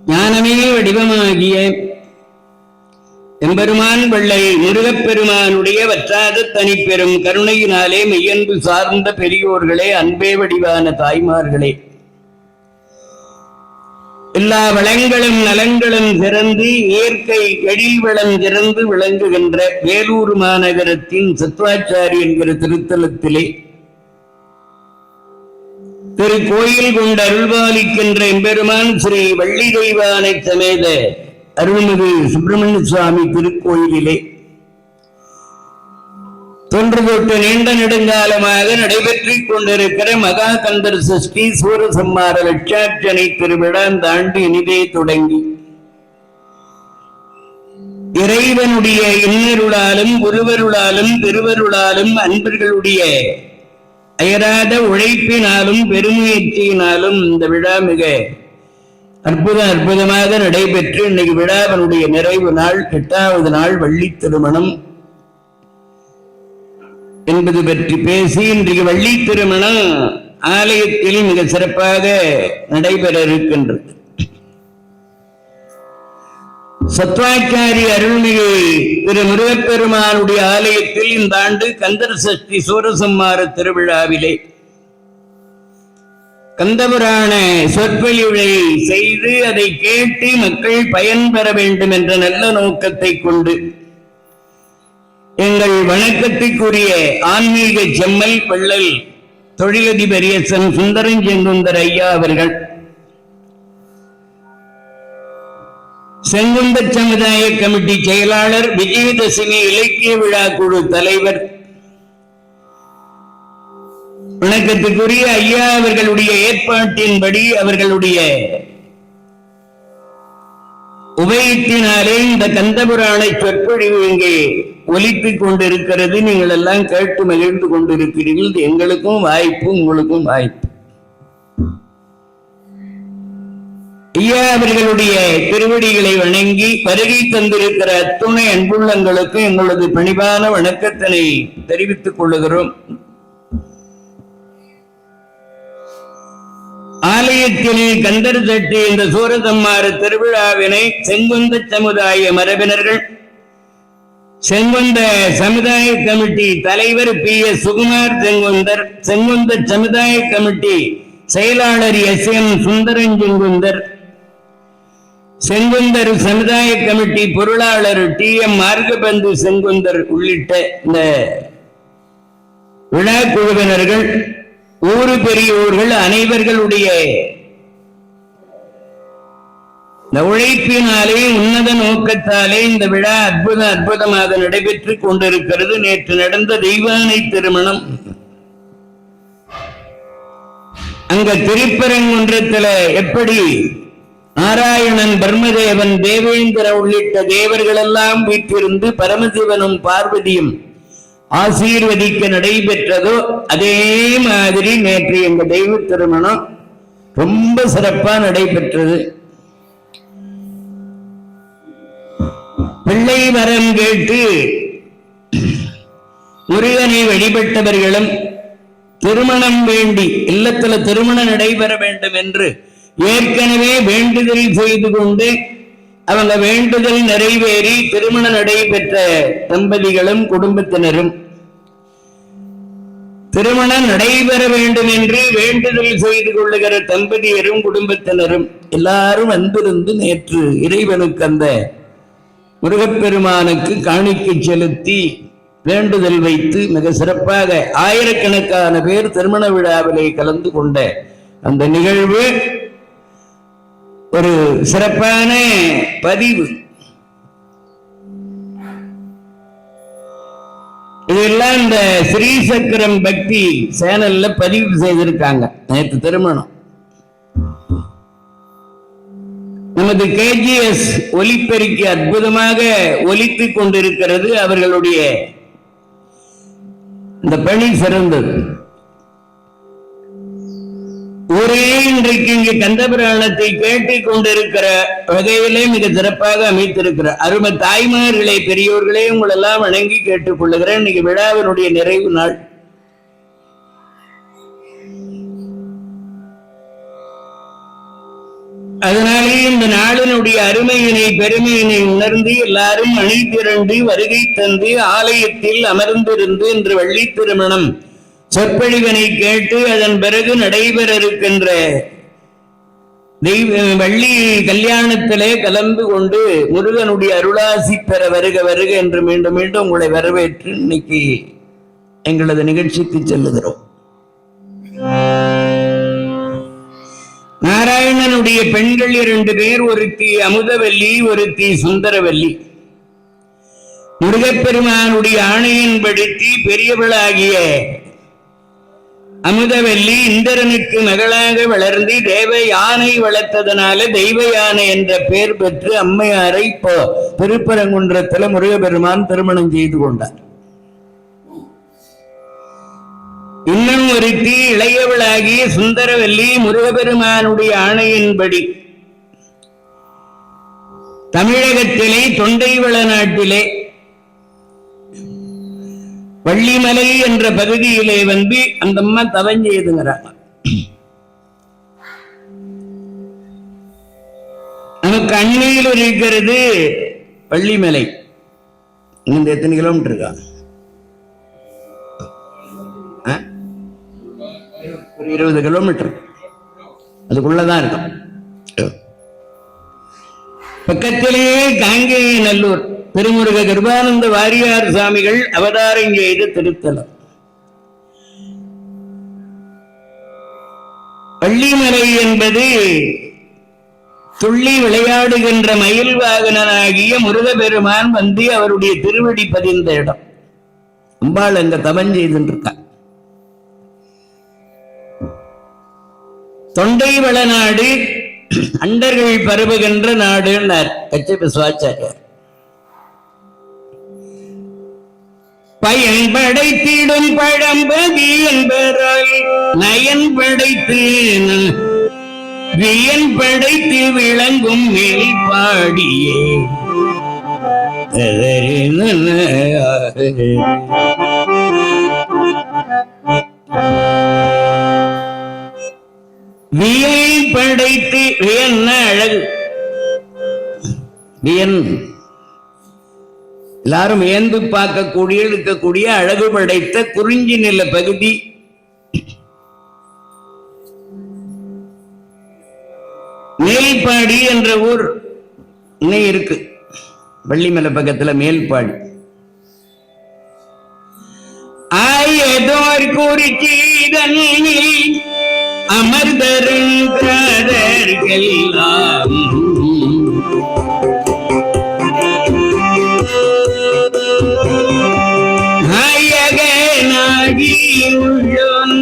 ஞானமே வடிவமாகிய எம்பெருமான் வள்ளல் முருகப்பெருமானுடைய வற்றாத தனிப்பெரும் கருணையினாலே மெய்யன்பு சார்ந்த பெரியோர்களே, அன்பே வடிவான தாய்மார்களே, எல்லா வளங்களும் நலங்களும் சிறந்து இயற்கை எழில் வளம் சிறந்து விளங்குகின்ற வேலூர் மாநகரத்தின் சத்வாச்சாரி என்கிற திருத்தலத்திலே திருக்கோயில் கொண்டு அருள்பாலிக்கின்ற எம்பெருமான் ஸ்ரீ வள்ளி தெய்வானை சமேத அருள்மிகு சுப்பிரமணிய சுவாமி திருக்கோயிலிலே தொன்று தொட்டு நீண்ட நெடுங்காலமாக நடைபெற்றுக் கொண்டிருக்கிற மகா கந்தர் சஷ்டி சூரசம்மார லட்சாட்சனை திருவிழா இந்த ஆண்டு இனிதே தொடங்கி இறைவனுடைய இன்னருளாலும் குருவருளாலும் திருவருளாலும் அன்பர்களுடைய அயராத உழைப்பினாலும் பெருமுயற்சியினாலும் இந்த விழா மிக அற்புதமாக நடைபெற்று இன்னைக்கு விழாவினுடைய நிறைவு நாள் 8வது நாள் வள்ளி திருமணம் என்பது பற்றி பேசி இன்றைக்கு வள்ளி திருமணம் ஆலயத்தில் மிக சிறப்பாக நடைபெற இருக்கின்றது. சத்வாச்சாரி அருள்மிகு திரு முருகப்பெருமானுடைய ஆலயத்தில் இந்த ஆண்டு கந்தர் சஷ்டி சூரசம்மார திருவிழாவிலே கந்தபுராண சொற்பொழிவை செய்து அதை கேட்டு மக்கள் பயன்பெற வேண்டும் என்ற நல்ல நோக்கத்தை கொண்டு எங்கள் வணக்கத்துக்குரிய ஆன்மீக செம்மல் வள்ளல் தொழிலதிபர் எஸ்.என். சுந்தரஞ்செங்குந்தர் ஐயா அவர்கள், செங்குந்த சமுதாய கமிட்டி செயலாளர், விஜயதசமி இலக்கிய விழா குழு தலைவர், வணக்கத்துக்குரிய ஐயா அவர்களுடைய ஏற்பாட்டின்படி அவர்களுடைய உபயத்தினாலே இந்த கந்தபுராண சொற்பொழிவு இங்கே ஒலித்துக் கொண்டிருக்கிறது. நீங்கள் எல்லாம் கேட்டு மகிழ்ந்து கொண்டிருக்கிறீர்கள். எங்களுக்கும் வாய்ப்பு, உங்களுக்கும் வாய்ப்பு. ஐயா அவர்களுடைய திருவடிகளை வணங்கி வருகை தந்திருக்கிற அத்துணை அன்புள்ளங்களுக்கு எங்களது பணிவான வணக்கத்தினை தெரிவித்துக் கொள்ளுகிறோம். ஆலயத்திலே கந்தர் சஷ்டி இந்த சூரசம்மார திருவிழாவினை செங்குந்த சமுதாய மரபினர்கள், செங்குந்த சமுதாய கமிட்டி தலைவர் பி.எஸ். சுகுமார் செங்குந்தர், செங்குந்த சமுதாய கமிட்டி செயலாளர் எஸ்.என். சுந்தரஞ்செங்குந்தர், செங்குந்தர் சமுதாய கமிட்டி பொருளாளர் டி.எம். மார்கபந்து செங்குந்தர் உள்ளிட்ட இந்த விழா குழுவினர்கள், ஊரு பெரியோர்கள் அனைவர்களுடைய இந்த உழைப்பினாலே உன்னத நோக்கத்தாலே இந்த விழா அற்புதமாக நடைபெற்றுக் கொண்டிருக்கிறது. நேற்று நடந்த தெய்வானை திருமணம் அங்க திருப்பரங்குன்றத்தில் எப்படி நாராயணன், பிரம்மதேவன், தேவேந்திர உள்ளிட்ட தேவர்கள் எல்லாம் வீற்றிருந்து பரமசிவனும் பார்வதியும் ஆசீர்வதிக்க நடைபெற்றதோ அதே மாதிரி நேற்று எங்க தெய்வ திருமணம் ரொம்ப சிறப்பா நடைபெற்றது. பிள்ளை வரம் கேட்டு முருகனை வழிபட்டவர்களும் திருமணம் வேண்டி இல்லத்துல திருமணம் நடைபெற வேண்டும் என்று ஏற்கனவே வேண்டுதல் செய்து கொண்டு அவங்க வேண்டுதல் நிறைவேறி திருமணம் நடைபெற்ற தம்பதிகளும் குடும்பத்தினரும், திருமணம் நடைபெற வேண்டும் என்று வேண்டுதல் செய்து கொள்ளுகிற தம்பதியரும் குடும்பத்தினரும் எல்லாரும் வந்திருந்து நேற்று இறைவனுக்கு அந்த முருகப்பெருமானுக்கு காணிக்கை செலுத்தி வேண்டுதல் வைத்து மிக சிறப்பாக ஆயிரக்கணக்கான பேர் திருமண விழாவிலே கலந்து கொண்ட அந்த நிகழ்வு ஒரு சிறப்பான பதிவு. இதெல்லாம் இந்த ஸ்ரீசக்கரம் பக்தி சேனல்ல பதிவு செய்திருக்காங்க. நேற்று திருமணம் நமது கேஜிஎஸ் ஒலிப்பெருக்கி அற்புதமாக ஒலித்துக் கொண்டிருக்கிறது. அவர்களுடைய இந்த பணி சிறந்தது. ஒரே இன்றைக்கு இங்கு கந்தபுராணத்தை கேட்டுக் கொண்டிருக்கிற வகையிலே மிக சிறப்பாக அமைத்திருக்கிற அருமை தாய்மார்களே, பெரியோர்களே, உங்களெல்லாம் வணங்கி கேட்டுக் கொள்ளுகிறேன். இன்னைக்கு விழாவினுடைய நிறைவு நாள். அதனாலே இந்த நாளினுடைய அருமையினை பெருமையினை உணர்ந்து எல்லாரும் அணி திரண்டு வருகை தந்து ஆலயத்தில் அமர்ந்திருந்து இன்று வள்ளி திருமணம் சொற்பொழிவனை கேட்டு அதன் பிறகு நடைபெற இருக்கின்ற வள்ளி கல்யாணத்திலே கலந்து கொண்டு முருகனுடைய அருளாசி பெற வருக வருக என்று மீண்டும் மீண்டும் உங்களை வரவேற்று இன்னைக்கு எங்களது நிகழ்ச்சிக்கு செல்லுகிறோம். நாராயணனுடைய பெண்கள் 2 பேர், ஒருத்தி அமுதவல்லி, ஒருத்தி சுந்தரவல்லி. முருகப்பெருமானுடைய ஆணையின்படுத்தி பெரியவளாகிய அமுதவல்லி இந்திரனுக்கு மகளாக வளர்ந்து தேவ யானை வளர்த்ததனால தெய்வ யானை என்ற பெயர் பெற்று அம்மையாரை இப்போ திருப்பரங்குன்றத்தில் முருகப்பெருமான் திருமணம் செய்து கொண்டார். இன்னும் ஒருத்தி இளையவளாகிய சுந்தரவல்லி முருகப்பெருமானுடைய ஆணையின்படி தமிழகத்திலே தொண்டைவள நாட்டிலே வள்ளிமலை என்ற பகுதியிலே வந்து அந்த அம்மா தவம் செய்துங்கிறாங்க. நமக்கு அண்மையில் இருக்கிறது வள்ளிமலை. இந்த எத்தனை கிலோமீட்டர் இருக்கா? ஒரு 20 கிலோமீட்டர் அதுக்குள்ளதான் இருக்கும். பக்கத்திலேயே காங்கேய நல்லூர் திருமுருக கிருபானந்த வாரியார் சுவாமிகள் அவதாரம் செய்த திருத்தலம். வள்ளிமலை என்பது துள்ளி விளையாடுகின்ற மயில் வாகனனாகிய முருகப்பெருமான் வந்து அவருடைய திருவடி பதிந்த இடம். அம்பாள் அங்க தவம் செய்துருக்கா. தொண்டைவள நாடு அண்டர்கள் பரவுகின்ற நாடுன்னார் கச்சப சுவாச்சாரியார். பயன் படைத்திடும் பழம்பதி என்பரால் நயன் படைத்து வியன் படைத்து விளங்கும் மேல் பாடியே வியை படைத்து வியன்ன அழகு. வியன் எல்லாரும் ஏந்து பார்க்கக்கூடிய இருக்கக்கூடிய அழகு படைத்த குறிஞ்சி நில பகுதி. மேல்பாடி என்ற ஊர் இன்னும் இருக்கு, வள்ளிமலை பக்கத்துல மேல்பாடி. ஆயதோர் குறிச்சீதன் அமர்தருங்கெல்லாம் உள்ளோன்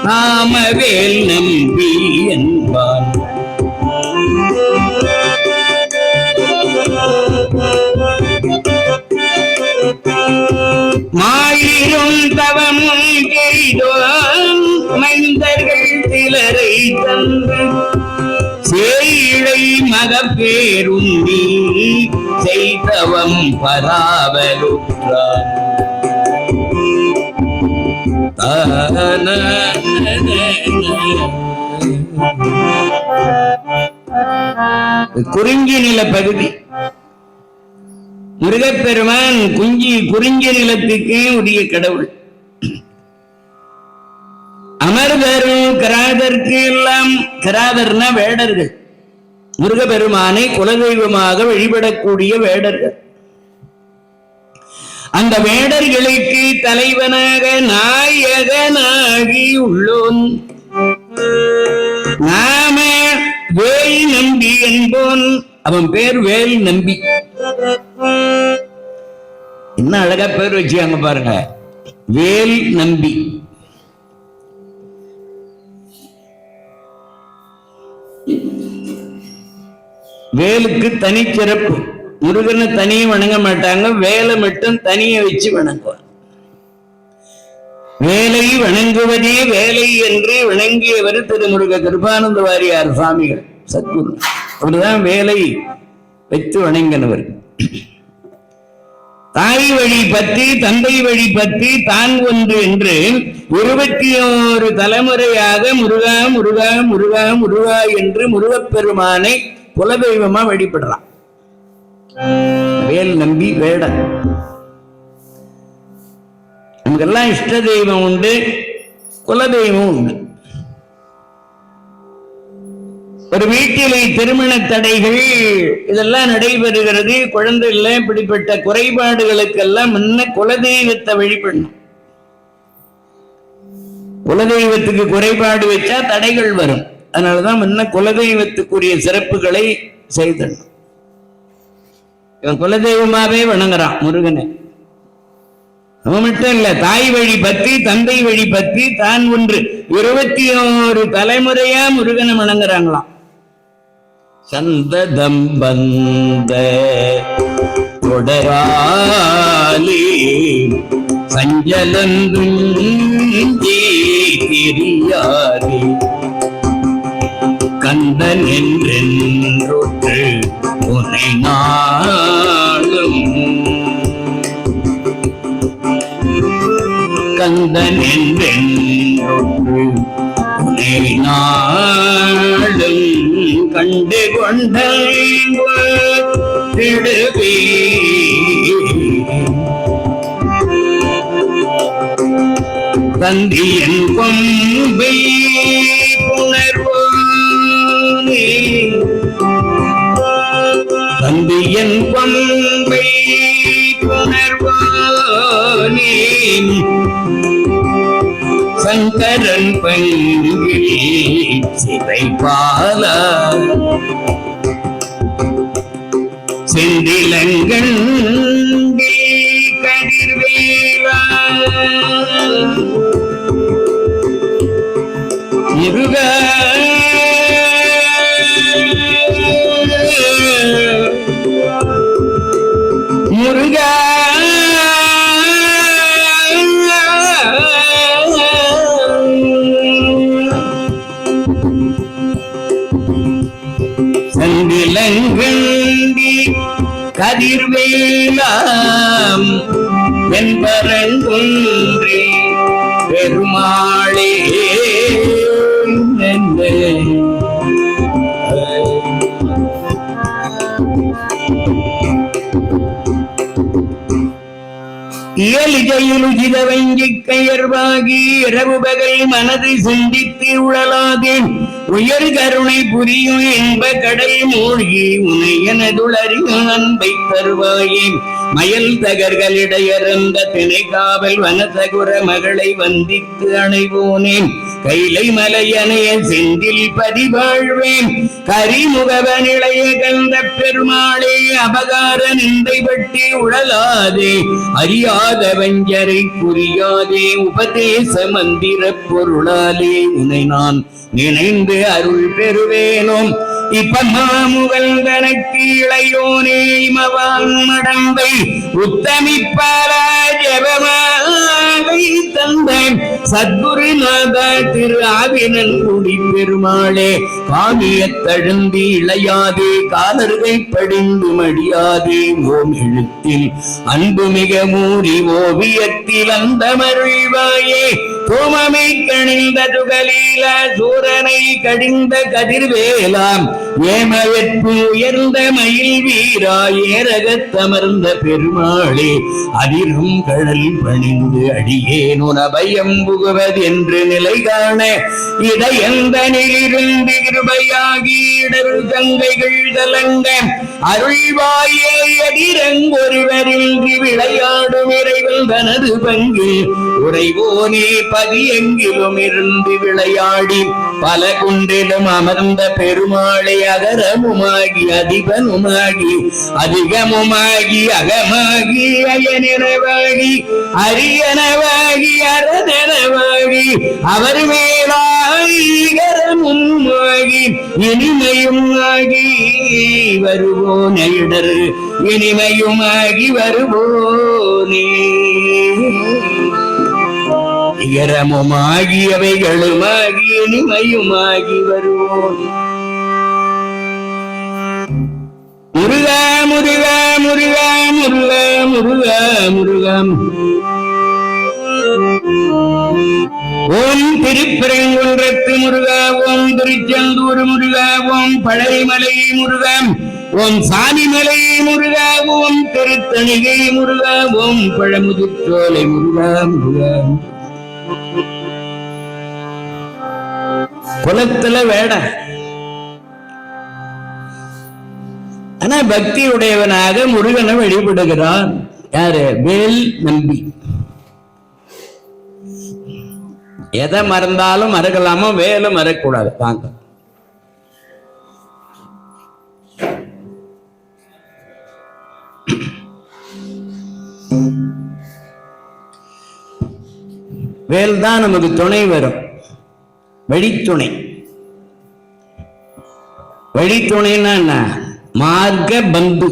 நாமவேல் நம்பி என்பான். மாயிரும் தவமும் செய்தோம் மைந்தர்கள் சிலரை தந்து சேயிழை மகப்பேருண்டி செய்தவம் பராவலுற்றான். குறிஞ்சி நில பகுதி. முருகப்பெருமான் குறிஞ்சி நிலத்துக்கே உரிய கடவுள். அமர்தரும் கிராதற்கு எல்லாம், கிராதர்னா வேடர்கள், முருகப்பெருமானை குலதெய்வமாக வழிபடக்கூடிய வேடர்கள். அந்த வேடர்களுக்கு தலைவனாக நாயகனாகி உள்ளோன் நாம வேல் நம்பி என்போன். அவன் பேர் வேல் நம்பி. என்ன அழகா பேர் வச்சாங்க பாருங்க, வேல் நம்பி. வேலுக்கு தனி சிறப்பு. முருகனை தனியை வணங்க மாட்டாங்க, வேலை மட்டும் தனியை வச்சு வணங்குவாங்க. வேலை வணங்குவதே வேலை என்று வணங்கியவர் திருமுருக கிருபானந்த வாரியார் சுவாமிகள் சத்குரு. அவர்தான் வேலை வைத்து வணங்கினவர். தாய் வழி பற்றி தந்தை வழி பற்றி தான் ஒன்று என்று 21 தலைமுறையாக முருகா முருகா முருகா முருகா என்று முருகப்பெருமானை குலதெய்வமா வழிபடுறான். வேல் நம்பி வேடன். நமக்கெல்லாம் இஷ்ட தெய்வம் உண்டு, குலதெய்வம் உண்டு. ஒரு வீட்டிலே திருமண தடைகள் இதெல்லாம் நடைபெறுகிறது. குழந்தை இல்லை, இப்படிப்பட்ட குறைபாடுகளுக்கெல்லாம் முன்ன குலதெய்வத்தை வழிபடணும். குலதெய்வத்துக்கு குறைபாடு வச்சா தடைகள் வரும். அதனாலதான் முன்ன குலதெய்வத்துக்குரிய சிறப்புகளை செய்தணும். இவன் குலதெய்வமாவே வணங்குறான் முருகனை. அவன் மட்டும் இல்ல, தாய் வழி பற்றி தந்தை வழி பற்றி தான் ஒன்று 21 தலைமுறையா முருகனை வணங்குறாங்களாம். சந்ததம் வந்த தொடராலே சஞ்சலந்துரியாதே கந்தன் என்றென்றொற்று உனை நாளும் கந்தன் என்றென்றொற்று உனை நாளும் கண்டு கொண்டிடுவே தந்தியன் கொம்பை புணர்வோனே தந்தியன் கொம்பை புணர்வோனே சங்கரன் பங்கில் சிவை பால செந்திலங்கள் கதிர்வேலா முருகா முருகா செந்திலங்கண்டி கதிர்வேலாம் என்பரங்குன்றி பெருமாளே இயலிஜையில் வங்கிக் கயர்வாகி இரவு பகல் மனது சிந்தித்து உழலாதே உயர் கருணை புரியும் என்ப கடல் மூழ்கி உனை எனதுளறியும் அன்பை தருவாயே மயல் தகர்களிடையறந்த திணை காவல் வனசகுர மகளை வந்தித்து அணைவோனேன் கைலை மலையனைய செந்தில் பதிவாழ்வேன் கரிமுகவனிளைய கந்த பெருமாளே அபகார நிந்தை பற்றி உழலாதே அறியாத வஞ்சரை புரியாதே உபதேச மந்திர பொருளாலே உன்னை நான் நினைந்து அருள் பெறுவேனோம் இப்பமாமுகல் தனக்கு இளையோனே இமவான் மடம்பை உத்தமிப்பாரா ஜபமாவை தந்தேன் சத்குருநாதா திரு ஆவினன் குடி பெருமாளே காமிய தழுந்தி இளையாதே காலர்கை படிந்து மடியாதே ஓம் எழுத்தில் அன்பு மிக மூறி ஓவியத்தில் அந்த மருள்வாயே கோமமை கணிந்த துகலீல சூரனை கடிந்த கதிர்வேலாம் ஏமவெற்பு உயர்ந்த மயில் வீரா ஏரகத்தமர்ந்த பெருமாளே அதிரும் கடல் பணிந்து அடியேன் உனபயம் புகுவது என்று நிலை காண இடையந்தனிலிருந்து கிருபையாகி இடர் கங்கைகள் கலங்க அருள்வாயே எதிரங்கொருவரின்றி விளையாடும் இறைவன் தனது பங்கு உறைவோனே பதியெங்கிலும் இருந்து விளையாடி பல குன்றிலும் அமர்ந்த பெருமாளை அகரமுமாகி அதிபனுமாகி அதிகமுமாகி அகமாகி அயனெனவாகி அரியனவாகி அரணெனவாகி அவர் மேலாகரமுமாகி இனிமையும் ஆகி வருவோனே இடர் இனிமையுமாகி வருவோனே இகரமுமாகியவைகளுமாகி இனிமையுமாகி வருவோம் முருகா முருகா முருகா முருகா முருகா முருகா முருகம். ஓம் திருப்பரங்குன்றத்து முருகா, ஓம் திருச்செந்தூர் முருகா, ஓம் பழனிமலை முருகா, ஓம் சாமிமலை முருகா, ஓம் திருத்தணிகை முருகா, ஓம் பழமுதிர்ச்சோலை முருகா முருகா. குலத்துல வேட, ஆனா பக்தி உடையவனாக முருகனை வழிபடுகிறான். யாரு? வேல் நம்பி. எதை மறந்தாலும் மறக்கலாமோ, வேலை மறக்கூடாது. வாங்க, வேல் தான் நமக்கு துணை வரும். வழித்துணை. வழித்துணைன்னா என்ன? மார்க்க பந்து.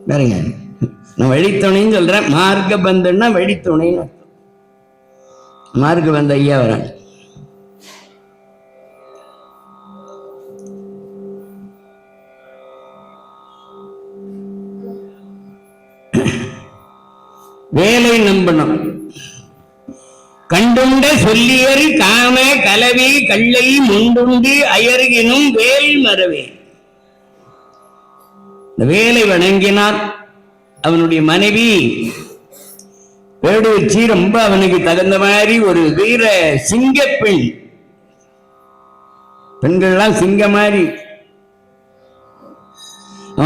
பாருங்க, நான் வழித்துணைன்னு சொல்றேன். மார்க்க பந்துன்னா வழித்துணைன்னு. மார்க்க பந்து ஐயா வராங்க. வேலை நம்பணும். கண்டுண்ட சொல்லியர் காம கலவி கள்ளை முண்டுண்டு அயர்கினும் வேல் மறவே. இந்த வேலை வணங்கினார். அவனுடைய மனைவி வேடு வச்சு ரொம்ப அவனுக்கு தகுந்த மாதிரி ஒரு வீர சிங்க பெண். பெண்கள்லாம் சிங்க மாதிரி.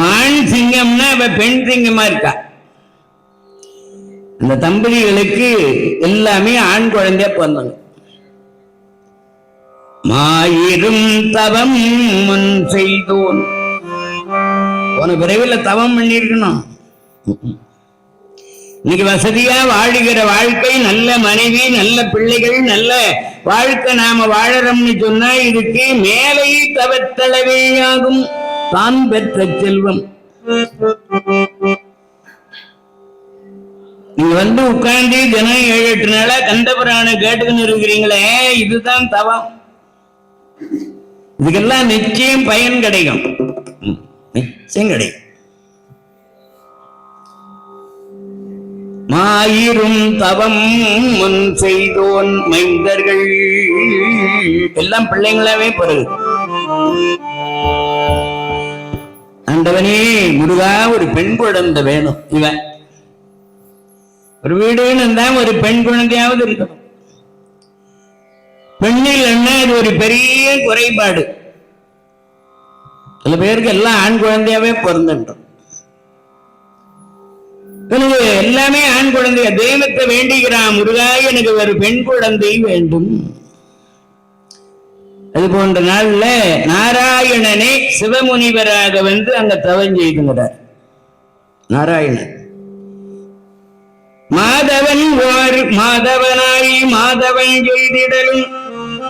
ஆண் சிங்கம்னா அவ பெண் சிங்கமா இருக்கா. அந்த தம்பதிகளுக்கு எல்லாமே ஆண் குழந்தைய பிறந்தாங்க. மாயிரும் தவம் முன் செய்தோன். உன விரைவில் தவம் பண்ணிருக்கணும். இன்னைக்கு வசதியா வாழுகிற வாழ்க்கை, நல்ல மனைவி, நல்ல பிள்ளைகள், நல்ல வாழ்க்கை நாம வாழறோம்னு சொன்னா இதுக்கு மேலே தவத்தளவேயாகும் தான் பெற்ற செல்வம். நீங்க உட்கார்ந்து தினம் 7-8 நாளா கந்தபுராணம் கேட்டுக்கின்னு இருக்கிறீங்களே, இதுதான் தவம். இதுக்கெல்லாம் நிச்சயம் பயன் கிடைக்கும். நிச்சயம் கிடைக்கும். மாயிரும் தவம் முன் செய்தோன் மைந்தர்கள் எல்லாம் பிள்ளைங்களாவே பிறகு. ஆண்டவனே முருகா, ஒரு பெண் குழந்தை வேணும். இவன் ஒரு வீடுன்னு இருந்தா ஒரு பெண் குழந்தையாவது இருக்கணும். பெண்ணில் என்ன இது ஒரு பெரிய குறைபாடு. சில பேருக்கு எல்லாம் ஆண் குழந்தையாவே பிறந்துட்டோம். எல்லாமே ஆண் குழந்தைய. தெய்வத்தை வேண்டிக்கிறான், முருகா எனக்கு ஒரு பெண் குழந்தை வேண்டும். அது போன்ற நாள்ல நாராயணனே சிவமுனிவராக அங்க தவம் செய்துங்கிறார். நாராயணன் மாதவனாய் மாதவன் செய்திடலும்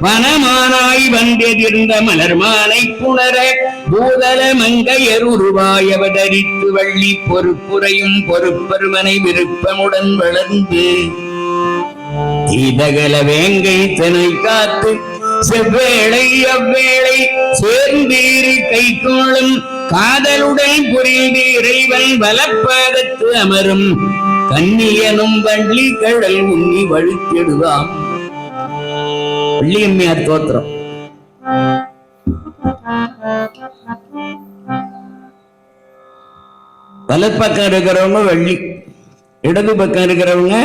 வனமானாய் வந்தெதிர்ந்த மலர்மானை புணர பூதல மங்கையர் உருவாய் அவதரித்து வள்ளி பொறுப்புரையும் பொறுப்பெருமனை விருப்பமுடன் வளர்ந்து தீதகல வேங்கை தனை காத்து செவ்வேளை அவ்வேளை சேர்ந்தீரு கை கோளும் காதலுடன் புரிந்து இறைவன் வலப்பாதத்து அமரும் கண்ணியனும் வள்ளி கடல் உண்ணி வழுத்திடுவாம். வள்ளியம்மையார் தோத்திரம். வலது பக்கம் இருக்கிறவங்க வள்ளி, இடது பக்கம் இருக்கிறவங்க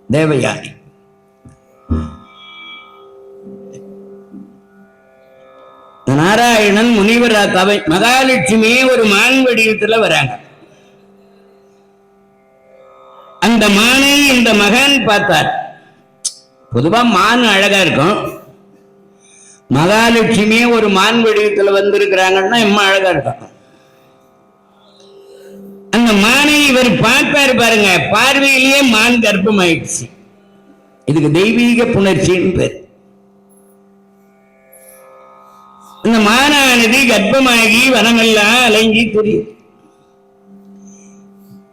தேவயானி. நாராயணன் முனிவரா தவை. மகாலட்சுமியே ஒரு மான் வடிவத்துல வராங்க. அந்த மானை இந்த மகன் பார்த்தார். பொதுவா மான் அழகா இருக்கும். மகாலட்சுமியே ஒரு மான் வடிவத்துல வந்திருக்கிறாங்கன்னா எம்மா அழகா இருக்கும். அந்த மானை இவர் பார்ப்பாரு பாருங்க, பார்வையிலேயே மான் கர்ப்பமாயிடுச்சு. இதுக்கு தெய்வீக புணர்ச்சின்னு பேர். இந்த மானானது கர்ப்பமாகி வனமெல்லாம் அலைஞ்சி தெரியும்.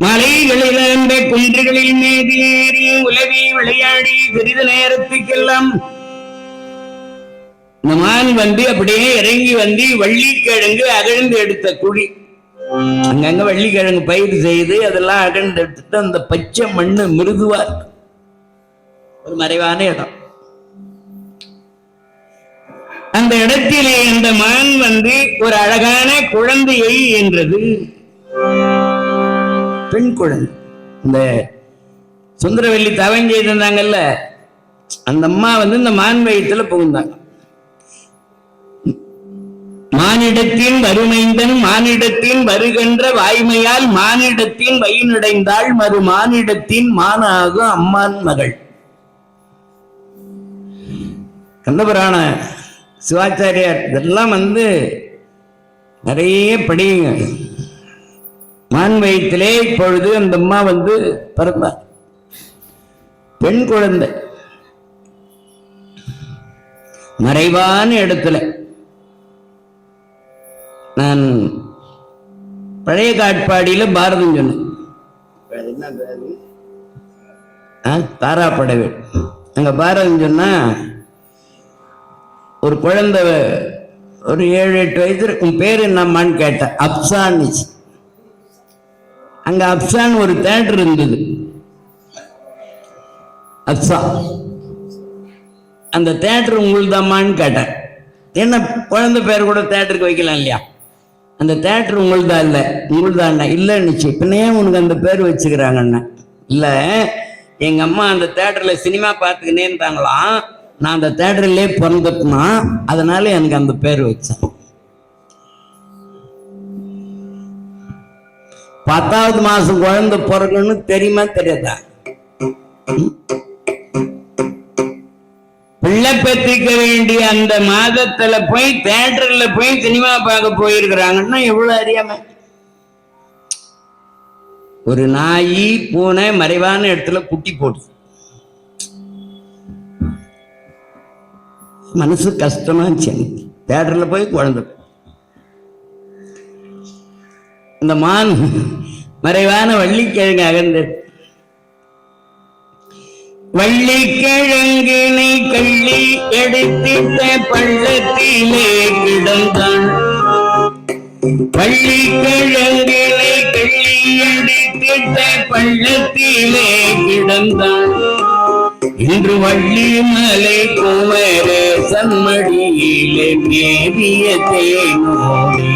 மலைகளில் குன்றுகளில் மீது ஏறி உலவி விளையாடி சிறிது நேரத்துக்கெல்லாம் இந்த மான் அப்படியே இறங்கி வள்ளிக்கிழங்கு அகழ்ந்து எடுத்த குழி அங்கங்க வள்ளிக்கிழங்கு பயிர் செய்து அதெல்லாம் அகண்டு எடுத்துட்டு அந்த பச்சை மண்ணு மிருதுவா இருக்கு, ஒரு மறைவான இடம். அந்த இடத்திலே அந்த மான் ஒரு அழகான குழந்தையை என்றது, பெண் குழந்தை. இந்த சுந்தரவல்லி தவம் செய்திருந்தாங்கல்ல, அந்த அம்மா இந்த மான் வயிற்றுல புகுந்தாங்க. மானிடத்தின் வறுமைந்தன் மானிடத்தின் வருகின்ற வாய்மையால் மானிடத்தின் வயினடைந்தாள் மறு மானிடத்தின் மானாகும் அம்மான் மகள். கந்தபுராண சிவாச்சாரியார் இதெல்லாம் நிறைய படியுங்க. மான் வயிற்றிலே இப்பொழுது அந்த அம்மா பிறந்தார், பெண் குழந்தை, மறைவான இடத்துல. நான் பழைய காட்பாடியில பாரதம் சொன்னேன், தாராப்படவே அங்க பாரதம் சொன்னா ஒரு குழந்தை ஒரு 7-8 வயசு இருக்கும், பேரு என்னம்மான்னு கேட்டேன். அப்சான். அங்க அப்சான் ஒரு தேட்டர் இருந்தது, அப்சா. அந்த தேட்டர் உங்களுதாம்மான்னு கேட்டேன். என்ன குழந்தை பேர் கூட தேட்டருக்கு வைக்கலாம் இல்லையா? அந்த தேட்டர் உங்களுதா? இல்லை. உங்களுதாண்ணா? இல்லைன்னுச்சு. பின்ன ஏன் உனக்கு அந்த பேர் வச்சுக்கிறாங்கண்ணா? இல்லை, எங்க அம்மா அந்த தேட்டர்ல சினிமா பார்த்துக்கினே இருந்தாங்களாம், நான் அந்த தேட்டர்லயே பிறந்துட்டுனா அதனால எனக்கு அந்த பேர் வச்சேன். 10வது மாசம் குழந்தை பிறகுன்னு தெரியுமா தெரியாதா? பிள்ளை பெற்றிக்க வேண்டிய அந்த மாதத்துல போய் தியேட்டர்ல போய் சினிமா பார்க்க போயிருக்கிறாங்கன்னா எவ்வளவு அறியாம. ஒரு நாய் பூனை மறைவான இடத்துல குட்டி போடுது, மனசு கஷ்டமா இருந்துச்சு. தியேட்டர்ல போய் குழந்தை, இந்த மான் மறைவான வள்ளிக்கிழங்கு அகர்ந்தது. வள்ளிக்கிழங்கினை கள்ளி எடுத்திட்ட பள்ளத்திலே கிடந்தான், வள்ளிக்கிழங்கினை கள்ளி எடுத்திட்ட பள்ளத்திலே கிடந்தான். இன்று வள்ளி மலை குமர சன்மடியிலே மேவிய தேனோடி.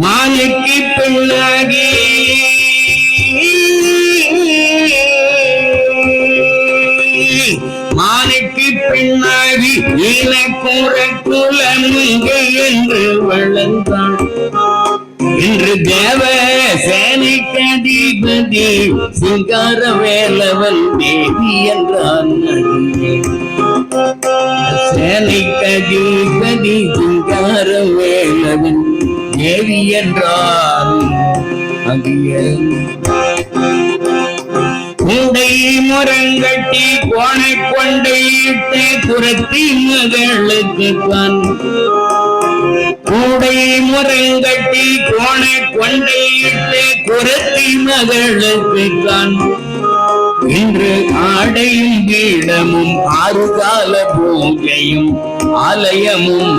மானுக்கு பெண்ணாகி மானுக்கு பெண்ணாகி இனக்கூற குலமுங்கை என்று வளர்ந்தான். இன்று தேவ சேனைக்கு அதிபதி சிங்கார வேலவன் தேவி என்றான். சேனைக்கு அதிபதி சிங்கார வேலவன் தேவி என்றான். கூடை முரங்கட்டி கோணை கொண்டையிட்டு குரத்தி மகளுக்கு தான். கூடை முரங்கட்டி கோணை கொண்டையிட்டு குரத்தி மகளுக்கு தான். இன்று ஆடையும் பீடமும் 6 கால பூஜையும் ஆலயமும்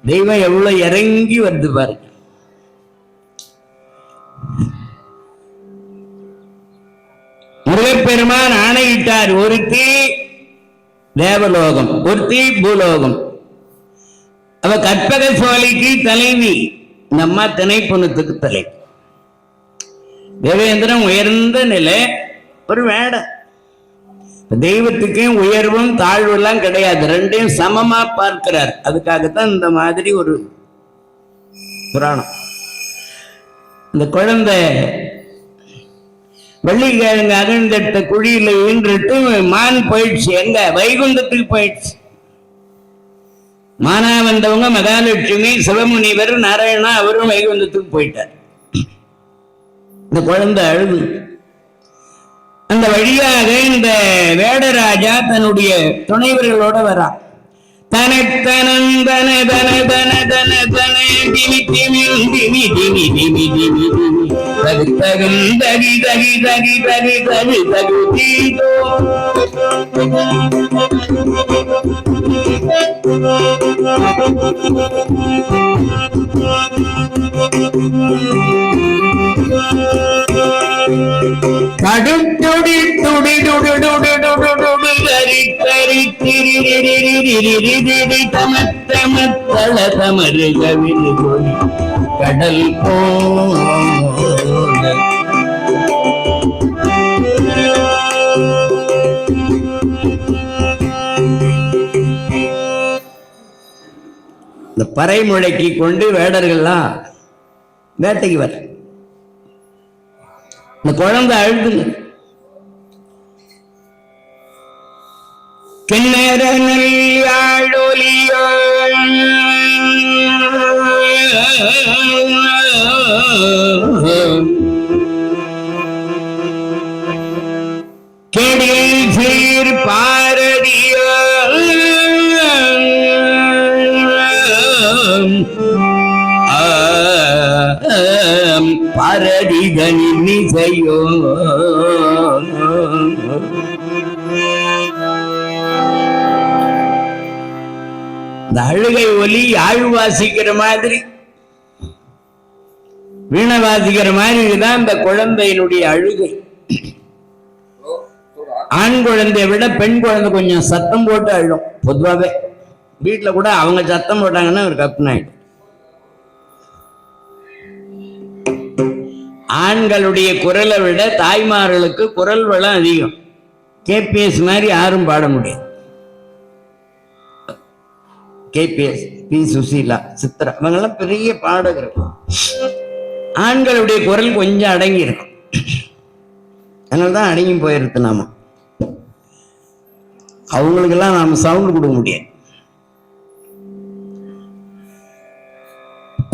தெய்வம் எவ்வளவு இறங்கி வந்து பாருங்க. முருகப்பெருமான் ஆணையிட்டார், ஒருத்தி தேவலோகம், ஒருத்தி பூலோகம். அவ கற்பக சோலைக்கு தலைவி, இந்த அம்மா திணைப்புணத்துக்கு தலை. தேவேந்திரன் உயர்ந்த நிலை, ஒரு வேடை. தெய்வத்துக்கு உயர்வும் தாழ்வு எல்லாம் கிடையாது, ரெண்டையும் சமமா பார்க்கிறார். அதுக்காகத்தான் இந்த மாதிரி ஒரு புராணம். இந்த குழந்தை வள்ளிக்கிழங்கு அகழ்ந்தெடுத்த குழியில ஈன்றுட்டு மான் போயிடுச்சு. எங்க? வைகுந்தத்துக்கு போயிடுச்சு. மானா வந்தவங்க மகாலட்சுமி, சிவமுனிவர், நாராயணா, அவரும் வைகுந்தத்துக்கு போயிட்டார். இந்த குழந்தை அழுது. அந்த அந்த வழியாக இந்த வேடராஜா தன்னுடைய துணைவர்களோட வரா. தனத்தனந்தன தன தன தன தன திமி திமி திமி திமி திமி திமி தகு தகும் தகி தகி தகி தகி தகு தகு தீதோ கடுத்துடி துடி துடி துடி துடி துடி கரி கரி திரி திரி திரி திரி தமத்தமத்தள தமரு கவிழ் கொடி கடல் போல இந்த பறை முழக்கி கொண்டு வேடர்கள்லாம் வேட்டைக்கு வர. இந்த குழந்தை அழுதுங்க. கிண்ணற நெல்யாழொலியோ கெடில் சீர் பாரதியோ பாரதிதனின் நிசையோ இந்த அழுகை ஒலி யாழ் வாசிக்கிற மாதிரி வீணை வாசிக்கிற மாதிரி இதுதான் இந்த குழந்தையினுடைய அழுகை. ஆண் குழந்தைய விட பெண் குழந்தை கொஞ்சம் சத்தம் போட்டு அழும். பொதுவாகவே வீட்டுல கூட அவங்க சத்தம் போட்டாங்கன்னா ஒரு கப்புனாயிடும். ஆண்களுடைய குரலை விட தாய்மார்களுக்கு குரல் வளம் அதிகம். கேபிஎஸ் மாதிரி யாரும் பாட முடியாது. கேபிஎஸ், பி சுசீலா, சித்ரா இவங்கெல்லாம் பெரிய பாடகர்கள். ஆண்களுடைய குரல் கொஞ்சம் அடங்கி இருக்கும். அதனால்தான் அடங்கி போயிருக்கு. நாம அவங்களுக்கெல்லாம் நாம சவுண்ட் கொடுக்க முடியாது.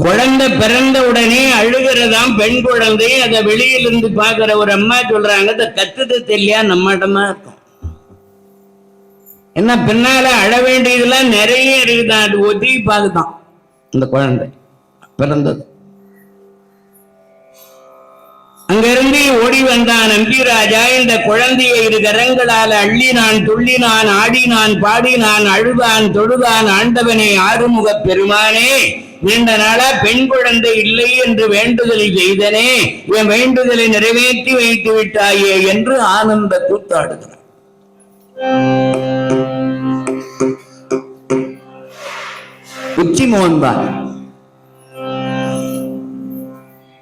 குழந்தை பிறந்த உடனே அழுகிறதாம் பெண் குழந்தை. அதை வெளியிலிருந்து பாக்குற ஒரு அம்மா சொல்றாங்க, அதை கத்துது தெரியலையா நம்மகிட்டமா இருக்கும். என்ன பின்னால அழ வேண்டியதெல்லாம் நிறைய இருக்குதான். அது ஒத்தி பார்த்துதான் இந்த குழந்தை பிறந்தது. அங்கிருந்து ஓடி வந்தான் நம்பிராஜா. இந்த குழந்தையை இரு கரங்களால் அள்ளினான், துள்ளினான், ஆடினான், பாடினான், அழுதான், தொழுதான். ஆண்டவனே, ஆறுமுக பெருமானே, நீண்ட நாளா பெண் குழந்தை இல்லை என்று வேண்டுதல் செய்தனே, என் வேண்டுதலை நிறைவேற்றி வைத்து விட்டாயே என்று ஆனந்த கூத்தாடுகிறார். உச்சி மோன்பான்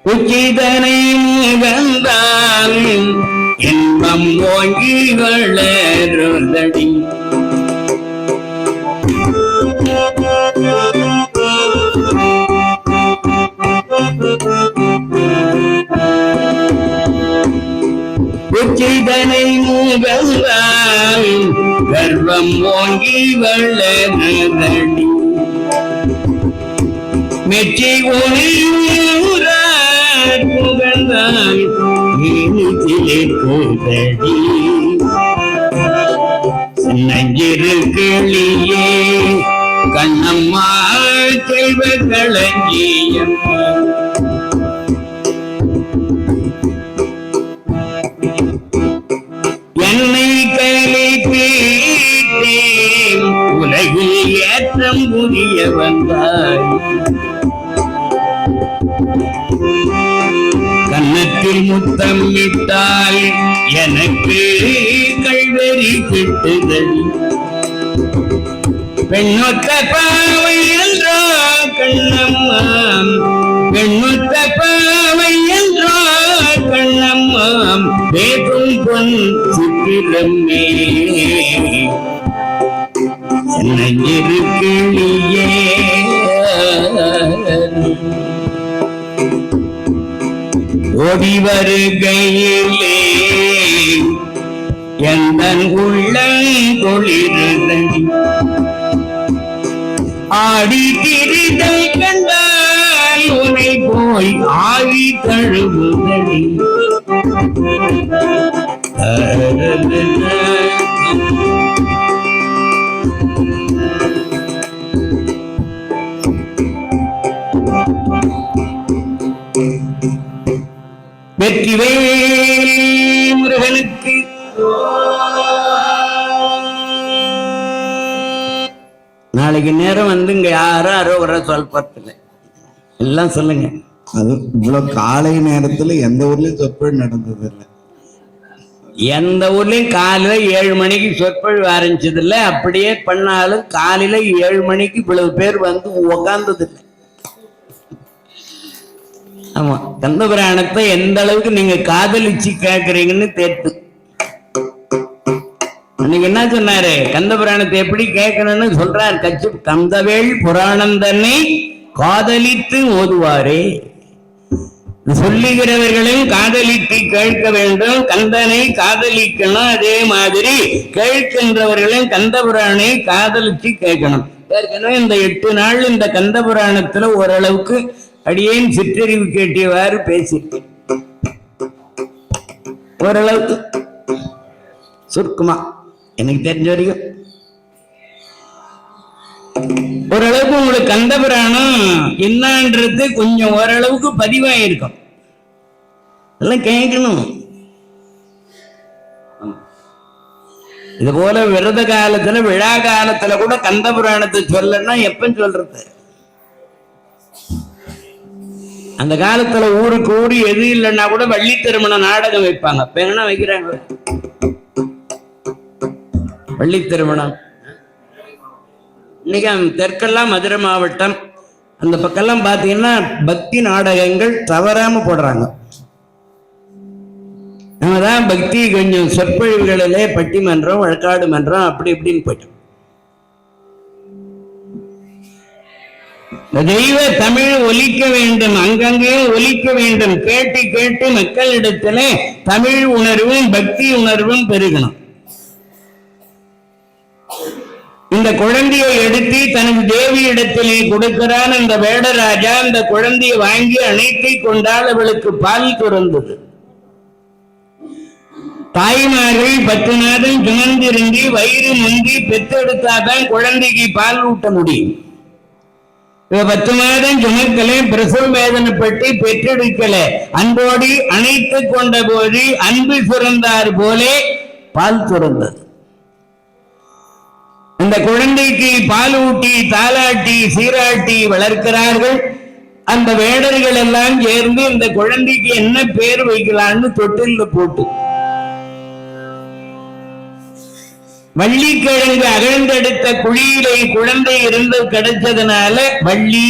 உச்சிதனை முகந்தான் இன்பம் ஓங்கி வளருதடி. உச்சிதனை முகந்தான் கர்வம் ஓங்கி வளருதடி. மெச்சி ஒளியூரார் புகழ்ந்தாய் இனிதிலே கூதடி. நஞ்சிரு கிளியே கண்ணம்மா செல்வ களஞ்சியம். என்னை கலிப்பீட்டே உலகில் ஏற்றம் புரிய வந்தாய். கன்னத்தில் முத்தம் இட்டால் எனக்கு கல்வெறி கிட்டுதடி. பெண்ணொத்த பாவை என்றோ கண்ணம்மா, பெண்ணொத்த பாவை என்றோ கண்ணம்மா, வேகும் பொன் சித்திரமே நெஞ்சிரு கிளியே. ஓடி வருகையிலே எந்தன் உள்ளங்கொளிருதடி. ஆடி திரிதல் கண்டால் உனை போய் ஆவி தழுவுதடி. வெற்றிவேல் முருகனுக்கு. நாளைக்கு நேரம் வந்து இங்க யாரும் அரோகர சொல்பத்தில்லை, எல்லாம் சொல்லுங்க. அது இவ்வளவு காலை நேரத்துல எந்த ஊர்லயும் சொற்பொழிவு நடந்தது இல்லை. எந்த ஊர்லயும் காலையில 7 மணிக்கு சொற்பொழிவு ஆரம்பிச்சது இல்லை. அப்படியே பண்ணாலும் காலையில 7 மணிக்கு இவ்வளவு பேர் வந்து உக்காந்தது இல்லை. ஆமா, கந்தபுராணத்தை எந்த அளவுக்கு நீங்க காதலிச்சு கேட்கறீங்கன்னு தேர்த்து. அன்னைக்கு என்ன சொன்னாரு, கந்தபுராணத்தை எப்படி கேட்கணும்னு சொல்றாரு. கந்தவேள் புராணம் தன்னை காதலித்து ஓதுவாரே. சொல்லுகிறவர்களும் காதலித்து கேட்க வேண்டும், கந்தனை காதலிக்கணும். அதே மாதிரி கேட்கின்றவர்களும் கந்தபுராணை காதலிச்சு கேட்கணும். ஏற்கனவே இந்த 8 நாள் இந்த கந்தபுராணத்துல ஓரளவுக்கு அடியேன் சிற்றறிவு கேட்டியவாறு பேசிட்டேன். ஓரளவுக்கு சுருக்குமா எனக்கு தெரிஞ்ச வரைக்கும் ஓரளவுக்கு உங்களுக்கு கந்தபுராணம் என்னன்றது கொஞ்சம் ஓரளவுக்கு பதிவாயிருக்கும். எல்லாம் கேட்கணும். இது போல விரத காலத்துல விழா காலத்துல கூட கந்தபுராணத்தை சொல்லணும்னா எப்ப சொல்றது? அந்த காலத்துல ஊருக்கு ஊரு எது இல்லைன்னா கூட வள்ளி திருமண நாடகம் வைப்பாங்க. பேனா வைக்கிறாங்க வள்ளி திருமணம். இன்னைக்கு தெற்கெல்லாம் மதுரை மாவட்டம் அந்த பக்கம்லாம் பாத்தீங்கன்னா பக்தி நாடகங்கள் தவறாம போடுறாங்க. நம்ம தான் பக்தி கொஞ்சம் சொற்பொழிவுகளிலே பட்டிமன்றம் வழக்காடு மன்றம் அப்படி இப்படின்னு போயிட்டோம். தெய்வ தமிழ் ஒலிக்க வேண்டும், அங்கங்கே ஒலிக்க வேண்டும். கேட்டு கேட்டு மக்களிடத்துல தமிழ் உணர்வும் பக்தி உணர்வும் பெருகணும். இந்த குழந்தையை எடுத்து தனது தேவி இடத்திலே கொடுக்கிறான் அந்த வேடராஜா. அந்த குழந்தையை வாங்கி அணைத்தை கொண்டால் அவளுக்கு பால் துறந்தது. தாய்மார்கள் 10 மாதம் சுமந்திருந்தி வயிறு முந்தி பெற்றெடுத்தாதான் குழந்தைக்கு பால் ஊட்ட முடியும். 10 மாதம் சுமக்கல, பிரசவ வேதனைப்பட்டு பெற்றெடுக்கல, அன்போடு அணைத்து கொண்ட போது அன்பு சுரந்தார் போலே பால் துறந்தது. அந்த குழந்தைக்கு பால் ஊட்டி தாலாட்டி சீராட்டி வளர்க்கிறார்கள். அந்த வேடர்கள் எல்லாம் சேர்ந்து இந்த குழந்தைக்கு என்ன பேர் வைக்கலான்னு தொட்டில போட்டு வள்ளிக்கிழங்கு அகழ்ந்தெடுத்த குழியிலே குழந்தை இருந்து கிடைச்சதுனால வள்ளி.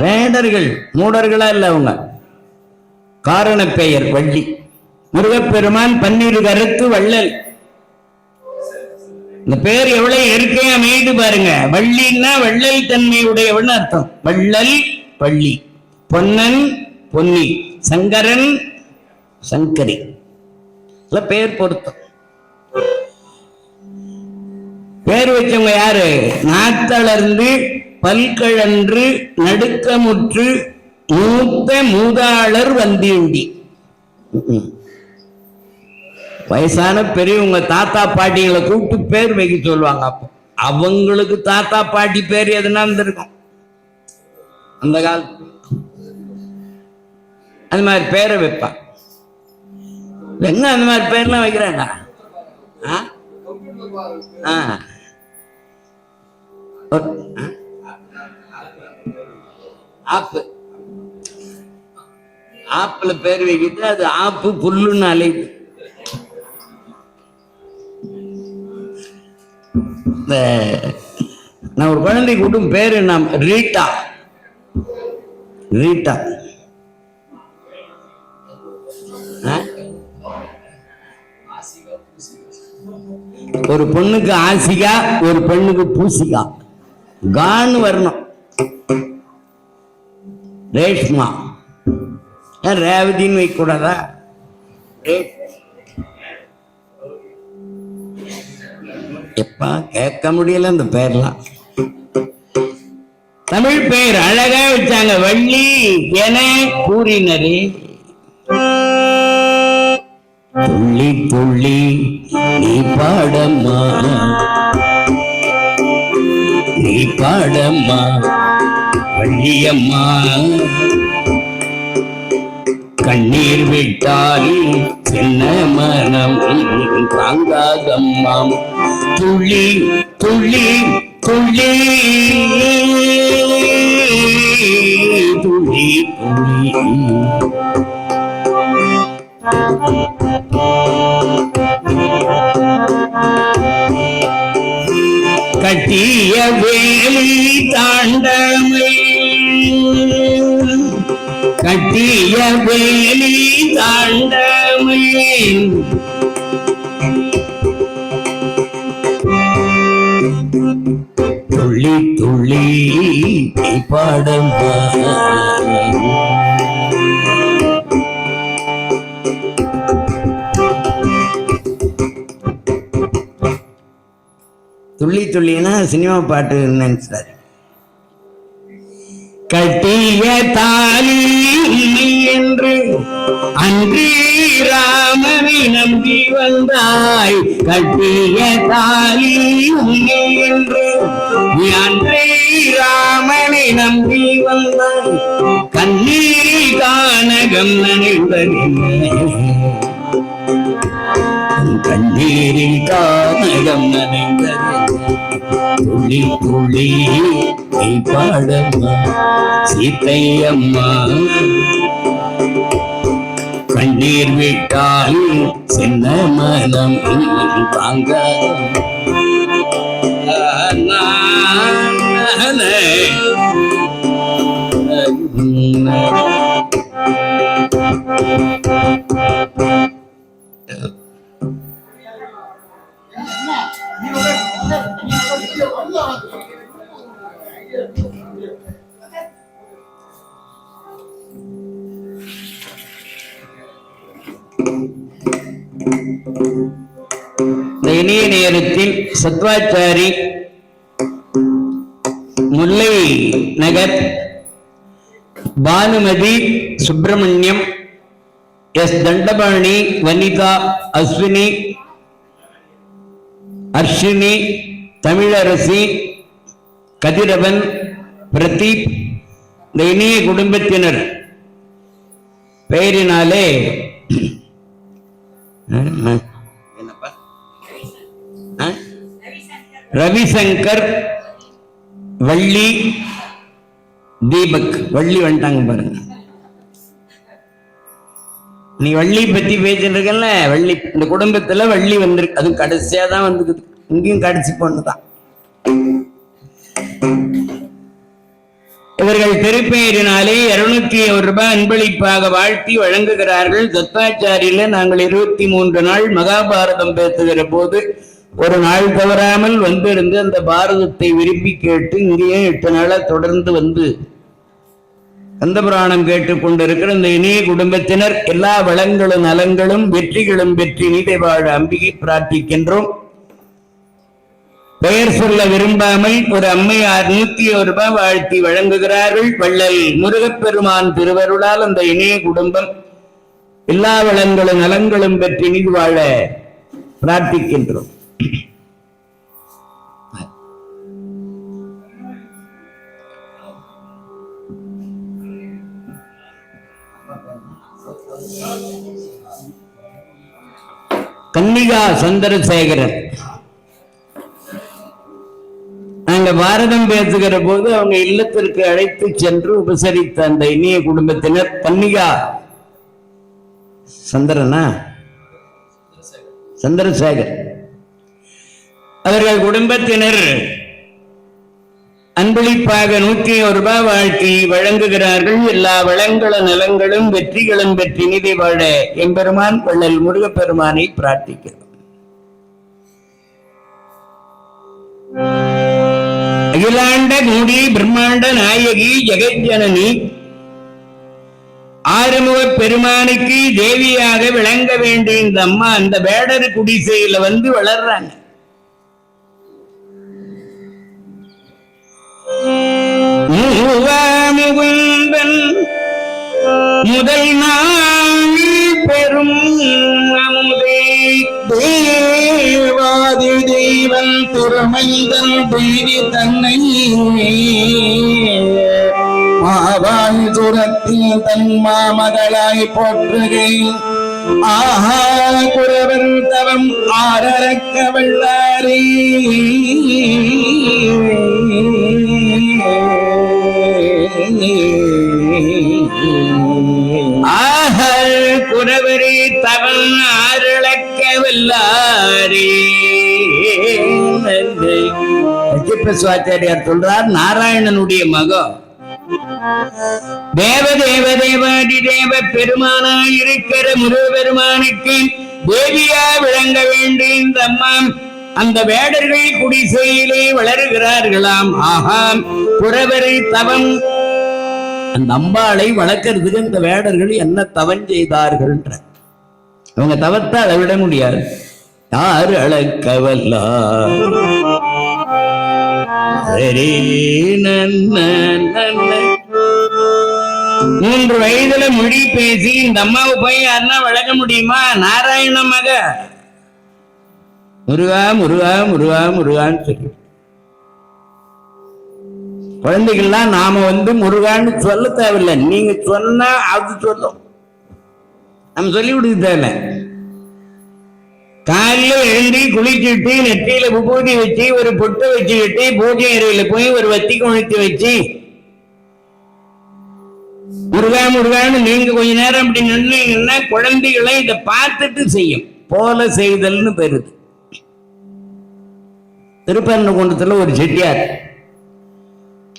வேடர்கள் மூடர்களா இல்ல, அவங்க காரண பெயர் வள்ளி. முருகப்பெருமான் 12 கருத்து வள்ளல். இந்த பேர் எவ்வளவு இயற்கையா அமைது பாருங்க. வள்ளின்னா வள்ளல் தன்மையுடையவன் அர்த்தம். வள்ளல் பள்ளி, பொன்னன் பொன்னி, சங்கரன் சங்கரி, பேர் பொருத்தம். பேர் வச்சவங்க யாரு? நாத்தளர்ந்து பல்கழன்று நடுக்கமுற்று மூத்த மூதாளர் வந்தியுண்டி. வயசான பெரியவங்க தாத்தா பாட்டிகளை கூப்பிட்டு பேர் வைக்க சொல்லுவாங்க. அப்போ அவங்களுக்கு தாத்தா பாட்டி பேர் எதுனா இருந்திருக்கும் அந்த காலத்து. அந்த மாதிரி பேரை வைப்பான். எங்க அந்த மாதிரி பேர்லாம் வைக்கிறாங்க? ஆப்பு, ஆப்புல பேர் வைக்கிட்டு அது ஆப்பு புல்லுன்னு அலையுது. நான் ஒரு குழந்தை கூட்டும் பேரு நாம் ரீட்டா. ரீட்டா ஒரு பொண்ணுக்கு ஆசிகா, ஒரு பெண்ணுக்கு பூசிகா. கான்னு வரணும். ரேஷ்மா ரேவதின்னு வைக்க கூடாதா? எப்பா கேட்க முடியல அந்த பேர்லாம். தமிழ் பெயர் அழகா வச்சாங்க. வள்ளி என கூறினரே. துள்ளி துள்ளி நீ பாடம்மா, நீ பாடம்மா வள்ளியம்மா. கண்ணீர் விட்டால் சின்ன மனம் தாங்காதம்மாம். துள்ளி துள்ளி துள்ளி துள்ளி துள்ளி கட்டிய வேலி தாண்டமை, கட்டிய வேலி தாண்டமை, துள்ளி துள்ளி பாடமா. துள்ளி துள்ளினா சினிமா பாட்டு நினைச்சார். கட்டிய தாலி என்று அன்றி ராமனை நம்பி வந்தாய். கட்டிய தாலி என்று அன்றி ராமனை நம்பி வந்தாய். கண்ணீர் கானகம் நனைந்ததில்லை, கண்ணீரில் கானகம் நனைந்ததில்லை. துளி துளி பாடம்மா சீத்தையம்மா. கண்ணீர் விட்டால் சின்ன மனம் தாங்க. இந்த இனிய நேரத்தில் சத்வாச்சாரி முல்லை நகர் பானுமதி சுப்பிரமணியம், எஸ் தண்டபாணி, வனிதா, அஸ்வினி, அர்ஷினி, தமிழரசி, கதிரவன், பிரதீப், இந்த இனிய குடும்பத்தினர் பெயரினாலே ரவிசங்கர், வள்ளி, தீபக். வள்ளி வந்துட்டாங்க பாருங்க. நீ வள்ளி பத்தி பேசிருக்கல, வள்ளி இந்த குடும்பத்துல வள்ளி வந்திருக்கு. அது கடைசியா தான் வந்துக்குது. இங்கேயும் கடைசி பொண்ணுதான். இவர்கள் திருப்பெயரினாலே 201 ரூபாய் அன்பளிப்பாக வாழ்த்தி வழங்குகிறார்கள். தத்தாச்சாரியில நாங்கள் 23 நாள் மகாபாரதம் பேசுகிற போது ஒரு நாள் தவறாமல் வந்திருந்து அந்த பாரதத்தை விரும்பி கேட்டு இங்கேயே 8 நாளா தொடர்ந்து வந்து கந்தபுராணம் கேட்டுக் கொண்டிருக்கிற இந்த இனிய குடும்பத்தினர் எல்லா வளங்களும் நலங்களும் வெற்றிகளும் வெற்றி நீதை வாழ அம்பிகை பிரார்த்திக்கின்றோம். பெயர் சொல்ல விரும்பாமல் ஒரு அம்மையார் 101 ரூபாய் வாழ்த்தி வழங்குகிறார்கள். வள்ளல் முருகப்பெருமான் திருவருளால் அந்த இணைய குடும்பம் எல்லா வளங்களும் நலங்களும் பெற்று நீதி வாழ பிரார்த்திக்கின்றோம். கன்னிகா சந்திரசேகரன் நாங்க பாரதம் பேசுகிற போது அவங்க இல்லத்திற்கு அழைத்து சென்று உபசரித்த அந்த இனிய குடும்பத்தினர் கன்னிகா சந்திரசேகர் அவர்கள் குடும்பத்தினர் அன்பளிப்பாக 101 ரூபாய் வாழ்த்தி வழங்குகிறார்கள். எல்லா வளங்களும் நலங்களும் வெற்றிகளும் வெற்றி நிதி வாழ எம்பெருமான் வள்ளல் முருகப்பெருமானை பிரார்த்திக்கிறோம். அகிலாண்ட மூடி பிரம்மாண்ட நாயகி ஜெகஜனனி ஆறுமுக பெருமானுக்கு தேவியாக விளங்க வேண்டிய இந்த அம்மா அந்த வேடர் குடிசையில வந்து வளர்றாங்க. முகுந்தன் முதல் நாள் பெரும் அமுதே தேவாதி தெய்வன் திறமைதன் தேவி தன்னை மாவாய் துரத்தில் தன் மாமகளாய் போற்றுகையில் ஆஹா குரவர் தவம் ஆரக்க வெள்ளாரே ஆஹல் குரவரே தவன் ஆரளக்க வல்லாரே. சிவாச்சாரியார் சொல்றார், நாராயணனுடைய மகன் தேவதேவ பெருமானாய் இருக்கிற முருகபெருமானுக்கு தேவியா விளங்க வேண்டிய இந்த அம்மா அந்த வேடர்கள் குடிசையிலே வளருகிறார்களாம். ஆகாம் குரவரை தவம், அந்த அம்பாளை வளர்க்கறதுக்கு இந்த வேடர்கள் என்ன தவம் செய்தார்கள்? அவங்க தவத்தை அளவிட முடியாது. யார் அளக்கவல்லா 3 வயதுல மொழி பேசி இந்த அம்மாவை போய் யாருன்னா வளர்க்க முடியுமா? நாராயண மக முருகா முருகா முருகா முருகான்னு சொல்லி குழந்தைகள்லாம் நாம முருகான்னு சொல்ல தேவையில்லை. நீங்க சொன்னா அது சொல்லும், நம்ம சொல்லி கொடுக்க தேவை. காலையில எழுந்தி குளிச்சுட்டு நெற்றியில விபூதி வச்சு ஒரு பொட்டு வச்சுக்கிட்டு பூஜை அறையில போய் ஒரு வத்தி கொளுத்தி வச்சு முருகா முருகான்னு நீங்க கொஞ்ச நேரம் அப்படி நின்னீங்கன்னா குழந்தைகளை இதை பார்த்துட்டு செய்யும். போல செய்தல்னு பெறுது. திருப்பரங்குன்றத்துல ஒரு செட்டியார்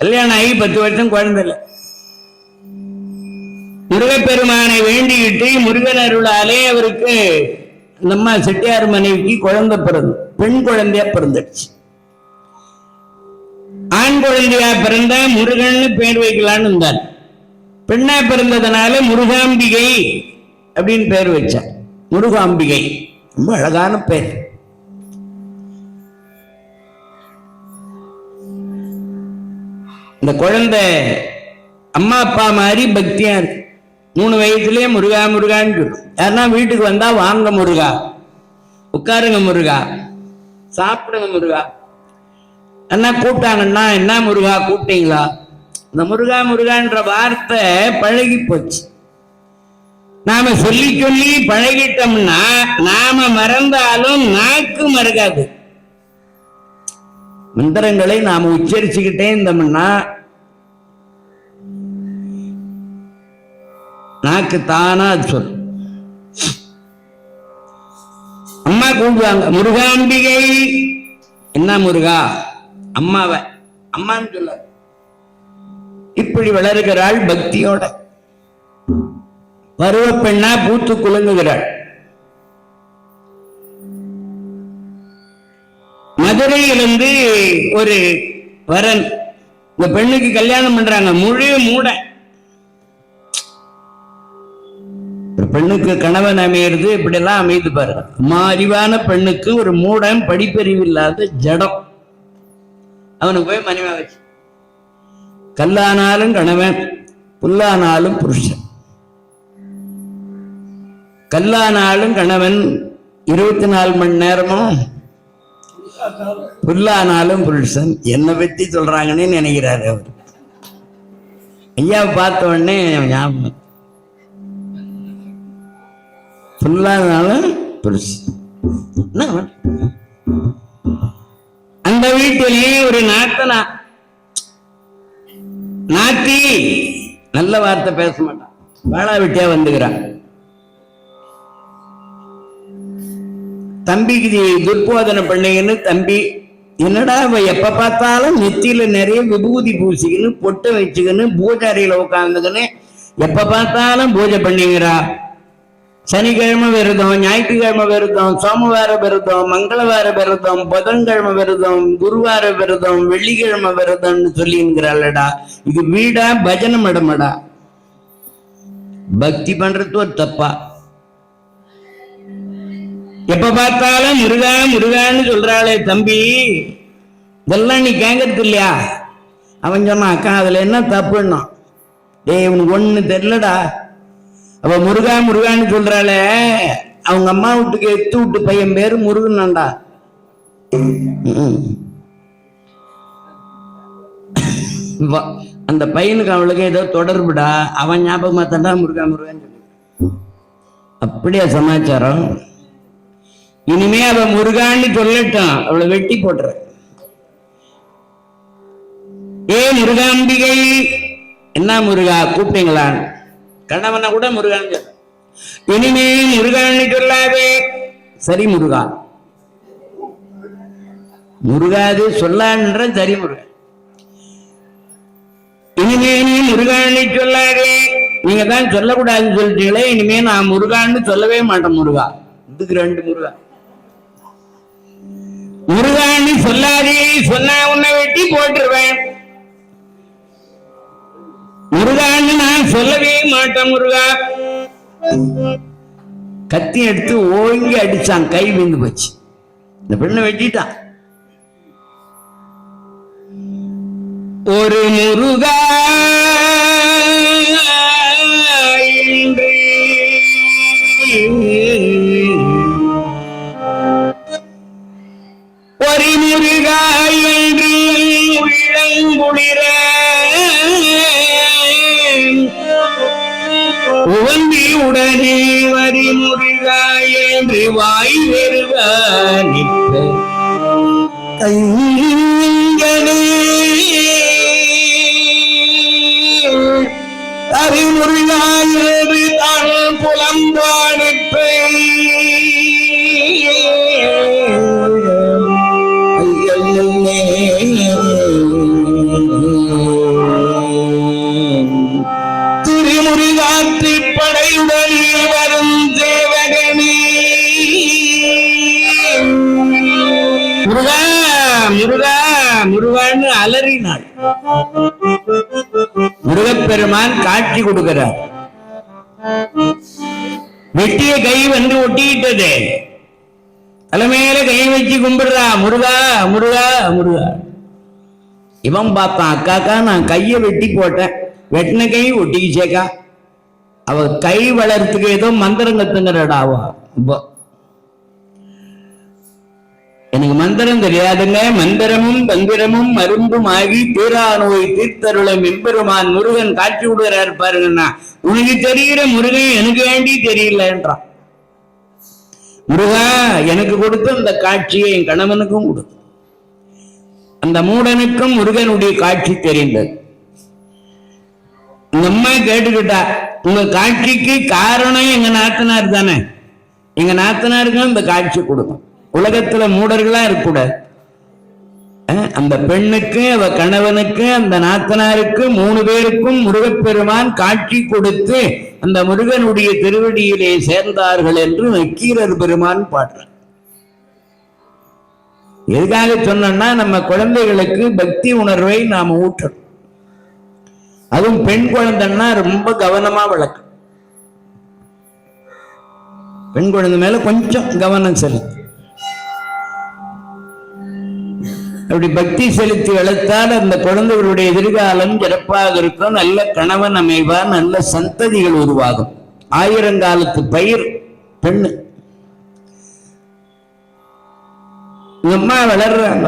கல்யாணம் ஆகி 10 வருஷம் குழந்தை இல்லை. முருகப்பெருமானை வேண்டிக்கிட்டு முருகன் அருளாலே அவருக்கு நம்ம செட்டியார் மனைவிக்கு குழந்தை பிறந்து, பெண் குழந்தையா பிறந்துடுச்சு. ஆண் குழந்தையா பிறந்தா முருகன் பேர் வைக்கலான்னு இருந்தார். பெண்ணா பிறந்ததுனால முருகாம்பிகை அப்படின்னு பேர் வச்சார். முருகாம்பிகை ரொம்ப அழகான பேர். இந்த குழந்தை அம்மா அப்பா மாதிரி பக்தியா இருக்கு. 3 வயசுலயே முருகா முருகான்னு சொல்லும். யாருன்னா வீட்டுக்கு வந்தா வாங்க முருகா, உட்காருங்க முருகா, சாப்பிடுங்க முருகா, என்ன கூப்பிட்டாங்கன்னா என்ன முருகா கூப்பிட்டீங்களா? இந்த முருகா முருகான்ற வார்த்தை பழகி போச்சு. நாம சொல்லி சொல்லி பழகிட்டோம்னா நாம மறந்தாலும் நாக்கு மறக்காது. மந்திரங்களை நாம உச்சரிச்சுக்கிட்டே இருந்தோம்னா நாக்கு தானா அது சொல்லும். அம்மா கூப்பிடுவாங்க முருகாம்பிகை, என்ன முருகா, அம்மாவை அம்மான்னு சொல்ல. இப்படி வளர்கிறாள் பக்தியோட. பருவ பெண்ணா பூத்து குலுங்குகிறாள். மதுரையிலிருந்து ஒரு வரன் இந்த பெண்ணுக்கு கல்யாணம் பண்றாங்க. முழு மூட ஒரு பெண்ணுக்கு கணவன் அமையிறது இப்படி எல்லாம் அமைது பாருங்க. அம்மா அறிவான பெண்ணுக்கு ஒரு மூடன் படிப்பறிவு இல்லாத ஜடம் அவனுக்கு போய் மனைவி வச்சு, கல்லானாலும் கணவன் புல்லானாலும் புருஷன். கல்லானாலும் கணவன் 24 மணி நேரமும், புல்லானாலும் புருஷன். என்னை பத்தி சொல்றாங்கன்னு நினைக்கிறாரு அவர். ஐயாவை பார்த்த உடனே ஞாபகம், புல்லானாலும் புருஷன். அந்த வீட்டிலேயே ஒரு நாத்தனா, நாத்தி நல்ல வார்த்தை பேச மாட்டான், வாழா விட்டியா வந்துக்கிறான். தம்பிக்கு துர்போதனை பண்ணீங்கன்னு தம்பி, என்னடா எப்ப பார்த்தாலும் நெத்தியில நிறைய விபூதி பூசிக்கின்னு பொட்டு வச்சுக்கின்னு பூஜாரியில உட்காந்துக்கின்னு எப்ப பார்த்தாலும் பூஜை பண்ணீங்கிறா. சனிக்கிழமை விரதம், ஞாயிற்றுக்கிழமை விரதம், சோமவார விரதம், மங்களவார விரதம், புதன்கிழமை விரதம், குருவார விரதம், வெள்ளிக்கிழமை விரதம்னு சொல்லிங்கிறாளடா. இது வீடா பஜனை மடமடா? பக்தி பண்றது ஒரு தப்பா? எப்ப பார்த்தாலும் முருகா முருகான்னு சொல்றாளே தம்பி, இதெல்லாம் நீ கேங்கிறது இல்லையா? அவன் சொன்னான், அக்கா அதுல என்ன தப்புன்னா, டேய் இவனுக்கு ஒண்ணு தெரியலடா. அவ முருகா முருகான்னு சொல்றாளே, அவங்க அம்மா வீட்டுக்கு எத்து விட்டு பையன் பேரு முருகனாண்டா. அந்த பையனுக்கு அவளுக்கு ஏதோ தொடர்புடா, அவன் ஞாபகமா தண்டா முருகா முருகான்னு சொல்லி. அப்படியா சமாச்சாரம்? இனிமே அவ முருகான்னு சொல்லட்டும், அவளை வெட்டி போட்டுற. ஏ முருகாம்பிகை, என்ன முருகா கூப்பிட்டீங்களான்னு, கணவனை கூட முருகான்னு சொல்ல. இனிமே முருகான்னு சொல்லாதே. சரி முருகா, முருகாது சொல்லான்ற. சரி முருகா, இனிமே நீ முருகான்னு சொல்லாதே. நீங்க தான் சொல்லக்கூடாதுன்னு சொல்லிட்டீங்களே, இனிமே நான் முருகான்னு சொல்லவே மாட்டேன். முருகா, இதுக்கு 2 முருகா. முருகான்னு சொல்லாதே, சொன்னா உன்னை வெட்டி போட்டுருவேன். முருகான்னு நான் சொல்லவே மாட்டேன். முருகா, கத்தி எடுத்து ஓங்கி அடிச்சான், கை விழுந்து போச்சு. இந்த பெண்ணை வெட்டிட்டான். ஒரு முருகா என்று ஒரு முருகா என்று உள்ளங்குளிர உவந்தி உடனே வரி முருகா என்று வாய் வருவானித்த கைங்களே அறிமுருகா என்று தான் புலம்பானிப்பை திருமுருகாற்றி படையுடன் வரும் தேவகனே. முருகா முருகா முருகான்னு அலறினாள். முருகப்பெருமான் காட்சி கொடுக்கிறார். வெட்டிய கை வந்து ஒட்டிக்கிட்டது, தலைமையில கை வச்சு கும்பிடுறா, முருகா முருகா முருகா. இவன் பார்த்தான், அக்காக்கா நான் கையை வெட்டி போட்டேன், வெட்டின கை ஒட்டிக்கிச்சேக்கா. அவ கை வளர்த்துக்கு ஏதோ மந்திரம் கத்துங்கிறடா. அவ எனக்கு மந்திரம் தெரியாதுங்க, மந்திரமும் தந்திரமும் மருந்தும் ஆகி தீரா நோய் தீர்த்தருளம் எம்பெருமான் முருகன் காட்சி விடுகிறார் பாருங்கன்னா. உனக்கு தெரிகிற முருகன் எனக்கு வேண்டி தெரியலன்றான். முருகா எனக்கு கொடுத்த அந்த காட்சியை என் கணவனுக்கும் கொடுத்து, அந்த மூடனுக்கும் முருகனுடைய காட்சி தெரிந்தது. உங்க அம்மா கேட்டுக்கிட்டா, உங்க காட்சிக்கு காரணம் எங்க நாத்தனார் தானே, எங்க நாத்தனாருக்கும் இந்த காட்சி கொடுக்கும். உலகத்துல மூடர்களா இருக்கக்கூடாது. அந்த பெண்ணுக்கு, அவ கணவனுக்கு, அந்த நாத்தனாருக்கு 3 பேருக்கும் முருகப்பெருமான் காட்சி கொடுத்து அந்த முருகனுடைய திருவடியிலே சேர்ந்தார்கள் என்று நக்கீரர் பெருமான் பாடுறார். எதுக்காக சொன்னா, நம்ம குழந்தைகளுக்கு பக்தி உணர்வை நாம ஊற்றணும். அதுவும் பெண் குழந்தைன்னா ரொம்ப கவனமா வளர்க்கணும். பெண் குழந்தை மேல கொஞ்சம் கவனம் செலுத்து. அப்படி பக்தி செலுத்தி வளர்த்தால் அந்த குழந்தைகளுடைய எதிர்காலம் சிறப்பாக இருக்கும். நல்ல கணவன் அமைவார், நல்ல சந்ததிகள் உருவாகும். 1000 காலத்து பயிர் பெண்ணு. அம்மா வளர்றாங்க.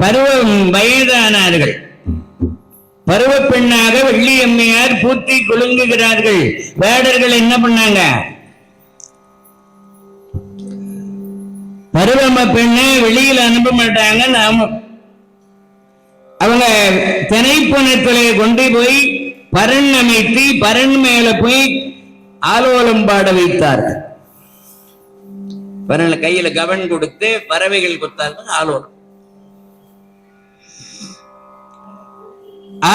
பருவம் வயதானார்கள். பருவ பெண்ணாக வெள்ளியம்மையார் பூத்தி குலுங்குகிறார்கள். வேடர்கள் என்ன பண்ணாங்க? பருவம பெண்ணை வெளியில அனுப்ப மாட்டாங்க. நாம அவங்க திணைப்புணத்திலே கொண்டு போய் பரண் அமைத்து பரண் மேல போய் ஆலோலம் பாட வைத்தார்கள். பரண கையில கவன் கொடுத்து பறவைகள் கொடுத்தார்கள் ஆலோலம்.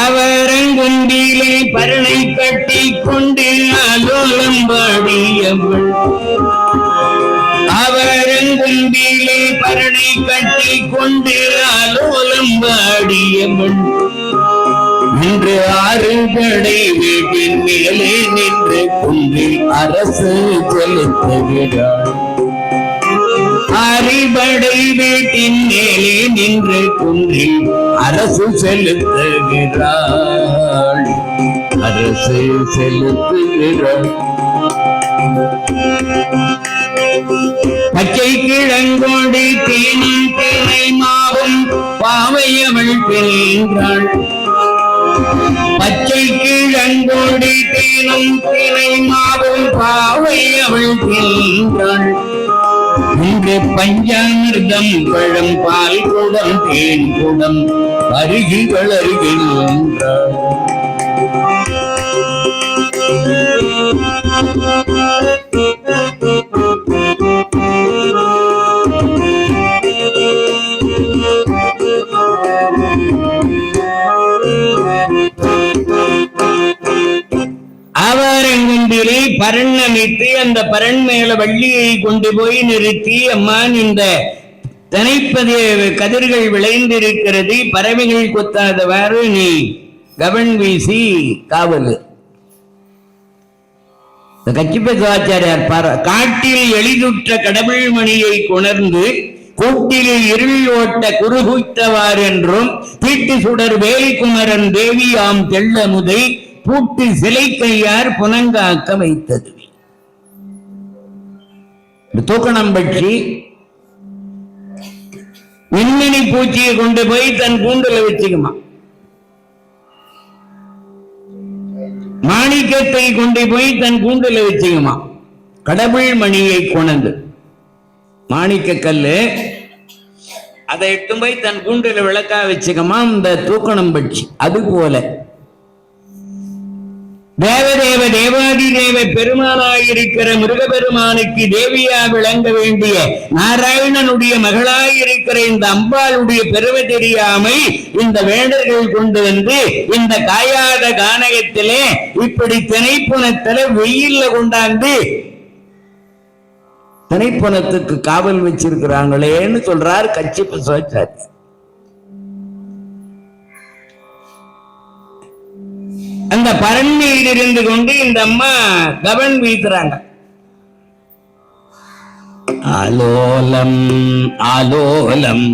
அவரங்குண்டிலே பரணை கட்டி கொண்டு ஆலோலம் பாடியவள், அவரங்குண்டிலே பரணை கட்டி கொண்டு ஆலோலம் பாடியவள், இன்று 6 படை வீட்டின் மேலே நின்று குன்றில் அரசு செலுத்துகிறாள். 6 படை வீட்டின் மேலே நின்று குன்றில் அரசு செலுத்துகிறாள். அரசு செலுத்துகிறாள். பச்சை கிழங்கோடி தேனும் தேனை மாவும் பாவையவள் பெண்கிறாள். பச்சை கிழங்கோடி தேனும் தேனை மாவும் பாவையவள் பெண்கிறாள். இன்று பஞ்சாமிர்தம் பழம் பால் குடம் தேன் குடம் அருகி வளர்கின்றாள். ஆவாரங்குண்டிலே பரண் அமைத்து அந்த பரண் மேல வள்ளியை கொண்டு போய் நிறுத்தி, அம்மான் இந்த தனைப்பது கதிர்கள் விளைந்திருக்கிறது, பறவைகள் கொத்தாதவாறு நீ கவன் வீசி காவலு. கச்சிபசாச்சாரியார் காட்டில் எளிதுற்ற கடவுள் மணியை கொணர்ந்து கூட்டில் இருள் ஓட்ட குறுகுத்தவார் என்றும் தீட்டு சுடர் வேலிக்குமரன் தேவியாம் தெள்ளமுதை பூட்டு சிலை கையார் புனங்காக்க வைத்தது. தூக்கணம்பட்சி மின்மினி பூச்சியை கொண்டு போய் தன் கூண்டுல வச்சுக்குமா, மாணிக்கத்தை கொண்டு போய் தன் கூண்டுல வச்சுக்குமா. கடவுள் மணியை கொணர்ந்து மாணிக்க கல்லு அதை எட்டு போய் தன் கூண்டுல விளக்கா வச்சுக்கமா இந்த தூக்கணம்பட்சி. அது போல தேவதேவ தேவாதி தேவ பெருமானாயிருக்கிற முருகபெருமானுக்கு தேவியா விளங்க வேண்டிய நாராயணனுடைய மகளாயிருக்கிற இந்த அம்பாளுடைய பெருமை தெரியாமை இந்த வேடர்கள் கொண்டு வந்து இந்த காயாத கானகத்திலே இப்படி திணைப்புணத்தில வெயில்ல கொண்டாந்து திணைப்புணத்துக்கு காவல் வச்சிருக்கிறாங்களேன்னு சொல்றார் கச்சிபசாச்சாரியார். அந்த பரண்மையில் இருந்து கொண்டு இந்த அம்மா கவன் வீசுறாங்க. ஆலோலம் ஆலோலம்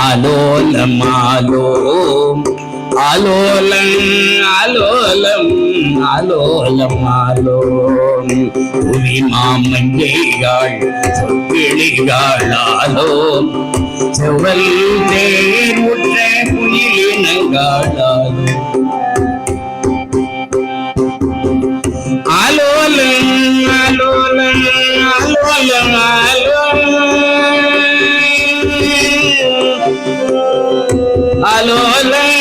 ஆலோலம் ஆலோம் ஆலோலம் ஆலோலம் ஆலோலம் ஆலோம் புவி மாமஞ்சையாள் சொற்கிளியாள் ஆலோம் செவல் தேர் உற்ற குயிலினங்காளாலோம் ஆலோலம் ஆலோலம் ஆலோலம் ஆலோலம்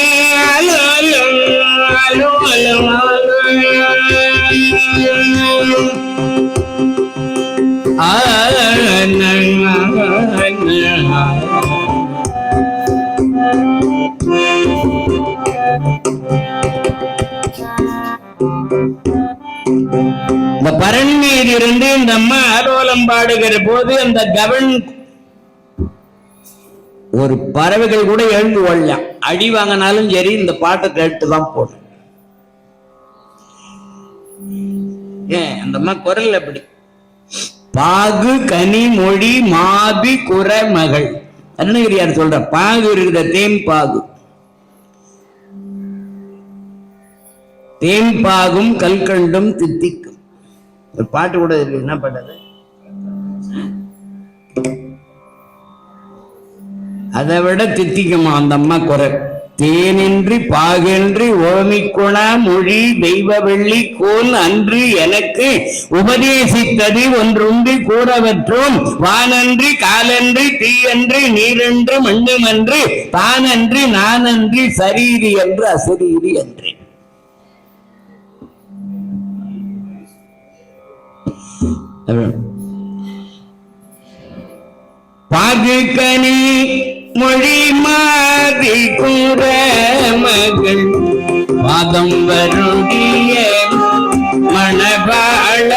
ஆலோலம் ஆலோலம் இந்த பரண் மீது இருந்து இந்த அம்மா ஆலோலம் பாடுகிற போது அந்த கவன் ஒரு பறவைகள் கூட எழுந்து கொள்ளலாம், அடி வாங்கினாலும் சரி இந்த பாட்டை கேட்டுதான் போடும். ஏன் அந்த அம்மா குரல் அப்படி பாகு கனி மொழி மாபி குற மகள் அருணகிரியார் சொல்ற பாகு இருக்கிற தேம்பாகு, தேம்பாகும் கல்கண்டும் தித்திக்கும் ஒரு பாட்டு கூட இருக்கு. என்ன பாட்டு? அதை விட தித்திக்குமா அந்த அம்மா குறை. தேனின்றி பாகின்றி ஓமிக்குணா மொழி தெய்வ வெள்ளி கோல் அன்று எனக்கு உபதேசித்தது ஒன்றுண்டு கூறவற்றும் வானன்றி காலன்றி தீயன்று நீரன்று மண்ணுமன்று தானன்றி நானன்றி சரீரி என்று அசரீரி என்று. பாகுகனி மொழி மாறி கூற மகள் பாதம் வருடிய மணவாள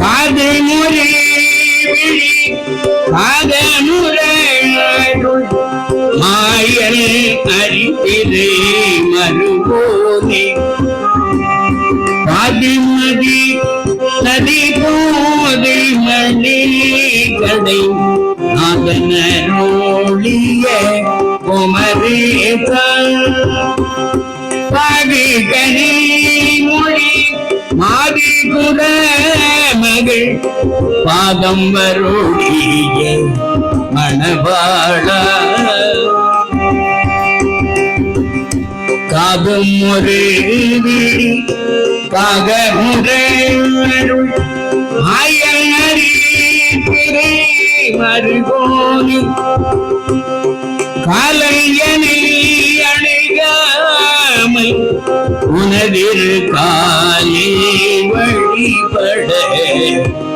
காது முறை மாயல் அறிவிரு மறுபோனே ஆதிமதி நதி போதை மணி கடை நாதனருளிய குமரேச பாதி கனி மொழி மாதி குர மகள் பாதம் வருளிய மணவாள காதும் ஒரு காகமுறை ஆயனரி திரை மறுகோனி காலையனை அணைகாமல் உனதிரு காலே வழிபட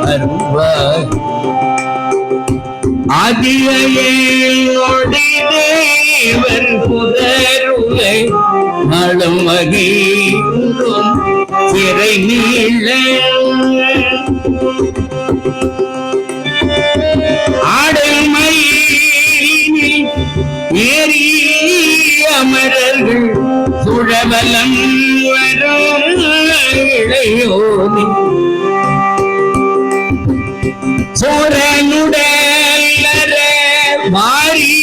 வருவாய் ஆதியேயோடி தேவர் புதருளை மலம் வகையும் சிறை நீள ஆடல்மயிலில் ஏறி அமரர்கள் சுழவலம் வரும் இளையோனி சோரனுடலர வாரி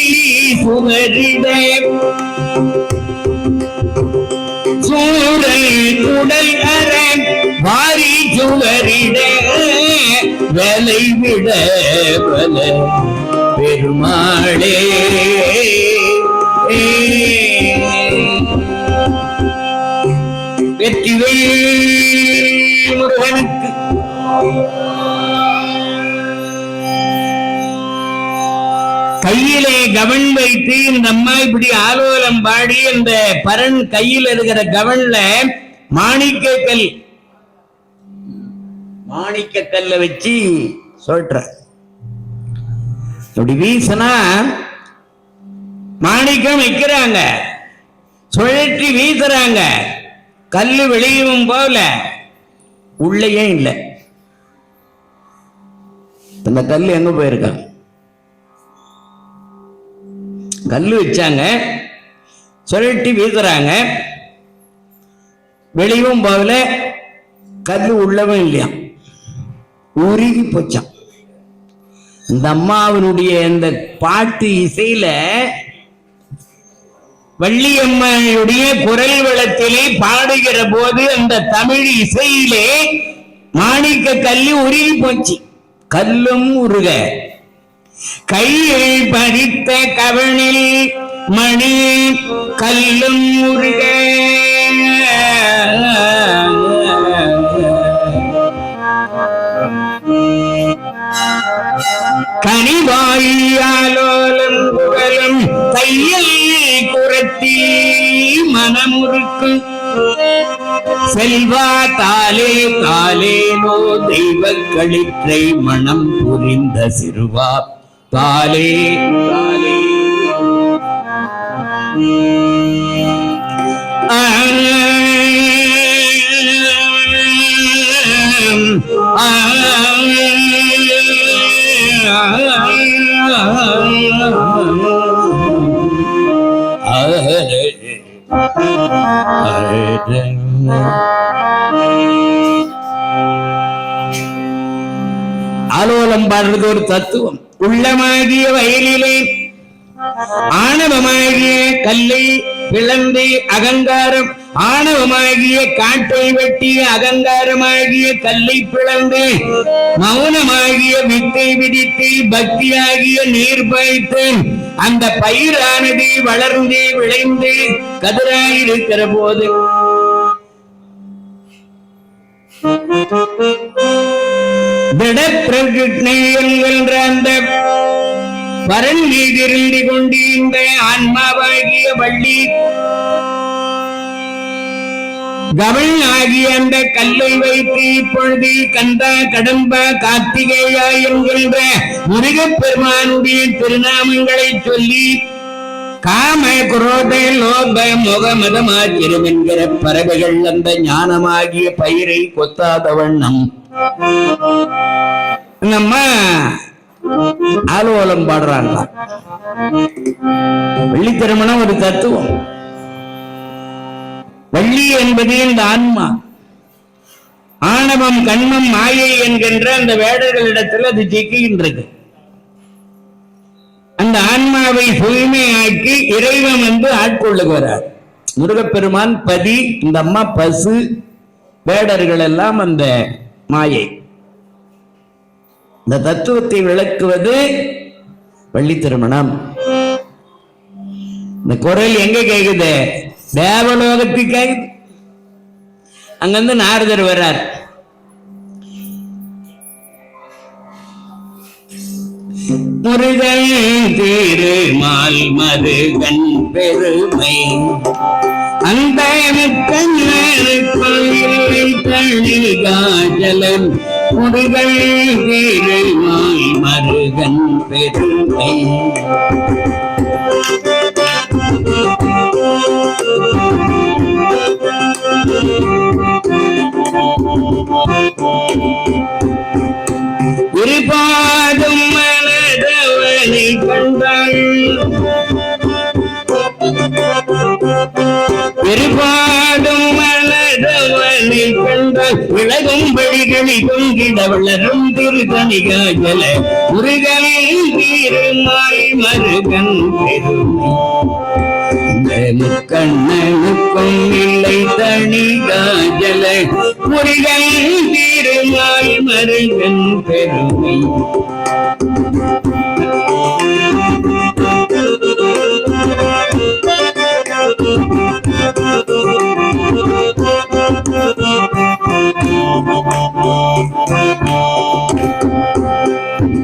சுவரிட சூரன் உடல் அற வாரி சுவரிட வேலை விட பல பெருமாளே வெற்றிவேல் முருகனுக்கு கையிலே கவன் வைத்து இந்த அம்மா இப்படி ஆலோலம் பாடி அந்த பரன் கையில் இருக்கிற கவன்ல மாணிக்க கல்ல வச்சு சொல்ற இப்படி வீசனா மாணிக்கம் வைக்கிறாங்க, சுழற்றி வீசுறாங்க, கல்லு வெளியும் போல உள்ளேயே இல்லை. இந்த கல்லு எங்க போயிருக்காங்க? கல்லு வச்சாங்க, சுழட்டி வீசுறாங்க, வெளியும் போகல, கல்லு உள்ளவும் இல்லையா, உருகி போச்சான். இந்த அம்மாவினுடைய இந்த பாட்டு இசையில வள்ளியம்மையுடைய குரல் வளத்திலே பாடுகிற போது அந்த தமிழ் இசையிலே மாணிக்க கல்லு உருகி போச்சு. கல்லும் உருக கையில் பறித்த கவனில் மணி கல்லும் உருக கனிவாயாலோலம் புகழும் தையல் குரத்தி மனமுறுக்கு செல்வா தாலே தாலேனோ தெய்வ களிற்றை மனம் புரிந்த சிறுவா தாலே தாலே ஆலோலம் பாடுறது ஒரு தத்துவம். உள்ளமாகிய வயலிலே ஆணவமாகிய கல்லை பிளந்து அகங்காரம், ஆணவமாகிய காட்டை வெட்டி அகங்காரமாகிய கல்லை பிளந்து மௌனமாகிய வித்தை விதித்து பக்தியாகிய நீர் பாய்த்து அந்த பயிரானது வளர்ந்து விளைந்து கதிராயிருக்கிற போது திடப்பிரஜை என்கின்ற அந்த பரன் மீதிருந்து கொண்டு இந்த ஆன்மாவாகிய வள்ளி கவன் ஆகிய அந்த கல்லை வைத்து இப்பொழுது கந்தா கடம்பா கார்த்திகேயா என்கின்ற முருகப் பெருமானுடைய திருநாமங்களை சொல்லி காம குரோத லோப மோக மதமாச்சிரம் என்கிற பறவைகள் அந்த ஞானமாகிய பயிரை கொத்தாத வண்ணம் நம்ம ஆலோலம் பாடுறாங்க. வள்ளி திருமணம் ஒரு தத்துவம். வள்ளி என்பது இந்த ஆன்மா, ஆணவம், கண்மம், மாயை என்கின்ற அந்த வேடர்களிடத்தில் அது சிக்குகின்றது. அந்த ஆன்மாவை தூய்மையாக்கி இறைவன் வந்து ஆட்கொள்ளுகிறார். முருகப்பெருமான் பதி, இந்த அம்மா பசு, வேடர்கள் எல்லாம் அந்த மாயை. இந்த தத்துவத்தை விளக்குவது வள்ளி திருமணம். இந்த குரல் எங்க கேக்குது? தேவலோகத்துக்கு கேக்குது. அங்கிருந்து நாரதர் வர்றார். முருகன் திருமால் மருகன் பெருமை அந்த காஜலன் முருகன் திருமால் மருகன் பெருமை இருபாடும் மனதவனை கண்டாள், இருபாடும் மனதவனை கண்டாள், விலகும்படிகளை தொங்கிட வளரும் திருத்தணிகாஜல முருகன் திருமால் மருகன் பெருமை முக்கண்ணனுக்கும் இல்லை தணிகாஜல முருகன் திருமால் மருகன் பெருமை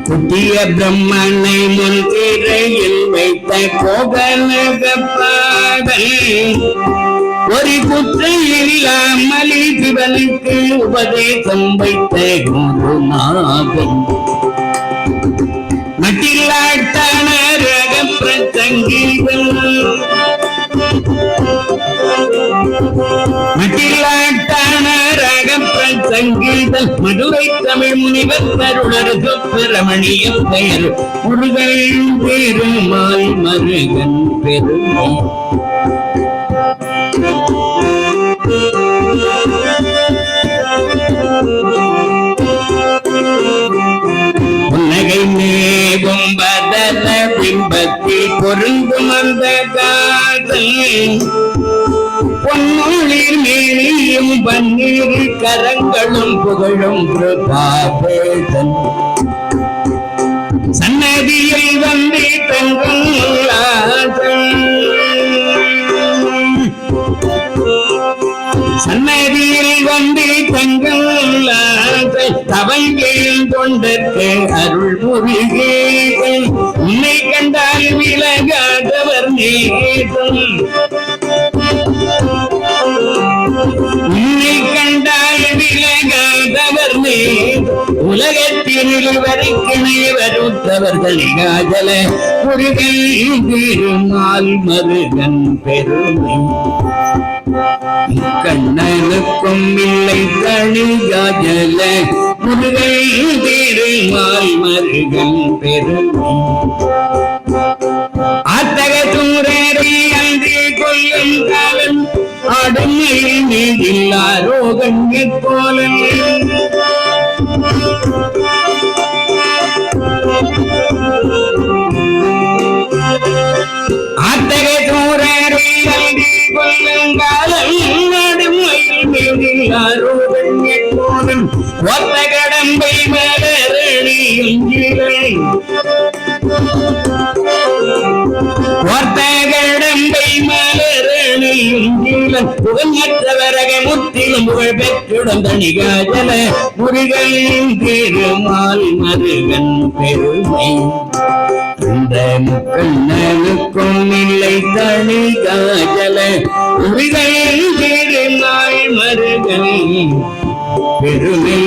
குட்டிய பிரம்மனை முன் திரையில் வைத்த கோகனகப்பாடல் ஒரு குற்றம் இல்லாமல் சிவனுக்கு உபதேசம் வைத்த குருநாதன் மட்டில்லாட்டான ரக பிரசங்கீதம் மட்டில்லாட்டான ரக பிரசங்கீதல் மதுரை தமிழ் முனிவர் தருணர் சுப்பிரமணிய பெயர் முருகன் பெருமாள் மருகன் பெருமை புன்னகை மேகும் பதல பிம்பத்தில் பொருந்தும் அந்த காதல் பொன்னொழில் மேலியும் பன்னீர் கரங்களும் புகழும் பிரபாபேதன் சன்னதியில் வந்து தங்கும் சன்னதியில் வந்து தங்கும் தவங்கில் தொண்டற்கு அருள் முருகேசன் உன்னை கண்டால் விலகாதவர் நேசம் உன்னை கண்டால் விலகாதவர் நேசம் உலகத்தில் வரைக்கிணை வருத்தவர்கள் காதல முருகன் திருமால் மருகன் பெருமை கண்ணனுக்கும் இல்லை தணிகாஜல முருகன் திருமால் மருகன் பெருமை அத்தக சூரரை அன்று கொல்லும் காலம் அடுமையில் மீதில் ஆரோகன் போலன் அத்தக சூரரை அன்று கொல்லும் காலம் அடுமையில் மீதில் ஆரோகன் போலன் ஒத்த கடம்பை மலரணியும் வார்த்தைகளம்பை மலரணியும் ஜீவன் புகழ்மற்றவரக முற்றிலும் புகழ் பெற்றுடன் தணிகாஜல முருகன் திருமால் மருகன் பெருமை இந்த முக்கண்ணனுக்கும் இல்லை தணிகாஜல முருகன் திருமால் மருகன் பெருமை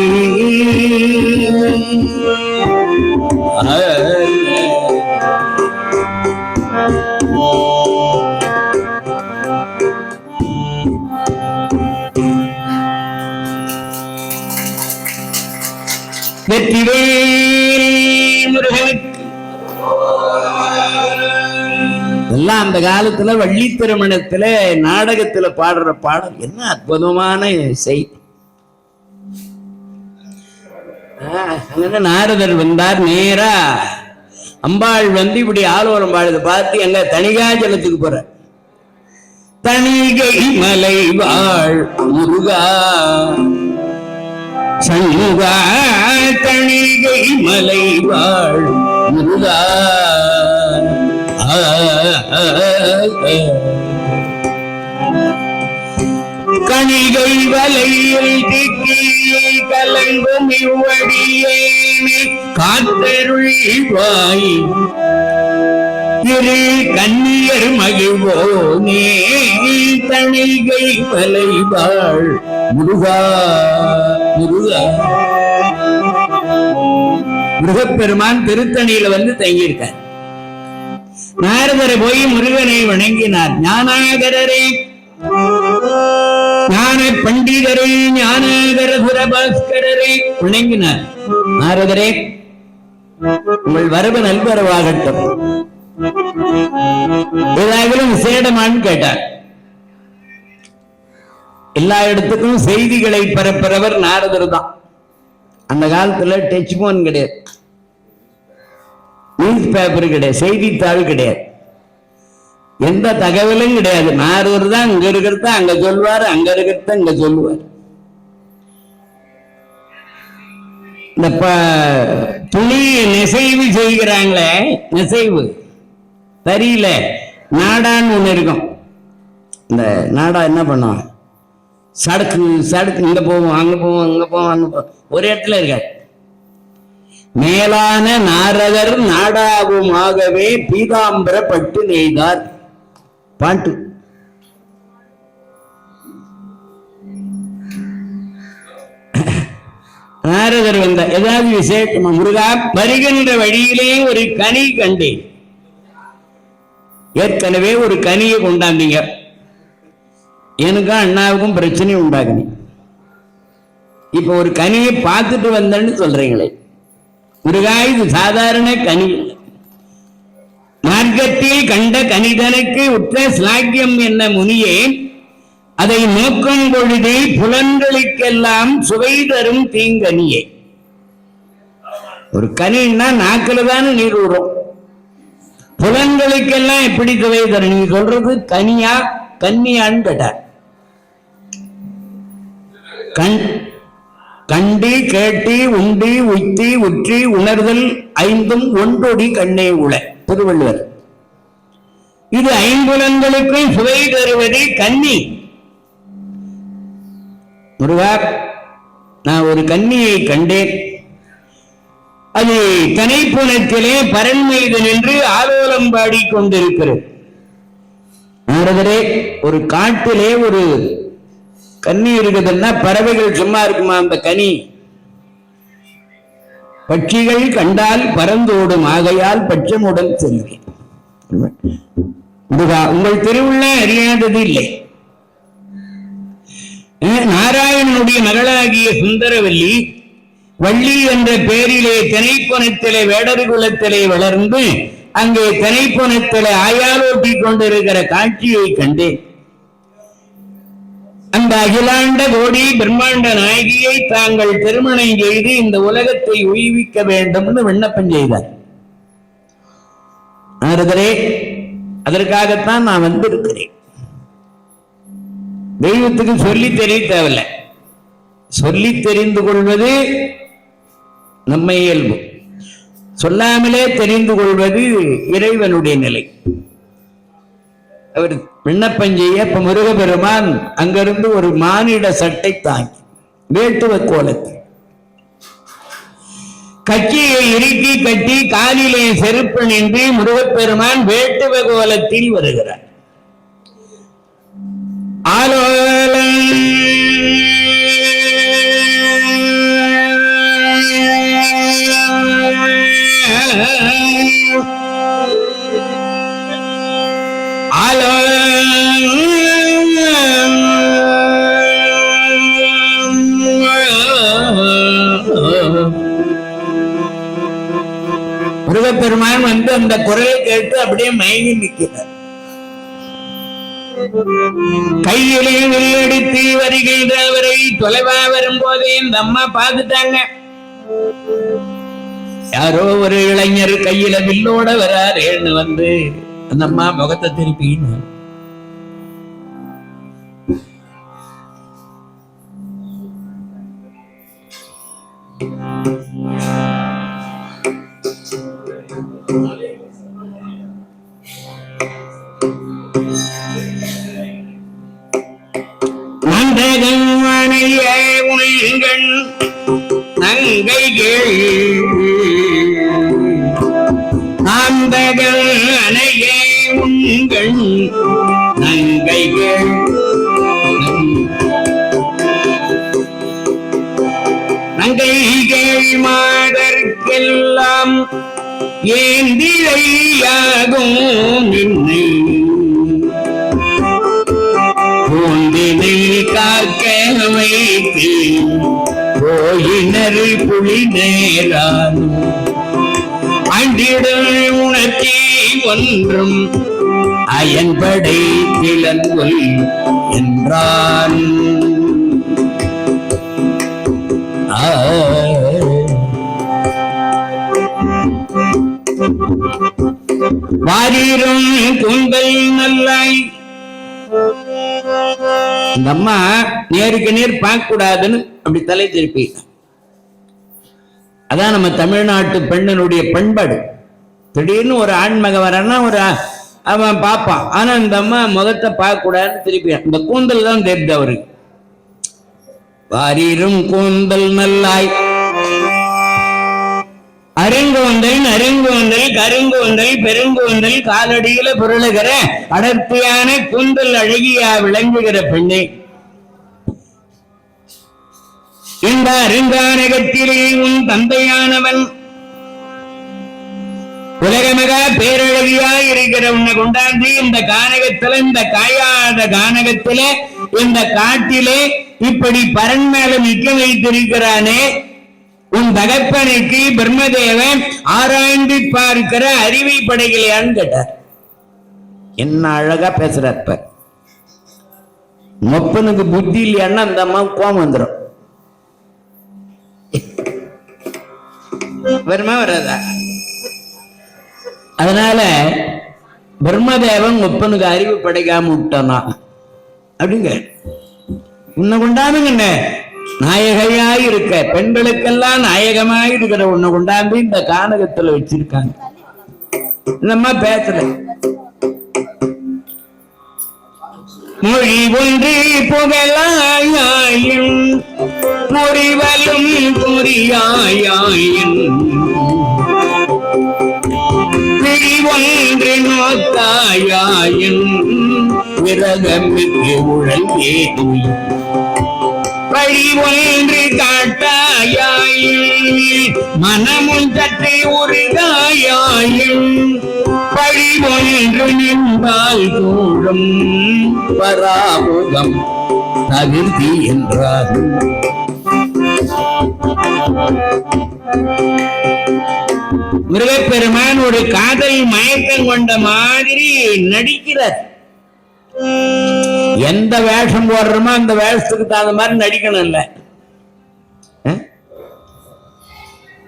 வெற்றிவேல் முருகனுக்கு. எல்லாம் அந்த காலத்துல வள்ளி திருமணத்துல நாடகத்துல பாடுற பாடல் என்ன அற்புதமான செய்தி. அங்க நாரதர் வந்தார். நேரா அம்பாள் வந்து இப்படி ஆலோலம் பாடுது பார்த்து எங்க தணிகாச்சலத்துக்கு போற. தணிகை மலை வாழ் முருகா சண்முகா, தணிகை மலை வாழ் முருகா. கணிகை வலையில் திக்கி கலங்கும் இவ்வடியேனே காத்தருள்வாய் திரு கன்னியர் மகிழ்வோனே. தணிகை மலை வாழ் முருகா முருகா. முருகப்பெருமான் திருத்தணியில வந்து தங்கியிருக்கார். நாரதரை போய் முருகனை வணங்கினார். ஞானாகரரே, ஞான பண்டிதரே, ஞானாகர சுரபாஸ்கரரே வணங்கினார். நாரதரே, உங்கள் வரவு நல்வரவாகட்டும், ஏதாகிலும் விசேடமான்னு கேட்டார். எல்லா இடத்துக்கும் செய்திகளை பரப்புறவர் நாரதர் தான். அந்த காலத்துல டச் போன் கிடையாது, நியூஸ் பேப்பர் கிடையாது, செய்தித்தாள் கிடையாது, எந்த தகவலும் கிடையாது. நாரதர் தான் இங்க இருக்கிறத அங்க சொல்வார், அங்க இருக்கிறத இங்க சொல்லுவார். இந்த துணி நெசைவு செய்கிறாங்களே, நெசைவு தறியில நாடான்னு ஒண்ணு இருக்கும். இந்த நாடா என்ன பண்ணுவான், சடுக்கு சடுக்கு இங்க போவோம் அங்க போவோம் அங்க போவோம் அங்க போவோம், ஒரு இடத்துல இருக்காது. மேலான நாரதர் நாடாவுமாகவே பீதாம்பர பட்டு நெய்தார் பாட்டு. நாரதர் வந்த ஏதாவது விசேஷமா, முருகா வருகின்ற வழியிலே ஒரு கனி கண்டேன். ஏற்கனவே ஒரு கனியை கொண்டாந்தீங்க, எனக்கும் அண்ணாவுக்கும் பிரச்சனை உண்டாகுனி. இப்ப ஒரு கனியை பார்த்துட்டு வந்தேன்னு சொல்றீங்களே முருகா, இது சாதாரண கனி. மார்க்கத்தில் கண்ட கனிதனுக்கு உற்ற ஸ்லாக்கியம் என்ன முனியே, அதை நோக்கும் பொழுது புலன்களுக்கெல்லாம் சுவை தரும் தீங்கனியே. ஒரு கனின்னா நாக்கில தானே நீர் விடும், புலன்களுக்கெல்லாம் எப்படி சுவை தரும்? நீ சொல்றது கனியா கன்னியான்னு கேட்டார். கண்டு கேட்டு உண்டு உய்த்தி உற்றி உணர்தல் ஐந்தும் ஒன்றொடி கண்ணே உள திருவள்ளுவர். இது ஐம்புலன்களுக்கும் சுவை தருவது கன்னி. முருகா, நான் ஒரு கன்னியை கண்டேன், அது கனைப்புணத்திலே பரன் மீது நின்று ஆலோலம் பாடி கொண்டிருக்கிறது. நாரதரே, ஒரு காட்டிலே ஒரு கன்னி இருக்குதுன்னா பறவைகள் சும்மா இருக்குமா? அந்த கனி பட்சிகள் கண்டால் பறந்தோடும், ஆகையால் பட்சமுடன் செல்வேன். உங்கள் திருவுள்ள அறியாதது இல்லை. நாராயணனுடைய மகளாகிய சுந்தரவல்லி வள்ளி என்ற பெயரிலே திணைப்புணத்திலே வேடர் குலத்திலே வளர்ந்து அங்கே திணைப்புணத்திலே ஆயாலோட்டி கொண்டிருக்கிற காட்சியை கண்டேன். அந்த அகிலாண்ட கோடி பிரம்மாண்ட நாயகியை தாங்கள் திருமணம் செய்து இந்த உலகத்தை உய்விக்க வேண்டும் என்று விண்ணப்பம் செய்தார். நாரதரே, அதற்காகத்தான் நான் வந்திருக்கிறேன். தெய்வத்துக்கு சொல்லி தெரிய தேவையில்லை, சொல்லி தெரிந்து கொள்வது நம்ம இயல்பு, சொல்லாமலே தெரிந்து கொள்வது இறைவனுடைய நிலை. அவர் விண்ணப்பம் செய்ய இப்ப முருகபெருமான் அங்கிருந்து ஒரு மானிட சட்டை தாங்கி வேட்டுவ கோலத்தில் கட்சியை இறுக்கி கட்டி காலிலே செருப்பு நின்று முருகப்பெருமான் வேட்டுவ கோலத்தில் வருகிறார். ஆலோலம் முருகப்பெருமான் வந்து அந்த குரலை கேட்டு அப்படியே மயங்கி நிற்கிறார். கையிலே வில்லடித்து வருகின்றவரை தொலைவா வரும்போதே இந்த அம்மா பார்த்துட்டாங்க. யாரோ ஒரு இளைஞர் கையில வில்லோட வராரேன்னு வந்து அந்த அம்மா முகத்தை திருப்பின்னு உங்கள் நங்கைகள் ஆந்தகள் அணையே உங்கள் நங்கைகள் நங்கைகள் மாதற்கெல்லாம் ஏந்திழையாகும் நின்னை பூந்தினை காக்க வைத்து போயினர் புலி நேரான் அண்டிடல் உணர்ச்சி ஒன்றும் அயன்படை கிளங்கொல் என்றான். வாரீரும் குந்தல் நல்லாய் இந்த அம்மா நேருக்கு நேர் பார்க்க கூடாதுன்னு அப்படி தலை திருப்பி. அதான் நம்ம தமிழ்நாட்டு பெண்ணினுடைய பண்பாடு. திடீர்னு ஒரு ஆண்மக வரன்னா ஒரு அவன் பார்ப்பான், ஆனா இந்த அம்மா முகத்தை பார்க்க கூடாதுன்னு திருப்பி. இந்த கூந்தல் தான் தெரியுது அவருக்கு. வாரீரும் கூந்தல் நல்லாய் அருங்கோந்தல் நறுங்கோந்தல் கருங்கோந்தல் பெருங்கோந்தல் காலடியில பொருளுகிற அடர்த்தியான கூந்தல் அழகியா விளங்குகிற பெண்ணே, இந்த அருங்கானகத்திலே உன் தந்தையானவன் உலகமகா பேரழகியா இருக்கிற உன்னை கொண்டாந்து இந்த கானகத்தில, இந்த காயாத கானகத்தில, இந்த காட்டிலே இப்படி பரன் மேல நிக்க வைத்திருக்கிறானே, உன் தகப்பனுக்கு பிரம்மதேவன் ஆராய்ந்து பார்க்கிற அறிவை படைகளையான்னு கேட்டார். என்ன அழகா பேசுறார். மொப்பனுக்கு புத்தி இல்லையான்னா அந்த அம்மா கோபம் வந்துடும். வருமா வராதா? அதனால பிரம்மதேவன் ஒப்பனுக்கு அறிவு படைக்காம விட்டானா அப்படிங்க. உன்னை கொண்டாந்துங்க நாயகையாய் இருக்க, பெண்களுக்கெல்லாம் நாயகமாய் இருக்கிற உன்னை கொண்டாந்து இந்த கானகத்துல வச்சிருக்காங்க. நம்ம பேசல மொழி ஒன்று புகழாயும் மொழிவலும் புரியாயும் விழி ஒன்று நோக்காயும் விரகமிக்கு உழல் ஏது வழி ஒன்று காட்டாயும் மனமும் சற்றை உருகாயும் வழி ஒன்று நின்றால் தூரம் பராமுகம் தவிர்த்தி என்றார். முருகப்பெருமான் ஒரு காதல் மயக்கம் கொண்ட மாதிரி நடிக்கிறார். எந்த வேஷம் போடுறோமோ அந்த வேஷத்துக்கு தகுந்த மாதிரி நடிக்கணும். இல்ல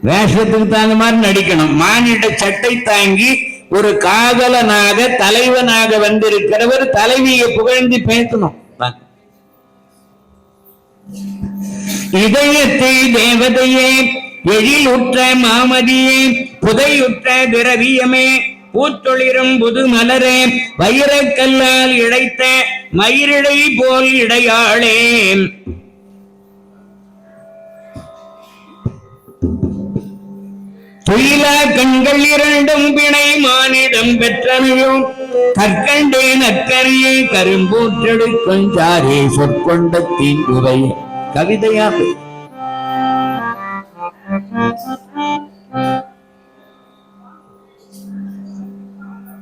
வேஷத்துக்கு தகுந்த மாதிரி நடிக்கணும். மானிட சட்டை தாங்கி ஒரு காதலனாக தலைவனாக வந்திருக்கிறவர் தலைவியை புகழ்ந்து பேசணும். இதயத்தை தேவதையே, எழிலுற்ற மாமதியே, புதையுற்ற திரவியமே, பூத்தொளிரும் புது மலரே, வைரக்கல்லால் இழைத்த மயிரிழை போல் இடையாளே, துயிலா கண்கள் இரண்டும் பிணை மானிடம் பெற்றமையும் கற்கண்டே நற்கரியை கரும்பூற்றெடுக்கும் சாரே சொற்கொண்ட தீங்குவை கவிதையாக.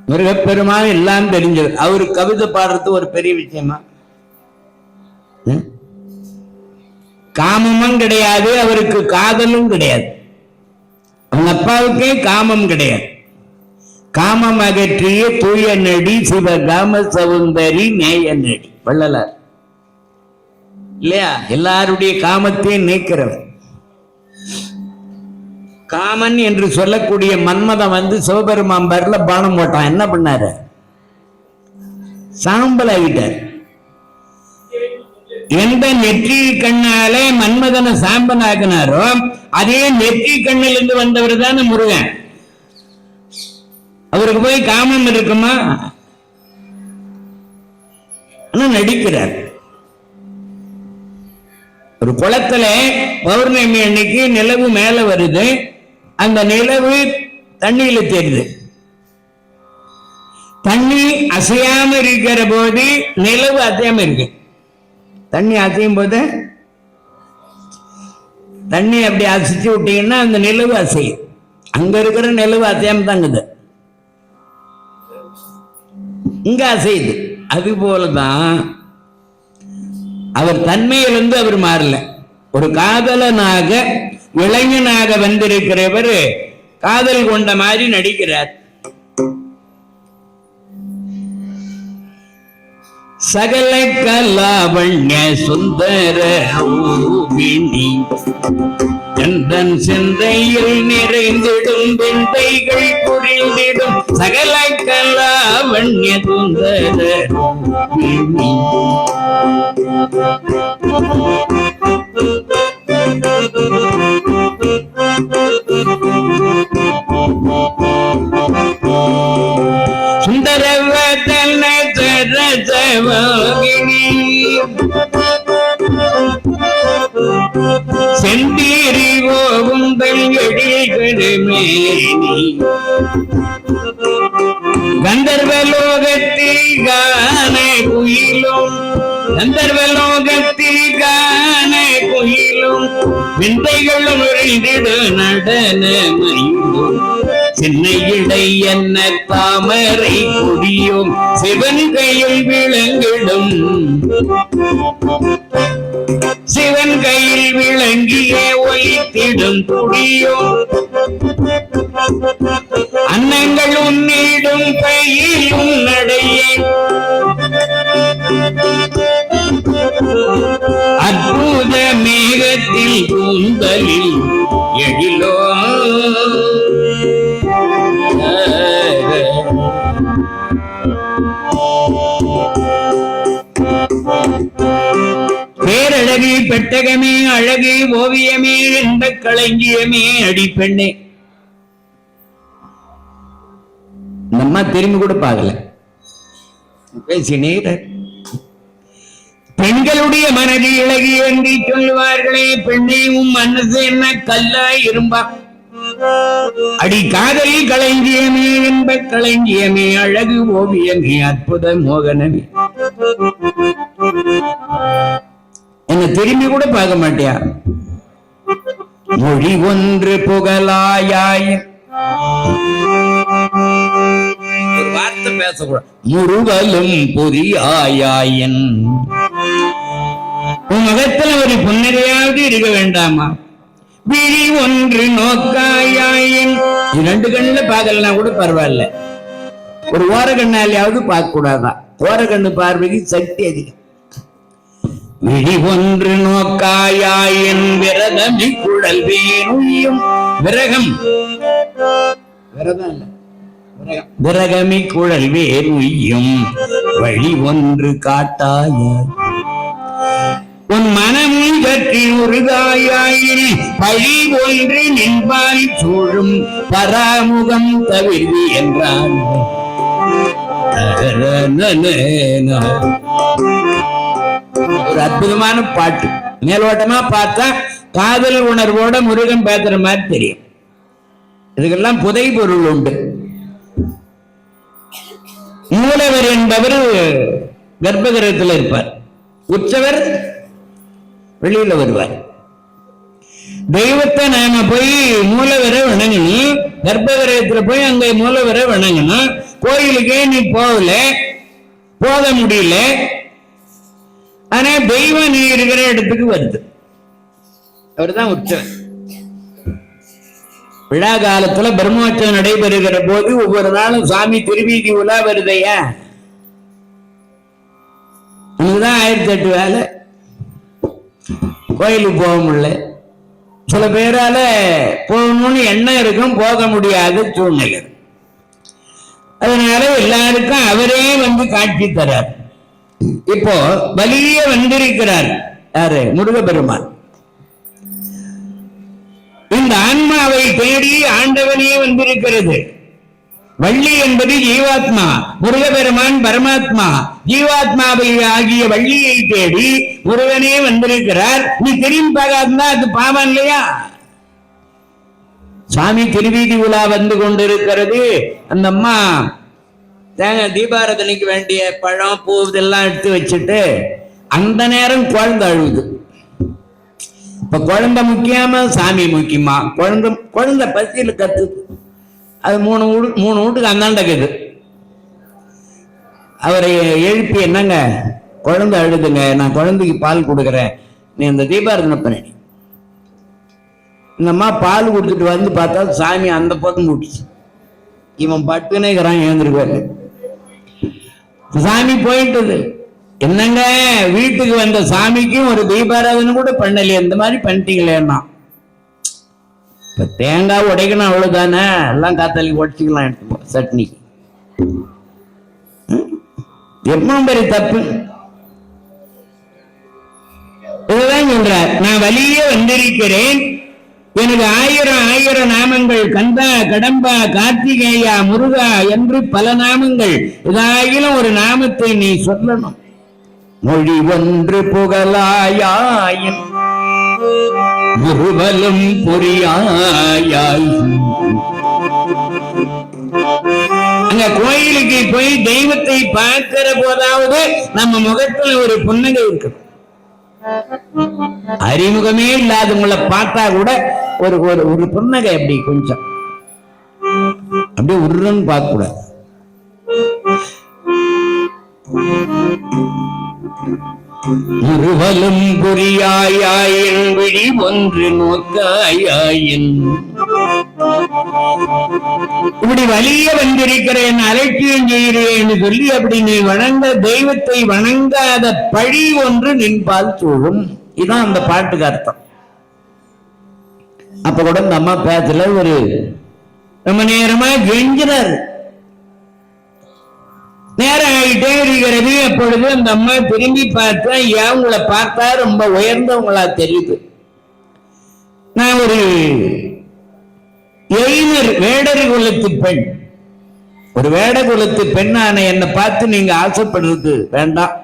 முருகப்பெருமான் எல்லாம் தெரிஞ்சது. அவரு கவிதை பாடுறது ஒரு பெரிய விஷயமா? காமமும் கிடையாது, அவருக்கு காதலும் கிடையாது. அவங்க அப்பாவுக்கே காமம் கிடையாது. காமம் அகற்றிய தூய நடி சிவகாம சவுந்தரி நேய நடி வள்ளலார் இல்லையா? எல்லாருடைய காமத்தையும் நீக்கிறவர். காமன் என்று சொல்லக்கூடிய மன்மதன் வந்து சிவபெருமான் பேர்ல பானம் போட்டான். என்ன பண்ணாரு? சாம்பல் ஆகிட்டார். எந்த நெற்றி கண்ணாலே மன்மதனை சாம்பல் ஆக்கினாரோ அதே நெற்றி கண்ணிலிருந்து வந்தவர் தானே முருகன். அவருக்கு போய் காமம் இருக்குமா? நடிக்கிறார். ஒரு குளத்துல பௌர்ணமி அன்னைக்கு நிலவு மேல வருது. அந்த நிலவு தண்ணியில தெரியுது. தண்ணி அசையாம இருக்கிற போது நிலவு அசையாம இருக்கு. தண்ணி அசையும் போது தண்ணி அப்படி அசைச்சு விட்டீங்கன்னா அந்த நிலவு அசையும். அங்க இருக்கிற நிலவு அசையாம தாங்குது, இங்க அசையுது. அது போலதான் அவர் தன்மையிலிருந்து அவர் மாறல. ஒரு காதலனாக இளைஞனாக வந்திருக்கிறவர் காதல் கொண்ட மாதிரி நடிக்கிறார். சகல கலாவண்ய சுந்தர ரூபிணி கந்தன் சிந்தையில் நிறைந்திடும் விந்தைகள் புரிந்திடும் சகல கலாவண்ய சுந்தர ரூபிணி. சுந்தரவதன சரசவாகினி செந்தீரி ஓகுந்தல் எழில்கருமேனி கந்தர்வலோகத்தில் காண குயிலும் கந்தர்வலோகத்தில் காண குயிலும் விந்தைகளும் விழுந்திடு நடனமையும் சின்ன இடை என்ன தாமரை கொடியும் சிவன் கையில் விளங்கிடும் சிவன் கையில் விளங்கிய ஒலித்திடும் துடியும் அன்னங்கள் உன்னிடும் கையிலும் நடையே அற்புத மேகத்தில் கூந்தலில் எழிலோ பேரழகு பெட்டகமே அழகு ஓவியமே என்ற களஞ்சியமே அடிப்பெண்ணே. நம்ம திரும்பி கூட பார்க்கல, பேசினே. பெண்களுடைய மனது இழகி என்று சொல்லுவார்களே, பெண்ணையும் மனசு என்ன கல்லா இரும்பா? அடி காதலி களஞ்சியமே என்ப களஞ்சியமே அழகு ஓவியமே அற்புத மோகனமே. என்ன திரும்பி கூட பார்க்க மாட்டியா? மொழி ஒன்று புகழாயாய் ஒரு வார்த்தை பேசக்கூடாது. முருகலும் பொறியாயின் உன் முகத்துல ஒரு புன்னகையாவது இருக்க வேண்டாமா? விழி ஒன்று நோக்காயின் இரண்டு கண்ணுல பார்க்கலன்னா கூட பரவாயில்ல, ஒரு ஓர கண்ணாலையாவது பார்க்க கூடாதான். ஓர கண்ணு பார்வைக்கு சக்தி அதிகம். விழி ஒன்று நோக்காயின் விரதமி குழல் வேணும் விரகம் விரதம் இல்ல விரகமி குழல் வேறுயும் வழி ஒன்று காட்டாய உன் மனமும் கற்றி உருகாயின் பழி ஒன்று நின்பால் சூழும் பராமுகம் தவிர்வி என்றான். ஒரு அற்புதமான பாட்டு. மேலோட்டமா பார்த்தா காதல் உணர்வோட முருகன் பேசுற மாதிரி தெரியும். இதுக்கெல்லாம் புதை பொருள் உண்டு. மூலவர் என்பவர் கர்ப்பகிரகத்தில் இருப்பார், உற்சவர் வெளியில வருவார். தெய்வத்தை நாம போய் மூலவரை வணங்கணும், கர்ப்பகிரகத்துல போய் அங்க மூலவரை வணங்கணும். கோயிலுக்கே நீ போக முடியல, ஆனா தெய்வம் நீ இருக்கிற இடத்துக்கு வருது. அவர்தான் உற்சவர். விழா காலத்துல பிரம்மோற்சவம் நடைபெறுகிற போது ஒவ்வொரு நாளும் சாமி திருவீதி உலா வருதையா, நமக்குதான் 1008 வேலை. கோயிலுக்கு போக முடியல, சில பேரால போகணும்னு எண்ணம் இருக்கும், போக முடியாத சூழ்நிலை. அதனால எல்லாருக்கும் அவரே வந்து காட்சி தரார். இப்போ வலிய வந்திருக்கிறார் யாரு? முருகப்பெருமான். இந்த ஆன்மாவை தேடி ஆண்டவனே வந்திருக்கிறது. வள்ளி என்பது ஜீவாத்மா, முருகப்பெருமான் பரமாத்மா. ஜீவாத்மாவை ஆகிய வள்ளியை தேடி முருகனே வந்திருக்கிறார். நீ திரும்பி பார்க்காதுன்னா அது பாவம் இல்லையா? சாமி திருவீதி உலா வந்து கொண்டிருக்கிறது. அந்த அம்மா தேங்காய் தீபாராதனைக்கு வேண்டிய பழம் பூ இதெல்லாம் எடுத்து வச்சுட்டு அந்த நேரம் குழந்தை அழுகுது. இப்ப குழந்தை முக்கியமா சாமி முக்கியமா? குழந்தை பசியில் கத்துது. அது மூணு வீட்டுக்கு அந்தாண்டக்குது. அவரை எழுப்பி, என்னங்க குழந்தை அழுதுங்க, நான் குழந்தைக்கு பால் கொடுக்குறேன், நீ இந்த தீபாராதனை பண்ணி. இந்த அம்மா பால் கொடுத்துட்டு வந்து பார்த்தா சாமி அந்த பக்கம் முடிச்சு. இவன் பட்டுனேக்கிறான், எழுந்திருக்காரு. சாமி போயிட்டது. என்னங்க வீட்டுக்கு வந்த சாமிக்கும் ஒரு தீபாராதனை கூட பண்ணலையே, இந்த மாதிரி பண்ணிட்டீங்களேன்னா. இப்ப தேங்காய் உடைக்கணும் அவ்வளவுதானே, எல்லாம் காத்தாலிக்கு உடைச்சிக்கலாம், எடுத்துப்போம் சட்னி. எவ்வளவு பெரிய தப்பு. இதுதான் சொல்றார், நான் வலிய வந்திருக்கிறேன், எனக்கு 1000 நாமங்கள், கந்தா, கடம்பா, கார்த்திகேயா, முருகா என்று பல நாமங்கள். இதாயிலும் ஒரு நாமத்தை நீ சொல்லணும். மொழி ஒன்று புகழாயின் முருவலும் புரியாய். அங்க கோயிலுக்கு போய் தெய்வத்தை பார்க்கிற போதாவது நம்ம முகத்துல ஒரு புன்னகை இருக்கு. அறிமுகமே இல்லாதவங்களை பார்த்தா கூட ஒரு ஒரு புன்னகை அப்படி கொஞ்சம் அப்படியே உருன்னு பார்க்க கூடாது. முருவலும் புரியாயின் விழி ஒன்று நோக்காயின். இப்படி வலிய வந்திருக்கிறேன், அலட்சியம் செய்கிறேன் சொல்லி அப்படி நீ வணங்க தெய்வத்தை வணங்காத பழி ஒன்று நின்பால் சூழும். இதுதான் அந்த பாட்டுக்கு அர்த்தம். அப்ப கூட இந்த அம்மா பேசல, ஒரு ரொம்ப நேரமா கெஞ்சினார். நேரம் ஆகிட்டே இருக்கிறது. அப்பொழுது அந்த அம்மா திரும்பி பார்த்தா, ஏன் உங்களை பார்த்தா ரொம்ப உயர்ந்தவங்களா தெரியுது. நான் ஒரு வேடர் குலத்து பெண், ஒரு வேட குலத்து பெண்ணான என்னை பார்த்து நீங்க ஆசைப்படுறது வேண்டாம்.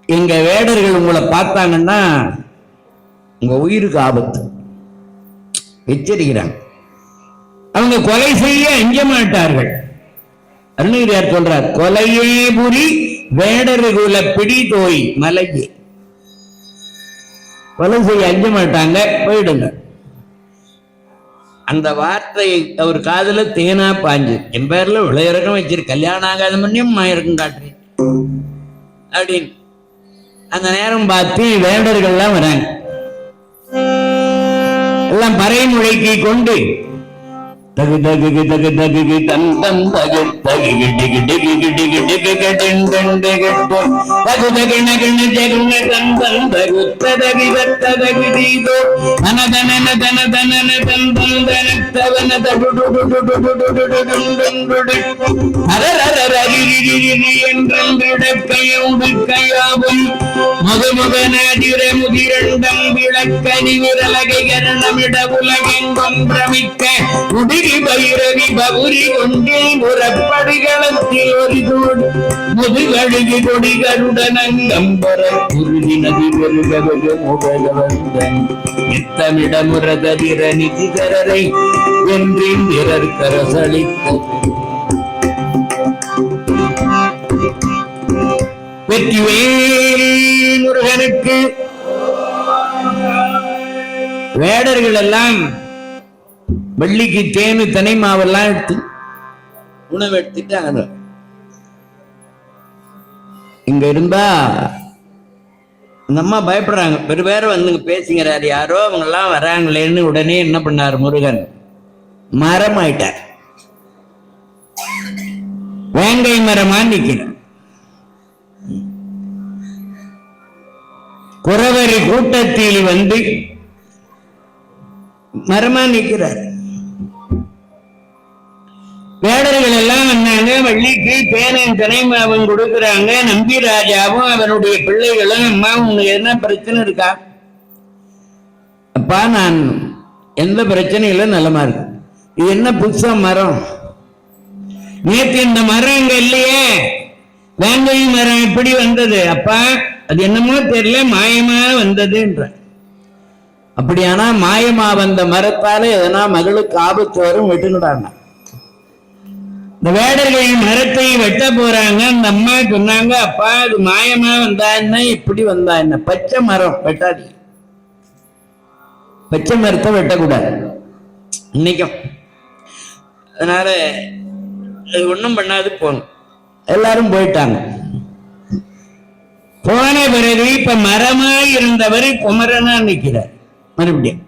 எங்க வேடர்கள் உங்களை பார்த்தாங்கன்னா உங்க உயிருக்கு ஆபத்து, எச்சரிக்கிறாங்க. அவங்க கொலை செய்ய அஞ்ச மாட்டார்கள். அருணகிரியார் சொல்றார், கொலையே புரி வேடர் குல பிடி தோய் மலையே. கொலை செய்ய அஞ்ச மாட்டாங்க, போயிடுங்க. அந்த வார்த்தை அவர் காதுல தேனா பாஞ்சு. என் பேர்ல விளையிறக்கம் வச்சிரு, கல்யாணம் ஆகாத மண்ணியும் இருக்கும் காட்டுறேன் அப்படின்னு. அந்த நேரம் பார்த்து வேடர்கள்லாம் வராங்க. எல்லாம் பறைமுழைக்கு கொண்டு தகு தகு தகு தகு தன் தன் தகு தகு டிகு டிகு டிகு டிகு கடன் கண்டு கட்டும் தகு தகு நகன ஜெகன தன் தன் தகு தகு தகு தீதோ அனதனன தன தனன தன் தன் தனத்தவன தடு டு டு டு டு டு டு அரரரரிரிரி என்றென்றிட கையோடு கையாவும் முகமுகனாதிர முதிரண்டம் விளக்கனி விரலகை கரணமிட உலகெங்கும் பிரமிக்க உதிரி பைரவி பகுரி கொண்டில் புறப்படுகளத்தில் ஒரு தோடு முதுகழுகி கொடிகருடனங்கம்பர குருதி நதி பெருகவக முகவந்தன் நித்தமிடமுறதவிர நிதிதரரை என்றின் பிறர்கரசளித்த வெற்றிவேல் முருகனுக்கு. வேடர்கள் எல்லாம் வள்ளிக்கு தேனு தனை மாவெல்லாம் எடுத்து உணவு எடுத்துட்டு இங்க இருந்தா அந்த அம்மா பயப்படுறாங்க. பெரு பேரும் வந்து பேசுங்கிறாரு, யாரோ அவங்க எல்லாம் வராங்களேன்னு. உடனே என்ன பண்ணார் முருகன்? மரம் ஆயிட்டார், வேங்கை மரமா நிக்கிறார். குறவரி கூட்டத்தில் வந்து மரமா நிற்கிறார். வேடர்கள் எல்லாம் வந்தாங்க. வள்ளிக்கு பேனன் தினைமாவும் கொடுக்குறாங்க. நம்பி ராஜாவும் அவனுடைய பிள்ளைகளும், அம்மா உங்களுக்கு என்ன பிரச்சனை இருக்கா? அப்பா நான் எந்த பிரச்சனையில நலமா இருக்கு. இது என்ன புதுசா மரம்? நேற்று இந்த மரம் இங்க இல்லையே, வேங்கை மரம் எப்படி வந்தது? அப்பா அது என்னமோ தெரியல, மாயமா வந்ததுன்ற. அப்படியானா மாயமா வந்த மரத்தால எதனா மகளுக்கு ஆபத்து வரும், வெட்டுனுடாங்க. இந்த வேடர்கள் மரத்தை வெட்ட போறாங்க. அந்த அம்மா சொன்னாங்க, அப்பா அது மாயமா வந்தா என்ன, இப்படி வந்தா என்ன? பச்சை மரம் வெட்டாது, பச்சை மரத்தை வெட்டக்கூடாது இன்னைக்கும். அதனால அது ஒண்ணும் பண்ணாது, போகணும். எல்லாரும் போயிட்டாங்க. போன பிறகு இப்ப மரமா இருந்தவர் குமரனா நிற்கிறார். மறுபடியும்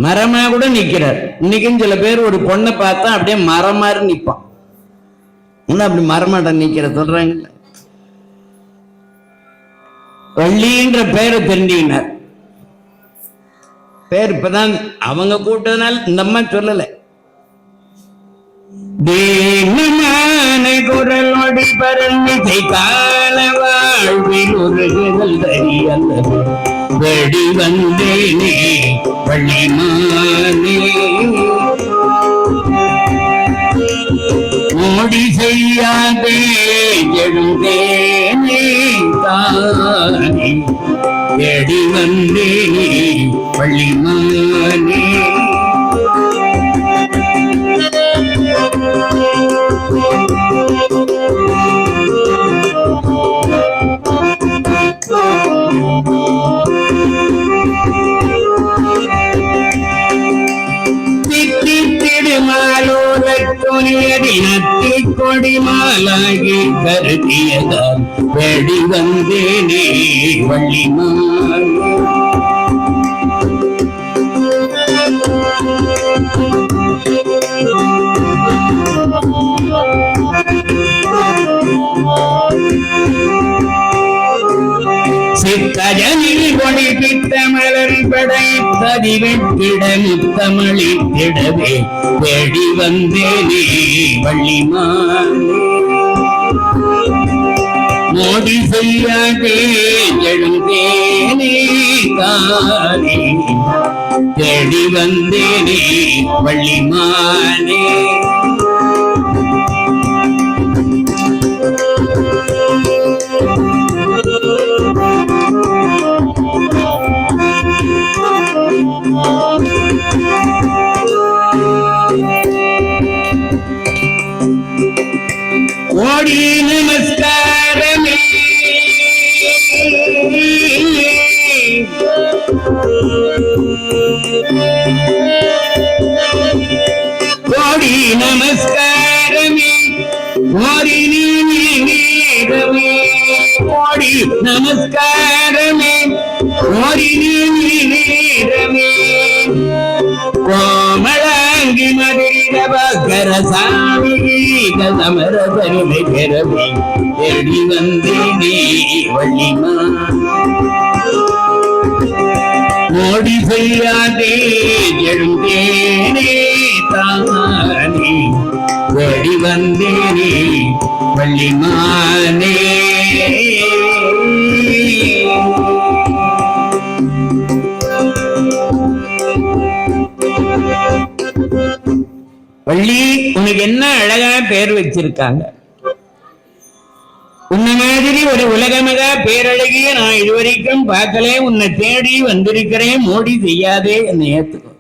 மரமா கூட நிக்கிறார். இன்னைக்கும் சில பேர் ஒரு பொண்ணை பார்த்தா அப்படியே மரம் மாதிரி நிற்பான். அப்படி மரமாட்ட நிக்கிற சொல்றாங்க. வள்ளின்ற பேரை தெரிஞ்சினார். பேர் இப்பதான் அவங்க கூட்டதுனால இந்த அம்மா சொல்லல. தேனமான குரலோடி பரந்திசை கால வாழ்வில் உருகுதல் தரியல்லது வெடி வந்தேனே வள்ளிமானே மோடி செய்யாதே எழுந்தேனே தானே வெடி வந்தேனே வள்ளிமானே. கொடி மாலாகி கருதியதால் வெடி வந்தேனே வள்ளிமான். சித்தஜனில் கொடி பித்த மலர் படைத்ததி வெட்டிட முத்தமளித்திடவே வெடி வந்தேனே வள்ளிமான். மோடி செய்யாதே எழுந்தேனே தானே தேடி வந்தேனே வள்ளிமானே. ஓடி நமஸ்காரமே கோடி நமஸ்காரமே ஓடி நீரமே கோடி நமஸ்காரமே ஓடி நீரமே கோமளாங்கி மதிரவகர சாமி கமர பருமை பெறவே தேடி வந்தேனே வள்ளிமான். மோடி செய்யாதே எழுந்தேனே தானே தேடி வந்தேனே வள்ளிமானே. வள்ளி, உனக்கு என்ன அழகா பேர் வச்சிருக்காங்க. உன்ன மாதிரி ஒரு உலகமகா பேரழகிய நான் இதுவரைக்கும் பார்க்கல. உன்னை தேடி வந்திருக்கிறேன், மோடி செய்யாதே என்னை ஏத்துக்கோ.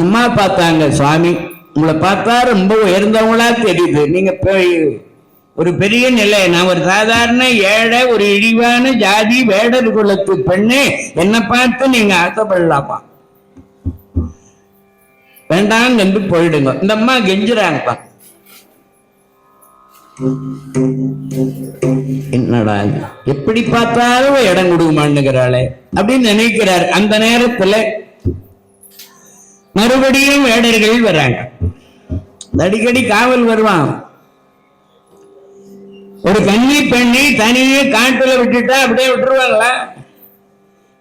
அம்மா பார்த்தாங்க, சுவாமி உங்களை பார்த்தா ரொம்ப உயர்ந்தவங்களா தெரியுது. நீங்க ஒரு பெரிய நிலை, நான் ஒரு சாதாரண ஏழை, ஒரு இழிவான ஜாதி வேடர் குலத்து பெண்ணு, என்னை பார்த்து நீங்க ஆசைப்படலாமா? வேண்டாம் என்று போயிடுங்க. இந்த அம்மா கெஞ்சுறாங்கப்பா. என்னடா எப்படி பார்த்தாலும் இடம் கொடுக்குமான்னுகிறாளே அப்படின்னு நினைக்கிறார். அந்த நேரத்துல மறுபடியும் வேடர்கள் வராங்க. அடிக்கடி காவல் வருவான். ஒரு கன்னி பெண்ணை தனியே காட்டுல விட்டுட்டா அப்படியே விட்டுருவாங்களா?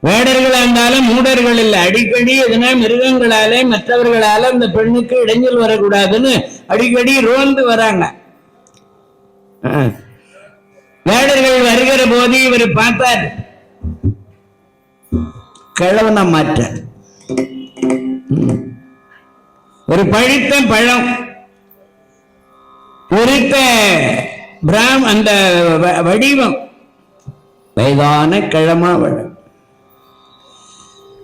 வேடர்களா இருந்தாலும் மூடர்கள் இல்லை. அடிக்கடி எதுனா மிருகங்களாலே மற்றவர்களால அந்த பெண்ணுக்கு இடைஞ்சல் வரக்கூடாதுன்னு அடிக்கடி ரோந்து வராங்க. வேடர்கள் வருகிற போது இவர் பார்த்தார், கிழவனா மாற்ற ஒரு பழுத்த பழம் உரித்த அந்த வடிவம் வயதான கிழமா வளம்.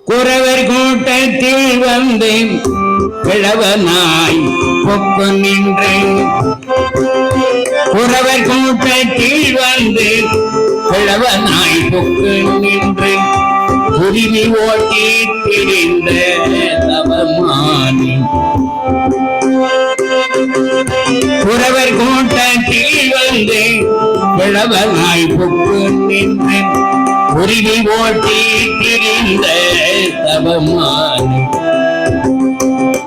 குறவர் கூட்டத்தில் வந்து கிழவனாய் பொக்கு நின்றேன். குறவர் கூட்டத்தில் வந்து கிழவனாய் பொக்கு நின்றேன். குருவி ஓட்டி திரிந்த தவமானி. குறவர் கூட்டத்தில் வந்து கிழவனாய் பொக்கு நின்றேன். குருவி ஓட்டி திரிந்த தவமானி.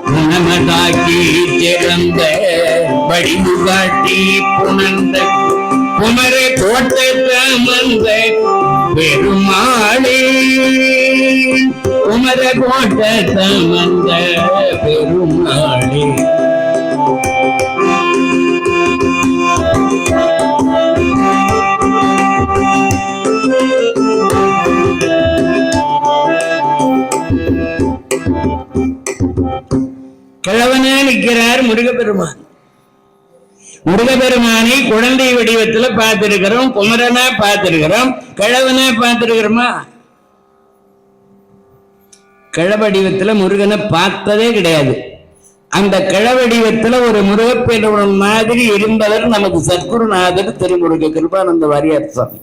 குணமதாக்கி திறந்த வடிவு காட்டி புணர்ந்த குமர கோட்டமந்த பெருமாளே. குமர கோட்டமந்த பெருமாளே. கிழவனா நிற்கிறார் முருகப்பெருமான். முருகப்பெருமானை குழந்தை வடிவத்துல பார்த்திருக்கிறோம், குமரனா பார்த்திருக்கிறோம், கிழவனா பார்த்திருக்கிறோமா? கிழவடிவத்துல முருகனை பார்த்ததே கிடையாது. அந்த கிழவடிவத்துல ஒரு முருகப்பெருமான் மாதிரி இருந்தவர் நமக்கு சத்குருநாதர் திருமுருக கிருபானந்த வாரியார் சுவாமி.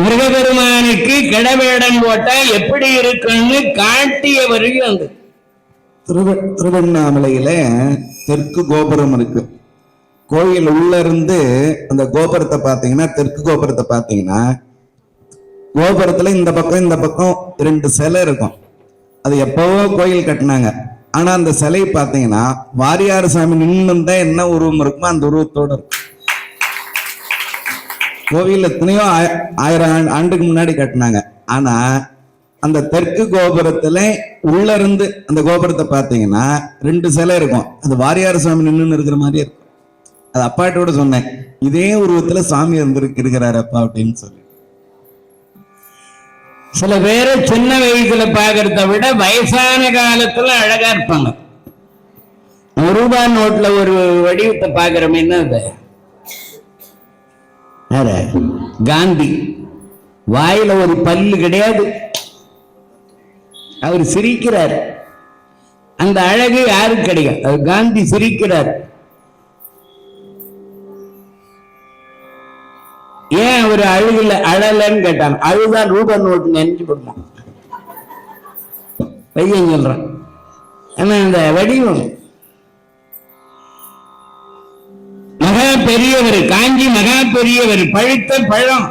முருகப்பெருமானுக்கு கிடவேடம் போட்டா எப்படி இருக்குன்னு காட்டியவர்கள் அங்கு. திருவண்ணாமலையில தெற்கு கோபுரம் இருக்கு. கோயில் உள்ள இருந்து அந்த கோபுரத்தை பார்த்தீங்கன்னா, தெற்கு கோபுரத்தை பார்த்தீங்கன்னா, கோபுரத்துல இந்த பக்கம் 2 சிலை இருக்கும். அது எப்பவோ கோயில் கட்டினாங்க. ஆனா அந்த சிலை பார்த்தீங்கன்னா வாரியார் சாமி நின்று என்ன உருவம் இருக்குமோ அந்த உருவத்தோட இருக்கும். கோவில் எத்தனையோ 1000 ஆண்டுக்கு முன்னாடி கட்டினாங்க. ஆனா அந்த தெற்கு கோபுரத்துல உள்ள இருந்து அந்த கோபுரத்தை பார்த்தீங்கன்னா 2 சிலை இருக்கும். அது வாரியார் சாமி நின்று இருக்கிற மாதிரி இருக்கும். அது அப்பாட்டோட சொன்னேன், இதே உருவத்துல சாமி இருக்கிறாரு அப்பா அப்படின்னு சொல்லி. சில பேரை சின்ன வயசுல பாக்குறத விட வயசான காலத்துல அழகா இருப்பாங்க. ரூபாய் நோட்ல ஒரு வடிவத்தை பாக்குறோம், என்னது காந்தி. வாயில ஒரு பல்லு கிடையாது, அவர் சிரிக்கிறார். அந்த அழகு யாருக்கு கிடைக்கும்? அவர் காந்தி சிரிக்கிறார். ஏன் அவர் அழுகல அழலன்னு கேட்டாங்க. அழுதான் ரூபாய் நோட்டு நினைச்சு போடுமா பையன் சொல்றான். ஆனா அந்த வடிவம் மகா பெரியவர், காஞ்சி மகா பெரியவர், பழுத்த பழம்.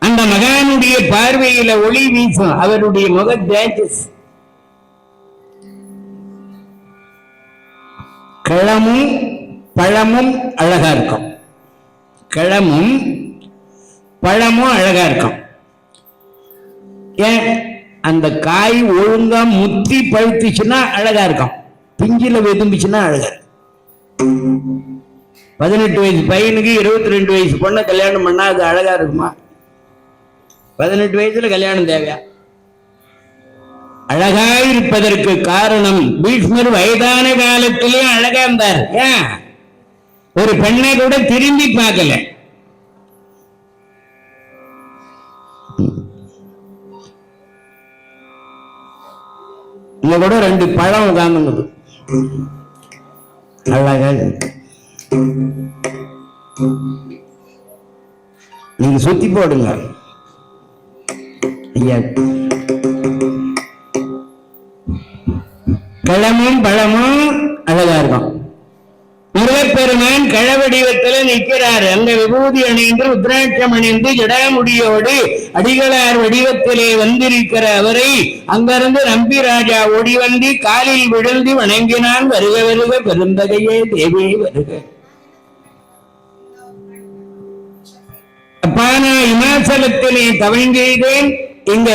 அந்த மகானுடைய பார்வையில ஒளி வீசும். அவருடைய முக தேஜஸ். கிழமும் பழமும் அழகா இருக்கும். கிழமும் பழமும் அழகா இருக்கும். ஏன்? அந்த காய் ஒழுங்கா முத்தி பழுத்துச்சுன்னா அழகா இருக்கும். பிஞ்சில வெதும்பிச்சுன்னா அழகா இருக்கும். 18 வயசு பையனுக்கு 22 வயசு பொண்ணை கல்யாணம் பண்ணா அது அழகா இருக்குமா? 18 வயசுல கல்யாணம் தேவையா? அழகா இருப்பதற்கு காரணம் பீஷ்மர் வயதான காலத்திலே அழகா இருந்தார். ஏன்? ஒரு பெண்ணை கூட திரும்பி பார்க்கல. இங்க கூட 2 பழம் உட்கார்ந்துங்குது, அழகா. நீங்க சுத்தி போடுங்க ஐயா. கிழமும் பழமும் அழகா இருக்கும். முருகப்பெருமான் கிழவடிவத்துல நிற்கிறார். அந்த விபூதி அணிந்து ருத்ராட்சம் அணிந்து ஜடாமுடியோடு அடிகளார் வடிவத்திலே வந்திருக்கிற அவரை அங்கிருந்து நம்பி ராஜா ஓடி வந்து காலில் விழுந்து வணங்கினான். வருக வருக பெருந்தகையே தேவே வருக. அப்பா, நான் அருணாச்சலத்திலே தவஞ்செய்தேன். இங்க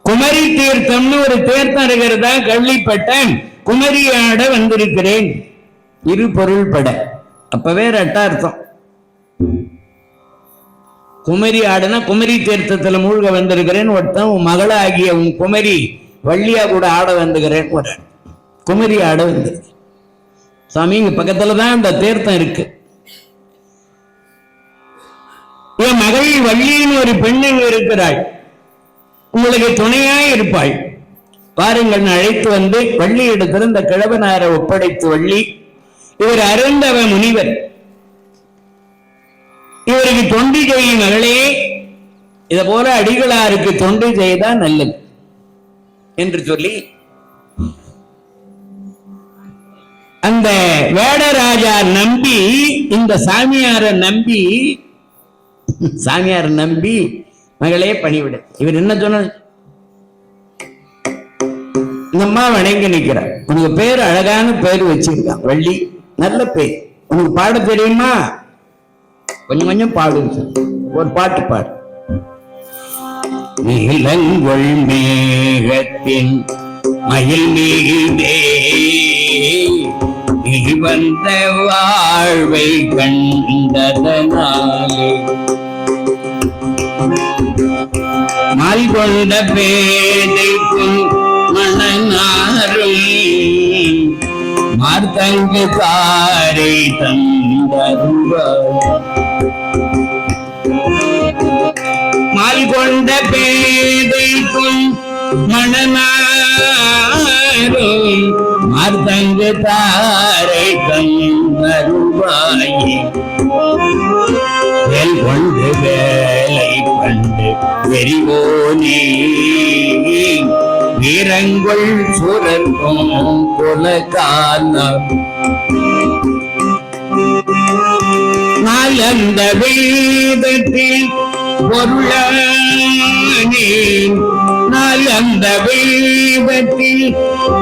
குமரி தீர்த்தம்னு ஒரு தீர்த்தம் இருக்கிறதா கேள்விப்பட்டேன். குமரியாட வந்திருக்கிறேன். இரு பொருள் பட. அப்பவே ரெட்டார்த்தம். குமரி ஆடுனா குமரி தீர்த்தத்துல மூழ்க வந்திருக்கிறேன். ஒருத்தன் உன் மகளாகிய உன் குமரி வள்ளியா கூட ஆட வந்துகிறேன். ஒரு குமரி ஆட வந்து சாமி இங்க பக்கத்துலதான் அந்த தீர்த்தம் இருக்கு. என் மகள் வள்ளின்னு ஒரு பெண்ணு இருக்கிறாள். உங்களுக்கு துணையாய் இருப்பாள். பாருங்கள், அழைத்து வந்து வள்ளி இடத்துல இந்த கிழவனாரை ஒப்படைத்து, வள்ளி இவர் அருந்தவ முனிவர், இவருக்கு தொண்டு செய்யும் மகளே, இத போல அடிகளாருக்கு தொண்டு செய்தா நல்லது என்று சொல்லி அந்த வேடராஜா நம்பி இந்த சாமியார நம்பி மகளே பணிவிட. இவர் என்ன சொன்ன, இந்த அம்மா வணங்கி நிற்கிறார். உனக்கு பேர் அழகான பேர் வச்சிருக்கான் வள்ளி, நல்ல பேர். உனக்கு பாட தெரியுமா? கொஞ்சம் கொஞ்சம் பாடுங்க. ஒரு பாட்டு பாடு. நீலங்கொள் மேகத்தின் மயில் மீதே நீ வந்த வாழ்வை கண்டதனாலே மால் கொண்ட பேதைக்கும் மணனாரும் மார்த்தங்கு தாரை தந்தருவார். மால் கொண்ட பேதைக்கும் மணனாரும் மார்த்தங்கு தாரை தந்தருவாயே. வேல் கொண்டு வேலை கண்டு வெறிவோனே வீரங்கொள் சுரர்க்கும் புலகால நாலந்த வேதத்தில் பொருளானே நாலந்த வேதத்தில்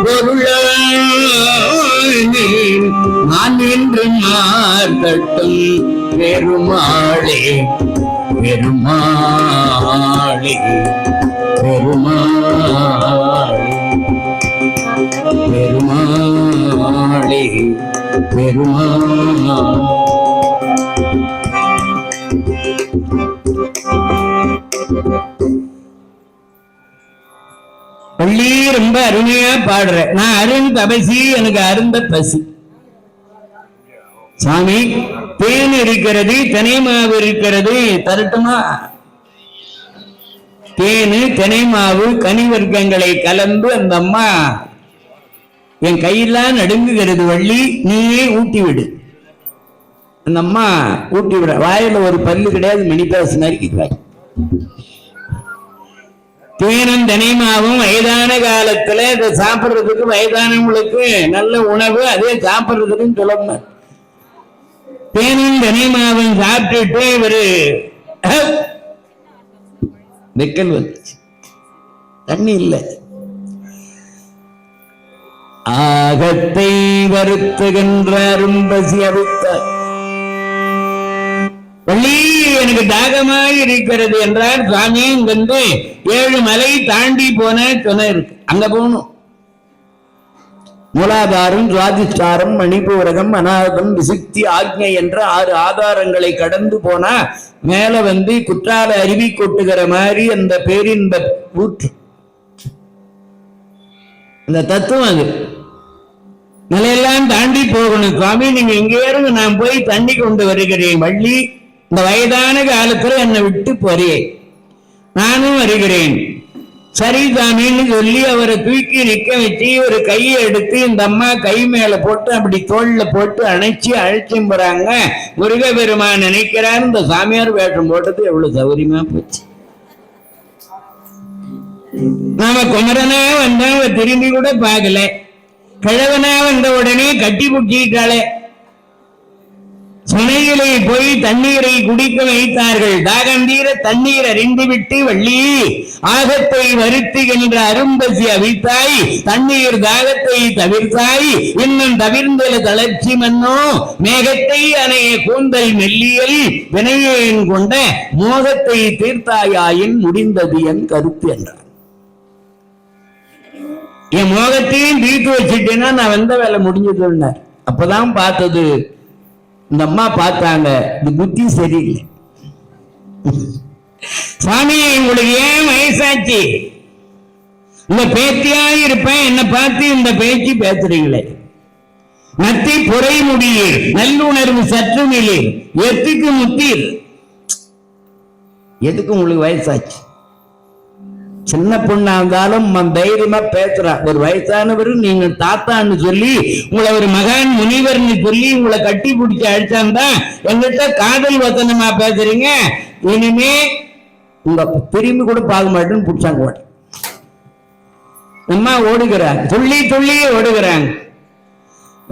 பொருளானே நான் என்று மார்கட்டும் பெருமாளே பெருமாளே பெருமாளே பெருமாளே பெருமாளே. பள்ளி ரொம்ப அருமையா பாடுற. நான் அருண் தபசி, எனக்கு அருந்த பசி. சாமி தேன் இருக்கிறது, தினை மாவு இருக்கிறது, தரட்டுமா? தேனு தினை மாவு கனி வர்க்கங்களை கலந்து அந்த அம்மா என் கையெல்லாம் நடுங்குகிறது. வள்ளி நீயே ஊட்டி விடு. அந்த அம்மா ஊட்டி விட. வாயில ஒரு பல்லு கிடையாது, மினிபாஸ் நறுக்கிடுவாய். தேனும் தினைமாவும் வயதான காலத்துல இதை சாப்பிடுறதுக்கு வயதானவங்களுக்கு நல்ல உணவு, அதே சாப்பிடுறதுக்குன்னு சொல்லணும். தேனும் தினைமாவும் சாப்பிட்டுட்டு இவரு வெக்கல் வந்துச்சு. தண்ணி இல்லை. ஆகத்தை வருத்துகின்ற அரும்பசி அவித்தார். வள்ளி எனக்கு தாகமாய் இருக்கிறது என்றார். சுவாமி இங்கிருந்து 7 மலை தாண்டி போன துணை இருக்கு, அங்க போகணும். மூலாதாரம், சுவாதிஷ்டாரம், மணிபூரகம், அநாதம், விசுக்தி, ஆக்ஞை என்ற 6 ஆதாரங்களை கடந்து போனா மேல வந்து குற்றால அருவி கொட்டுகிற மாதிரி அந்த பேரின்ப ஊற்று, அந்த தத்துவம் அது. நிலையெல்லாம் தாண்டி போகணும். சுவாமி நீங்க இங்கே இருந்து நான் போய் தண்ணி கொண்டு வருகிறேன். வள்ளி இந்த வயதான காலத்துல என்னை விட்டு போறேன், நானும் வருகிறேன். சரி சாமின்னு சொல்லி அவரை தூக்கி நிக்க வச்சு ஒரு கையை எடுத்து இந்த அம்மா கை மேல போட்டு அப்படி தோல்ல போட்டு அழைச்சும் போறாங்க. முருகபெருமான் நினைக்கிறார், இந்த சாமியார் வேஷம் போட்டது எவ்வளவு சௌகரியமா போச்சு. நாம குமரனா வந்தா திரும்பி கூட பார்க்கல, கிழவனா வந்த உடனே கட்டி பிடிச்சிட்டாளே. சுனைய கிணற்றிலே போய் தண்ணீரை குடிக்க வைத்தார்கள். தாகம் தீர தண்ணீர் அறிந்துவிட்டு வள்ளி ஆகத்தை வருத்துகின்ற அரும்பசி அவித்தாய், தண்ணீர் தாகத்தை தவிர்த்தாய், இன்னும் தவிர்ந்தல தளர்ச்சி மன்னோ, மேகத்தை அணைய கூந்தல் மெல்லியல் வினையேன் கொண்ட மோகத்தை தீர்த்தாயின் முடிந்தது என் கருத்து என்றார். என் மோகத்தையும் தீர்த்து வச்சுட்டேன்னா நான் வந்த வேலை முடிஞ்சது. அப்பதான் பார்த்தது, இந்த அம்மா பார்த்தாங்க, இந்த புத்தி சரியில்லை. சுவாமி உங்களுக்கு ஏன் வயசாச்சு? இந்த பேத்தியா இருப்பேன், என்ன பார்த்து இந்த பேச்சு பேசுறீங்களே. நத்தி பொறை முடியீர், நல்லுணர்வு சற்றுமில்லை, எத்துக்கு முத்தீர். எதுக்கு உங்களுக்கு வயசாச்சு? சின்ன பொண்ணா இருந்தாலும் தைரியமா பேசுறா. ஒரு வயசானவர் நீங்க தாத்தான்னு சொல்லி உங்களை ஒரு மகான் முனிவர்னு சொல்லி உங்களை கட்டி பிடிச்சி அடிச்சாந்தா எங்கிட்ட காதல் வசனமா பேசுறீங்க. இனிமே உங்க திரும்பி கூட பார்க்க மாட்டேன்னு பிடிச்சாங்க. அம்மா ஓடுகிறாங்க, துள்ளி துள்ளி ஓடுகிறாங்க.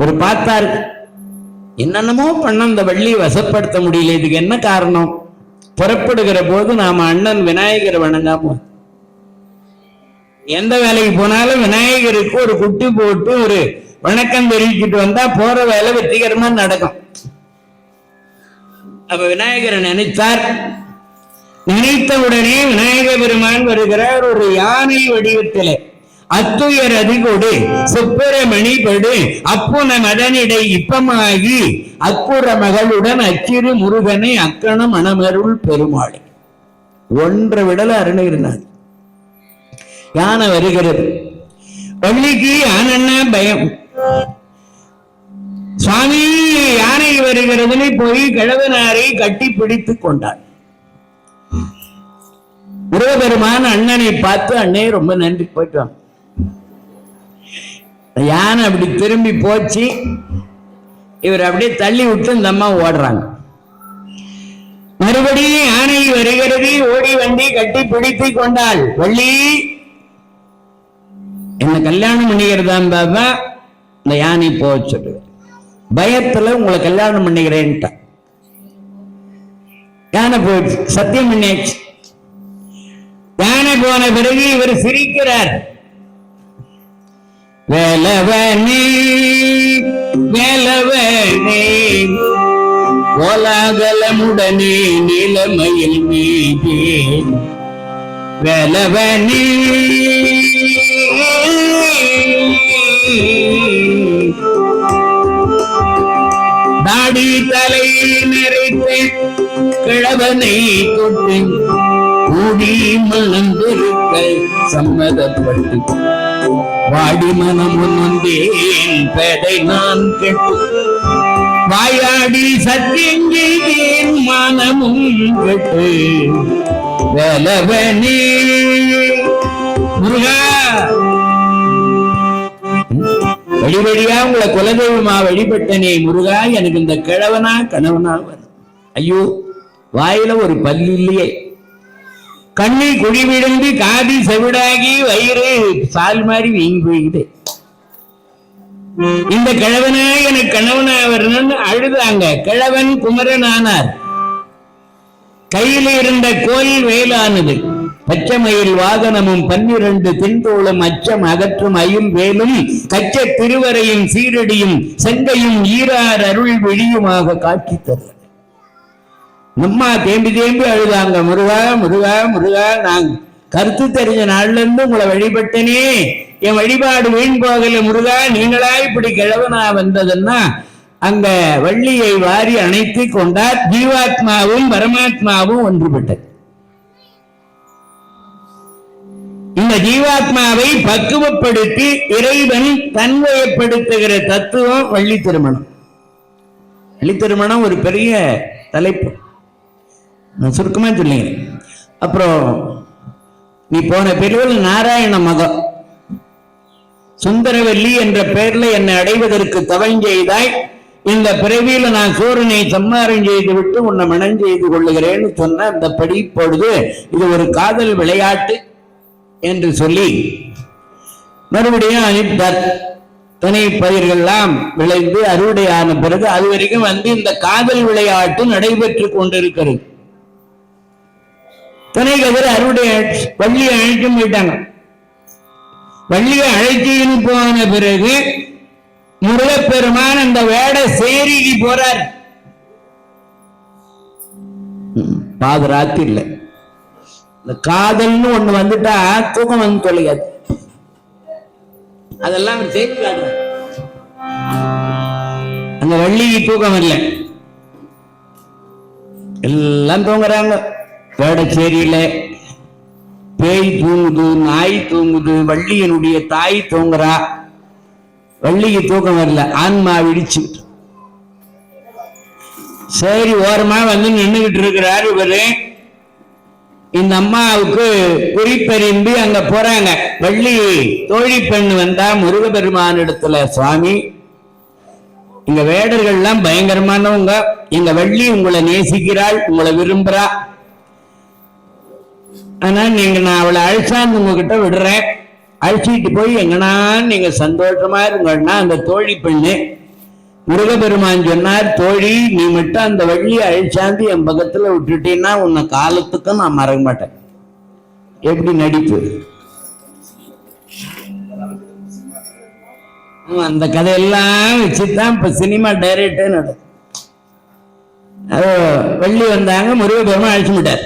ஒரு பார்த்தாரு, என்னென்னமோ பண்ண இந்த வள்ளியை வசப்படுத்த முடியல. இதுக்கு என்ன காரணம்? புறப்படுகிற போது நாம அண்ணன் விநாயகரை வணங்காம எந்த வேலைக்கு போனாலும் விநாயகருக்கு ஒரு குட்டி போட்டு ஒரு வணக்கம் தெரிவிச்சுட்டு வந்தா போற வேலை வெற்றிகரமா நடக்கும். அப்ப விநாயகரை நினைத்தார். நினைத்த உடனே விநாயக பெருமான் வருகிறார். ஒரு யானை வடிவத்திலே அத்துயர் அதிகொடு சுப்பர மணிபடு அப்புன மதனிடை இப்பமாகி அக்குற மகளுடன் அச்சிறு முருகனை அக்கணம் மணமருள் பெருமாள். ஒன்றை விடல அருணகிரினார். யானை வருகிறது. வள்ளிக்கு யானைன்னா பயம். சுவாமி யானை வருகிறதுன்னு போய் கிழவனாரை கட்டி பிடித்துக் கொண்டார். முருகபெருமான் அண்ணனை பார்த்து, அண்ணே ரொம்ப நன்றி, போயிட்டு யானை அப்படி திரும்பி போச்சு. இவர் அப்படியே தள்ளி விட்டு இந்த அம்மா ஓடுறாங்க. மறுபடியும் யானை வருகிறது. ஓடி வண்டி கட்டி பிடித்துக் கொண்டாள். வள்ளி என்ன கல்யாணம் பண்ணிக்கிறதா இருந்தாதான் இந்த யானை போக சொல்லுவேன். பயத்துல உங்களை கல்யாணம் பண்ணிக்கிறேன்ட்டா. யானை போயிடுச்சு, சத்தியம் பண்ணியாச்சு. யானை போன பிறகு இவர் சிரிக்கிறார். வேலவனே வேலவனே கோலாகலமுடனே நிலமையில் மீதே வேலவனே தாடி தலை நிறைத்து கிழவனை தொட்டு கூடி மணந்திருக்க சம்மதப்பட்டு வாடி மனம் வந்தேன் பேடை நான் கெட்டு வாயாடி சத்தியங்கேன் மானமும் கெட்டு வேலவனே முருகா வழி வழியா உங்களை குலதெய்வமா வழிபட்டனே முருகா, எனக்கு இந்த கிழவனா கணவனா வரும். ஐயோ வாயில ஒரு பல்லு இல்லையே, கண்ணி குழி விழுந்து காதி செவிடாகி வயிறு சால் மாதிரி வீங்கி போயிடுது. இந்த கிழவனா எனக்கு கணவனா வரணும்னு அழுதாங்க. கிழவன் குமரனானார். கையில இருந்த கோயில் வேலானது. பச்சைமயில் வாகனமும் 12 தின்தோளும் அச்சம் அகற்றும் ஐயும் வேலும் கச்ச திருவரையும் சீரடியும் செங்கையும் ஈரார் அருள் வெளியுமாக காட்சி தருவது. நம்மா தேம்பி தேம்பி அழுதாங்க. முருகா முருகா முருகா, நான் கருத்து தெரிஞ்ச நாள்ல இருந்து உங்களை வழிபட்டனே, என் வழிபாடு வீண் போகல முருகா, நீங்களா இப்படி கிழவனா வந்ததுன்னா அங்க வள்ளியை வாரி அணைத்து கொண்டார். ஜீவாத்மாவும் பரமாத்மாவும் ஒன்றுபட்டது. இந்த ஜீவாத்மாவை பக்குவப்படுத்தி இறைவன் தன்வயப்படுத்துகிற தத்துவம் வள்ளி திருமணம். வள்ளி திருமணம் ஒரு பெரிய தலைப்பு, நான் சுருக்கமா சொல்லுங்க. அப்புறம் நீ போன பெரியவள் நாராயண மகம் சுந்தரவல்லி என்ற பெயர்ல என்னை அடைவதற்கு தவஞ்செய்தாய். இந்த பிறவியில நான் சூரனை சம்மாரம் செய்து விட்டு உன்னை மனம் செய்து கொள்ளுகிறேன்னு சொன்ன அந்த படி பொழுது இது ஒரு காதல் விளையாட்டு என்று சொல்லி மறுபடியும் அனுப்பிட்டார். தினை பயிர்கள்லாம் விளைந்து அறுவடை ஆன பிறகு அது வரைக்கும் இந்த காதல் விளையாட்டு நடைபெற்று கொண்டிருக்கிறது. தினை கதிர் அறுவடை வள்ளியை அழைச்சும் போயிட்டாங்க. வள்ளியை அழைச்சின்னு போன பிறகு முருகப்பெருமான் அந்த வேட சேரிக்கு போறார். பாதராத்து இல்லை. இந்த காதல்னு ஒண்ணு வந்துட்டா தூக்கம் வந்து தொலையாது. அதெல்லாம் சேர்க்காது. அந்த வள்ளிக்கு தூக்கம் இல்லை. எல்லாம் தூங்குறாங்க. வேடச்சேரியில பேய் தூங்குது, நாய் தூங்குது, வள்ளியினுடைய தாய் தூங்குறா. வள்ளிக்கு தூக்கம் வரல, ஆன்மா விடிச்சு. சரி, ஓரமா நின்றுகிட்டு இருக்கிறார் இவரு. இந்த அம்மாவுக்கு குறிப்பறிந்து அங்க போறாங்க. வள்ளி தோழி பெண் வந்தா முருகபெருமான் இடத்துல, சுவாமி, இங்க வேடர்கள்லாம் பயங்கரமானவங்க, எங்க வள்ளி உங்களை நேசிக்கிறாள், உங்களை விரும்புறா. ஆனா நான் அவளை அழைச்சாந்து உங்ககிட்ட விடுறேன், அழைச்சிட்டு போய் எங்கன்னா நீங்க சந்தோஷமா இருங்கன்னா. அந்த தோழி பெண்ணு முருகபெருமான் சொன்னார், தோழி, நீ மட்டும் அந்த வள்ளியை அழிச்சாந்து என் பக்கத்துல விட்டுட்டீன்னா உன்னை காலத்துக்கும் நான் மறக்க மாட்டேன். எப்படி நடிப்பு! அந்த கதையெல்லாம் வச்சுதான் இப்ப சினிமா டைரக்டே நடக்கும். வள்ளி வந்தாங்க, முருகபெருமான் அழிச்சு விட்டார்.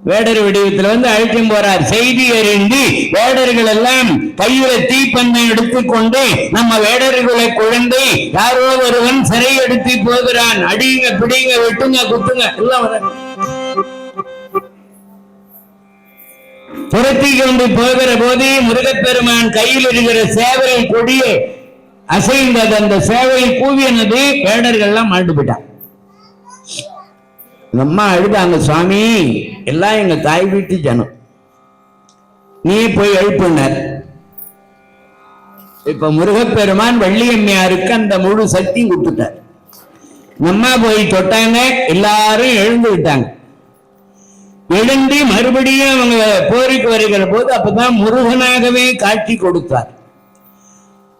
வேடர் வடிவத்தில் அழைக்கும் போறார். செய்தி அறிந்து வேடர்கள் எல்லாம் கையில தீப்பந்தை எடுத்துக்கொண்டு நம்ம வேடர்களை குழந்தை யாரோ ஒருவன் சிறை எடுத்து போகிறான். அடிங்க, பிடிங்க, வெட்டுங்க, குத்துங்க எல்லாம் துரத்தி கொண்டு போகிற போது முருகப்பெருமான் கையில் இருக்கிற சேவலை கொடியை அசைந்தது. அந்த சேவலை கூவியனது. வேடர்கள் எல்லாம் மாண்டு போயிட்டான். அம்மா அழுதாங்க, சுவாமி, எல்லாம் எங்க தாய் வீட்டு ஜனம், நீ போய் எழுப்பினார். இப்ப முருகப்பெருமான் வள்ளியம்மையாருக்கு அந்த முழு சக்தி கொடுத்துட்டார். அம்மா போய் தொட்டாங்க, எல்லாரும் எழுந்து விட்டாங்க. எழுந்து மறுபடியும் அவங்க போருக்கு வருகிற போது அப்பதான் முருகனாகவே காட்சி கொடுத்தார்.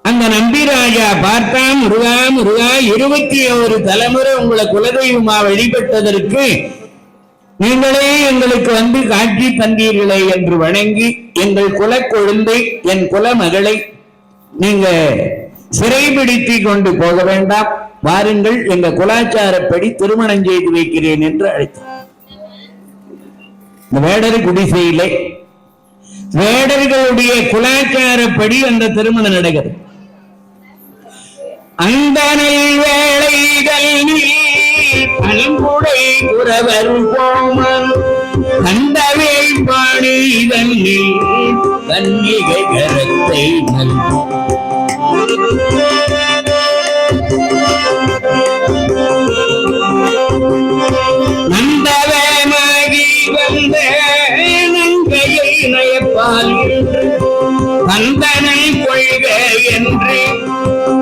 அந்த நம்பிராஜா பார்த்தா, முருகா முருகா, 21 தலைமுறை உங்களை குலதெய்வமா வழிபட்டதற்கு நீங்களே எங்களுக்கு காட்சி தந்தீர்களே என்று வணங்கி, எங்கள் குல கொழுந்தை, என் குல மகளை நீங்க சிறைபிடித்து கொண்டு போக வேண்டாம், வாருங்கள், எங்க குலாச்சாரப்படி திருமணம் செய்து வைக்கிறேன் என்று அழைத்தார். இந்த வேடர் குடிசையிலே வேடர்களுடைய குலாச்சாரப்படி அந்த திருமணம் நடக்கிறது. அந்தனில் வேளைகள் பண்புடை குறவர் போமன் கண்டவே பாணி தன்னில் கன்னிகை கரத்தை நந்தவமாகி வந்த நங்கையை நயப்பால் கந்தனை கொள்க என்று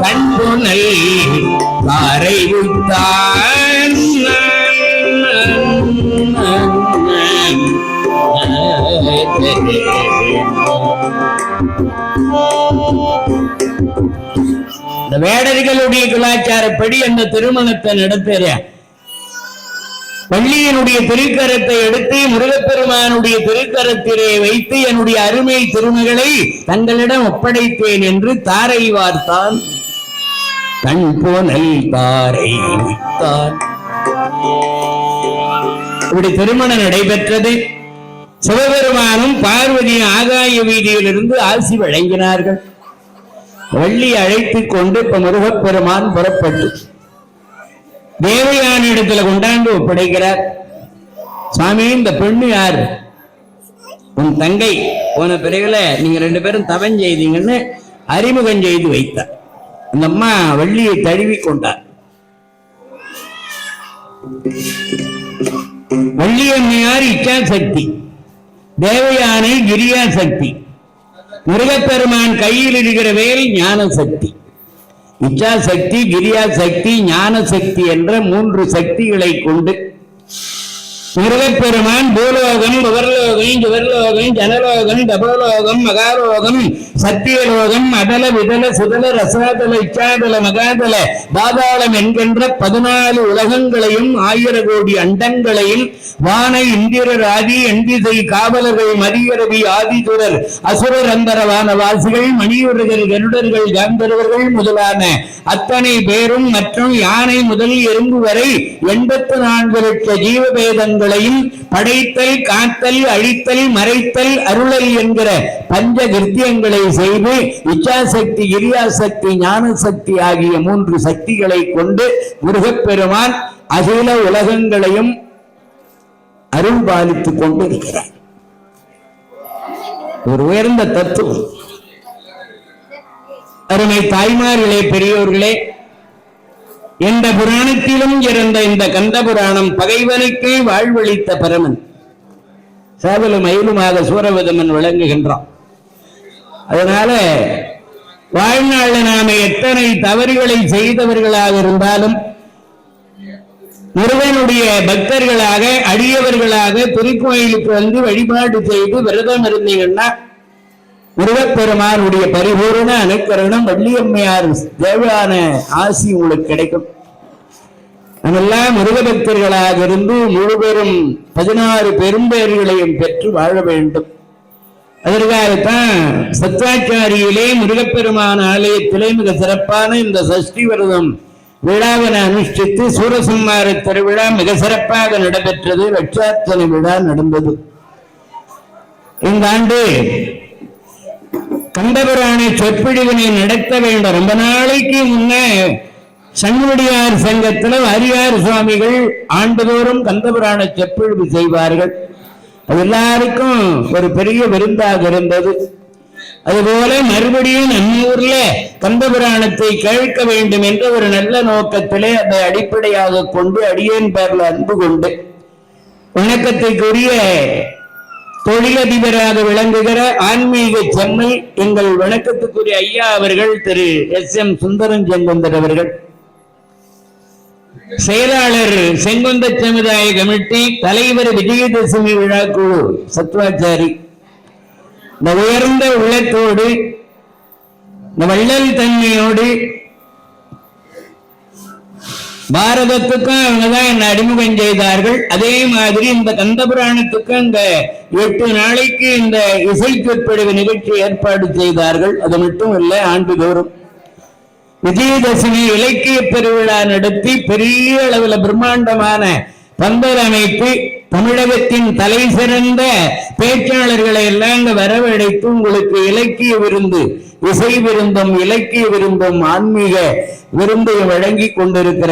கண்புனல் காரை விட்டான். இந்த வேடர்களுடைய கலாச்சாரப்படி அந்த திருமணத்தை நடத்துற வள்ளியினுடைய திருக்கரத்தை எடுத்து முருகப்பெருமானுடைய திருக்கரத்திலே வைத்து என்னுடைய அருமை திருமகளை தங்களிடம் ஒப்படைத்தேன் என்று தாரை வார்த்தான். கண் போனல் தாரை வைத்தான். இப்படி திருமணம் நடைபெற்றது. சிவபெருமானும் பார்வதியும் ஆகாய வீதியிலிருந்து ஆசி வழங்கினார்கள். வள்ளி அழைத்துக் கொண்டு இப்ப முருகப்பெருமான் புறப்பட்டு தேவயான இடத்துல கொண்டாண்டு ஒப்படைக்கிறார். சுவாமி, இந்த பெண்ணு யாரு? உன் தங்கை. போன பிறகுல நீங்க 2 பேரும் தவம் செய்தீங்கன்னு அறிமுகம் செய்து வைத்தார். அந்த அம்மா வள்ளியை தழுவி கொண்டார். வள்ளியம்மையார் இச்சா சக்தி, தேவயானை கிரியா சக்தி, முருகப்பெருமான் கையில் இருக்கிற வேல் ஞான சக்தி. இச்சா சக்தி, கிரியா சக்தி, ஞான சக்தி என்ற 3 சக்திகளை கொண்டு முருகப்பெருமான் பூலோகம், புவர்லோகம், ஜுவர்லோகம், ஜனலோகம், தபோலோகம், மகாலோகம், சத்தியலோகம், அதல விதல சுதல ரசாதல இச்சாதல மகாதல பாதாளம் என்கின்ற 14 உலகங்களையும் 1000 கோடி அண்டங்களையும் வான இந்திரர் ஆதி எண்திசை காவலர்கள் மதியரவி ஆதிதுரர் அசுரர் அந்தரவான வாசிகள் மணியுரகர் கருடர்கள் காந்தர்வர்கள் முதலான அத்தனை பேரும் மற்றும் யானை முதல் எறும்பு வரை 84 லட்ச ஜீவபேதங்களையும் படைத்தல், காத்தல், அழித்தல், மறைத்தல், அருளல் என்கிற பஞ்ச கிருத்தியங்களை செய்து இச்சாசக்தி, கிரியாசக்தி, ஞான சக்தி ஆகிய 3 சக்திகளை கொண்டு முருகப்பெருமான் அகில உலகங்களையும் அருள் பாலித்துக் கொண்டு இருக்கிறார். ஒரு உயர்ந்த தத்துவம். அருமை தாய்மார்களே, பெரியோர்களே, எந்த புராணத்திலும் இறந்த இந்த கந்த புராணம் பகைவனுக்கே வாழ்வளித்த பரமன் சேவலும் மயிலுமாக சூரவதமன் விளங்குகின்றான். அதனால வாழ்நாள் நாம எத்தனை தவறுகளை செய்தவர்களாக இருந்தாலும் முருகனுடைய பக்தர்களாக அடியவர்களாக திருக்கோயிலுக்கு வந்து வழிபாடு செய்து விரதம் இருந்தீங்கன்னா முருகப்பெருமானுடைய பரிபூர்ண அனுக்கரணம், வள்ளியம்மையார் தேவான ஆசி உங்களுக்கு கிடைக்கும். நம்மெல்லாம் முருக பக்தர்களாக இருந்து முழுவதும் 16 பெரும்பெயர்களையும் பெற்று வாழ வேண்டும். அதற்காகத்தான் சத்வாச்சாரியிலே முருகப்பெருமான ஆலயத்திலே மிக சிறப்பான இந்த சஷ்டி விரதம் விழாவினை அனுஷ்டித்து சூரசம்மார திருவிழா மிக சிறப்பாக நடைபெற்றது. லட்சார்ச்சனை விழா நடந்தது. இந்த ஆண்டு கந்தபுராண சொற்பொழிவினை நடத்த வேண்டும். ரொம்ப நாளைக்கு முன்னே சண்முடியார் சங்கத்தில் வாரியார் சுவாமிகள் ஆண்டுதோறும் கந்தபுராண சொற்பொழிவு செய்வார்கள். அது எல்லாருக்கும் ஒரு பெரிய விருந்தாக இருந்தது. அதுபோல மறுபடியும் நம்ம ஊர்ல கந்தபுராணத்தை கேட்க வேண்டும் என்ற ஒரு நல்ல நோக்கத்திலே அதை அடிப்படையாக கொண்டு அடியேன் பேர்ல அன்பு கொண்டு வணக்கத்திற்குரிய தொழிலதிபராக விளங்குகிற ஆன்மீக செம்மல் எங்கள் வணக்கத்துக்குரிய ஐயா அவர்கள் திரு SM சுந்தரம் செங்குந்தர் அவர்கள், செயலாளர் செங்குந்த சமுதாய கமிட்டி, தலைவர் விஜயதசமி விழாக்குழு சத்வாச்சாரி, இந்த உயர்ந்த உள்ளத்தோடு இந்த வள்ளல் தன்மையோடு பாரதத்துக்கும் அவங்கதான் என்ன அறிமுகம் செய்தார்கள். அதே மாதிரி இந்த கந்தபுராணத்துக்கு இந்த 8 நாளைக்கு இந்த இசை சொற்பொழிவு நிகழ்ச்சி ஏற்பாடு செய்தார்கள். அது மட்டும் இல்லை, ஆண்டுதோறும் விஜயதசமி இலக்கிய பெருவிழா நடத்தி பெரிய அளவில் பிரம்மாண்டமான பந்தல் அமைப்பு தமிழகத்தின் தலை சிறந்த பேச்சாளர்களை எல்லாம் அங்க வரவழைத்து உங்களுக்கு இலக்கிய விருந்து, இசை விருந்தும் இலக்கிய விருந்தும் ஆன்மீக விருந்தை வழங்கி கொண்டிருக்கிற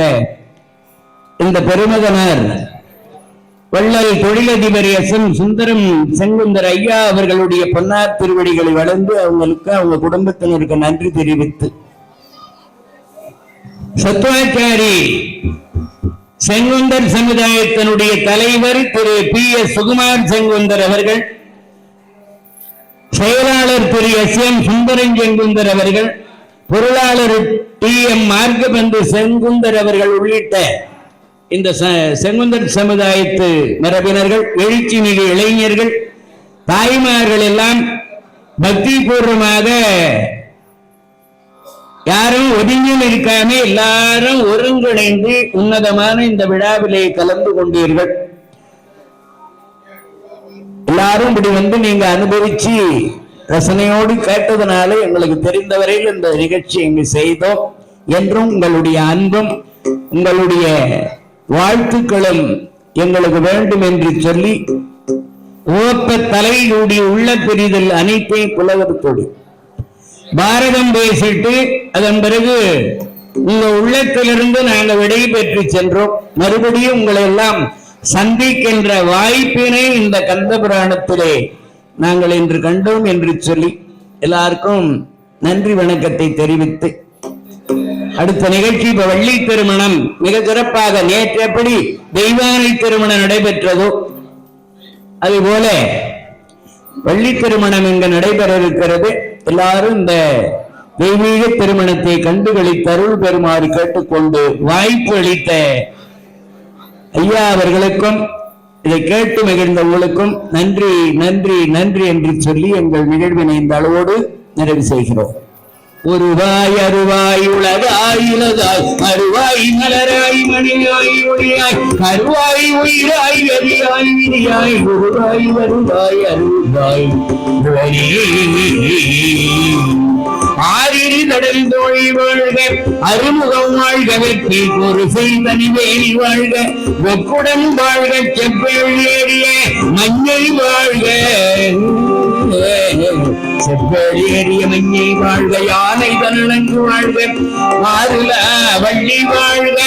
இந்த பெருமகனார் வள்ளல் தொழிலதிபர் SM சுந்தரம் செங்குந்தர் ஐயா அவர்களுடைய பொன்னார் திருவடிகளை வளர்ந்து அவங்களுக்கு அவங்க குடும்பத்தினருக்கு நன்றி தெரிவித்து, சத்வாச்சாரி செங்குந்தர் சமுதாயத்தினுடைய தலைவர் திரு PS சுகுமார் செங்குந்தர் அவர்கள், செயலாளர் திரு SM சுந்தரம் செங்குந்தர் அவர்கள், பொருளாளர் TM மார்கபந்து செங்குந்தர் அவர்கள் உள்ளிட்ட இந்த செங்குந்தர் சமுதாயத்து மரபினர்கள், எழுச்சி மிகு இளைஞர்கள், தாய்மார்கள் எல்லாம் பக்தி பூர்வமாக யாரும் ஒதுங்கியும் இருக்காம எல்லாரும் ஒருங்கிணைந்து உன்னதமான இந்த விழாவிலே கலந்து கொண்டீர்கள். எல்லாரும் இப்படி வந்து நீங்க அனுபவிச்சு ரசனையோடு கேட்டதுனால எங்களுக்கு தெரிந்தவரையில் இந்த நிகழ்ச்சி இங்கு செய்தோம். என்றும் உங்களுடைய அன்பும் உங்களுடைய வாழ்த்துக்களும் எங்களுக்கு வேண்டும் என்று சொல்லி ஓப்ப தலையுடைய உள்ள பெரிதல் அனைத்தையும் புலவரத்தோடு பாரதம் பேசிட்டு அதன் பிறகு உங்க உள்ளத்திலிருந்து நாங்கள் விடை பெற்று சென்றோம். மறுபடியும் உங்களை எல்லாம் சந்திக்கின்ற வாய்ப்பினை இந்த கந்த புராணத்திலே நாங்கள் இன்று கண்டோம் என்று சொல்லி எல்லாருக்கும் நன்றி வணக்கத்தை தெரிவித்து, அடுத்த நிகழ்ச்சி இப்ப வள்ளி திருமணம் மிக சிறப்பாக நேற்று எப்படி தெய்வானை திருமணம் நடைபெற்றதோ அதுபோல வள்ளி திருமணம் இங்கு நடைபெற இருக்கிறது. எல்லாரும் இந்த தெய்வீக திருமணத்தை கண்டுகளித்து அருள் பெறுமாறு கேட்டுக்கொண்டு வாய்ப்பு அளித்த ஐயா அவர்களுக்கும் இதை கேட்டு மகிழ்ந்த உங்களுக்கும் நன்றி நன்றி நன்றி என்று சொல்லி எங்கள் நிகழ்வினை இந்த அளவோடு நிறைவு செய்கிறோம். ஒருவாய் அருவாய் உலகாய் இலதாய் அருவாய் மலராய் மணியாய் ஒளியாய் கருவாய் உயிராய் வெறியாய் விரியாய் குருவாய் வருவாய் அருவாய் ஆறிரி கடல் தோழி வாழ்க அருமுகம் வாழ்க வெற்றி ஒரு செய்தனி வேலி வாழ்க வெக்குடன் வாழ்க செப்பேறிய மஞ்சள் வாழ்க செப்பேறிய மஞ்சை வாழ்க யானை தனங்கு வாழ்க மாறுல வள்ளி வாழ்க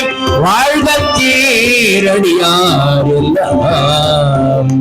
வாழ்க சீரடியார் எல்லாம்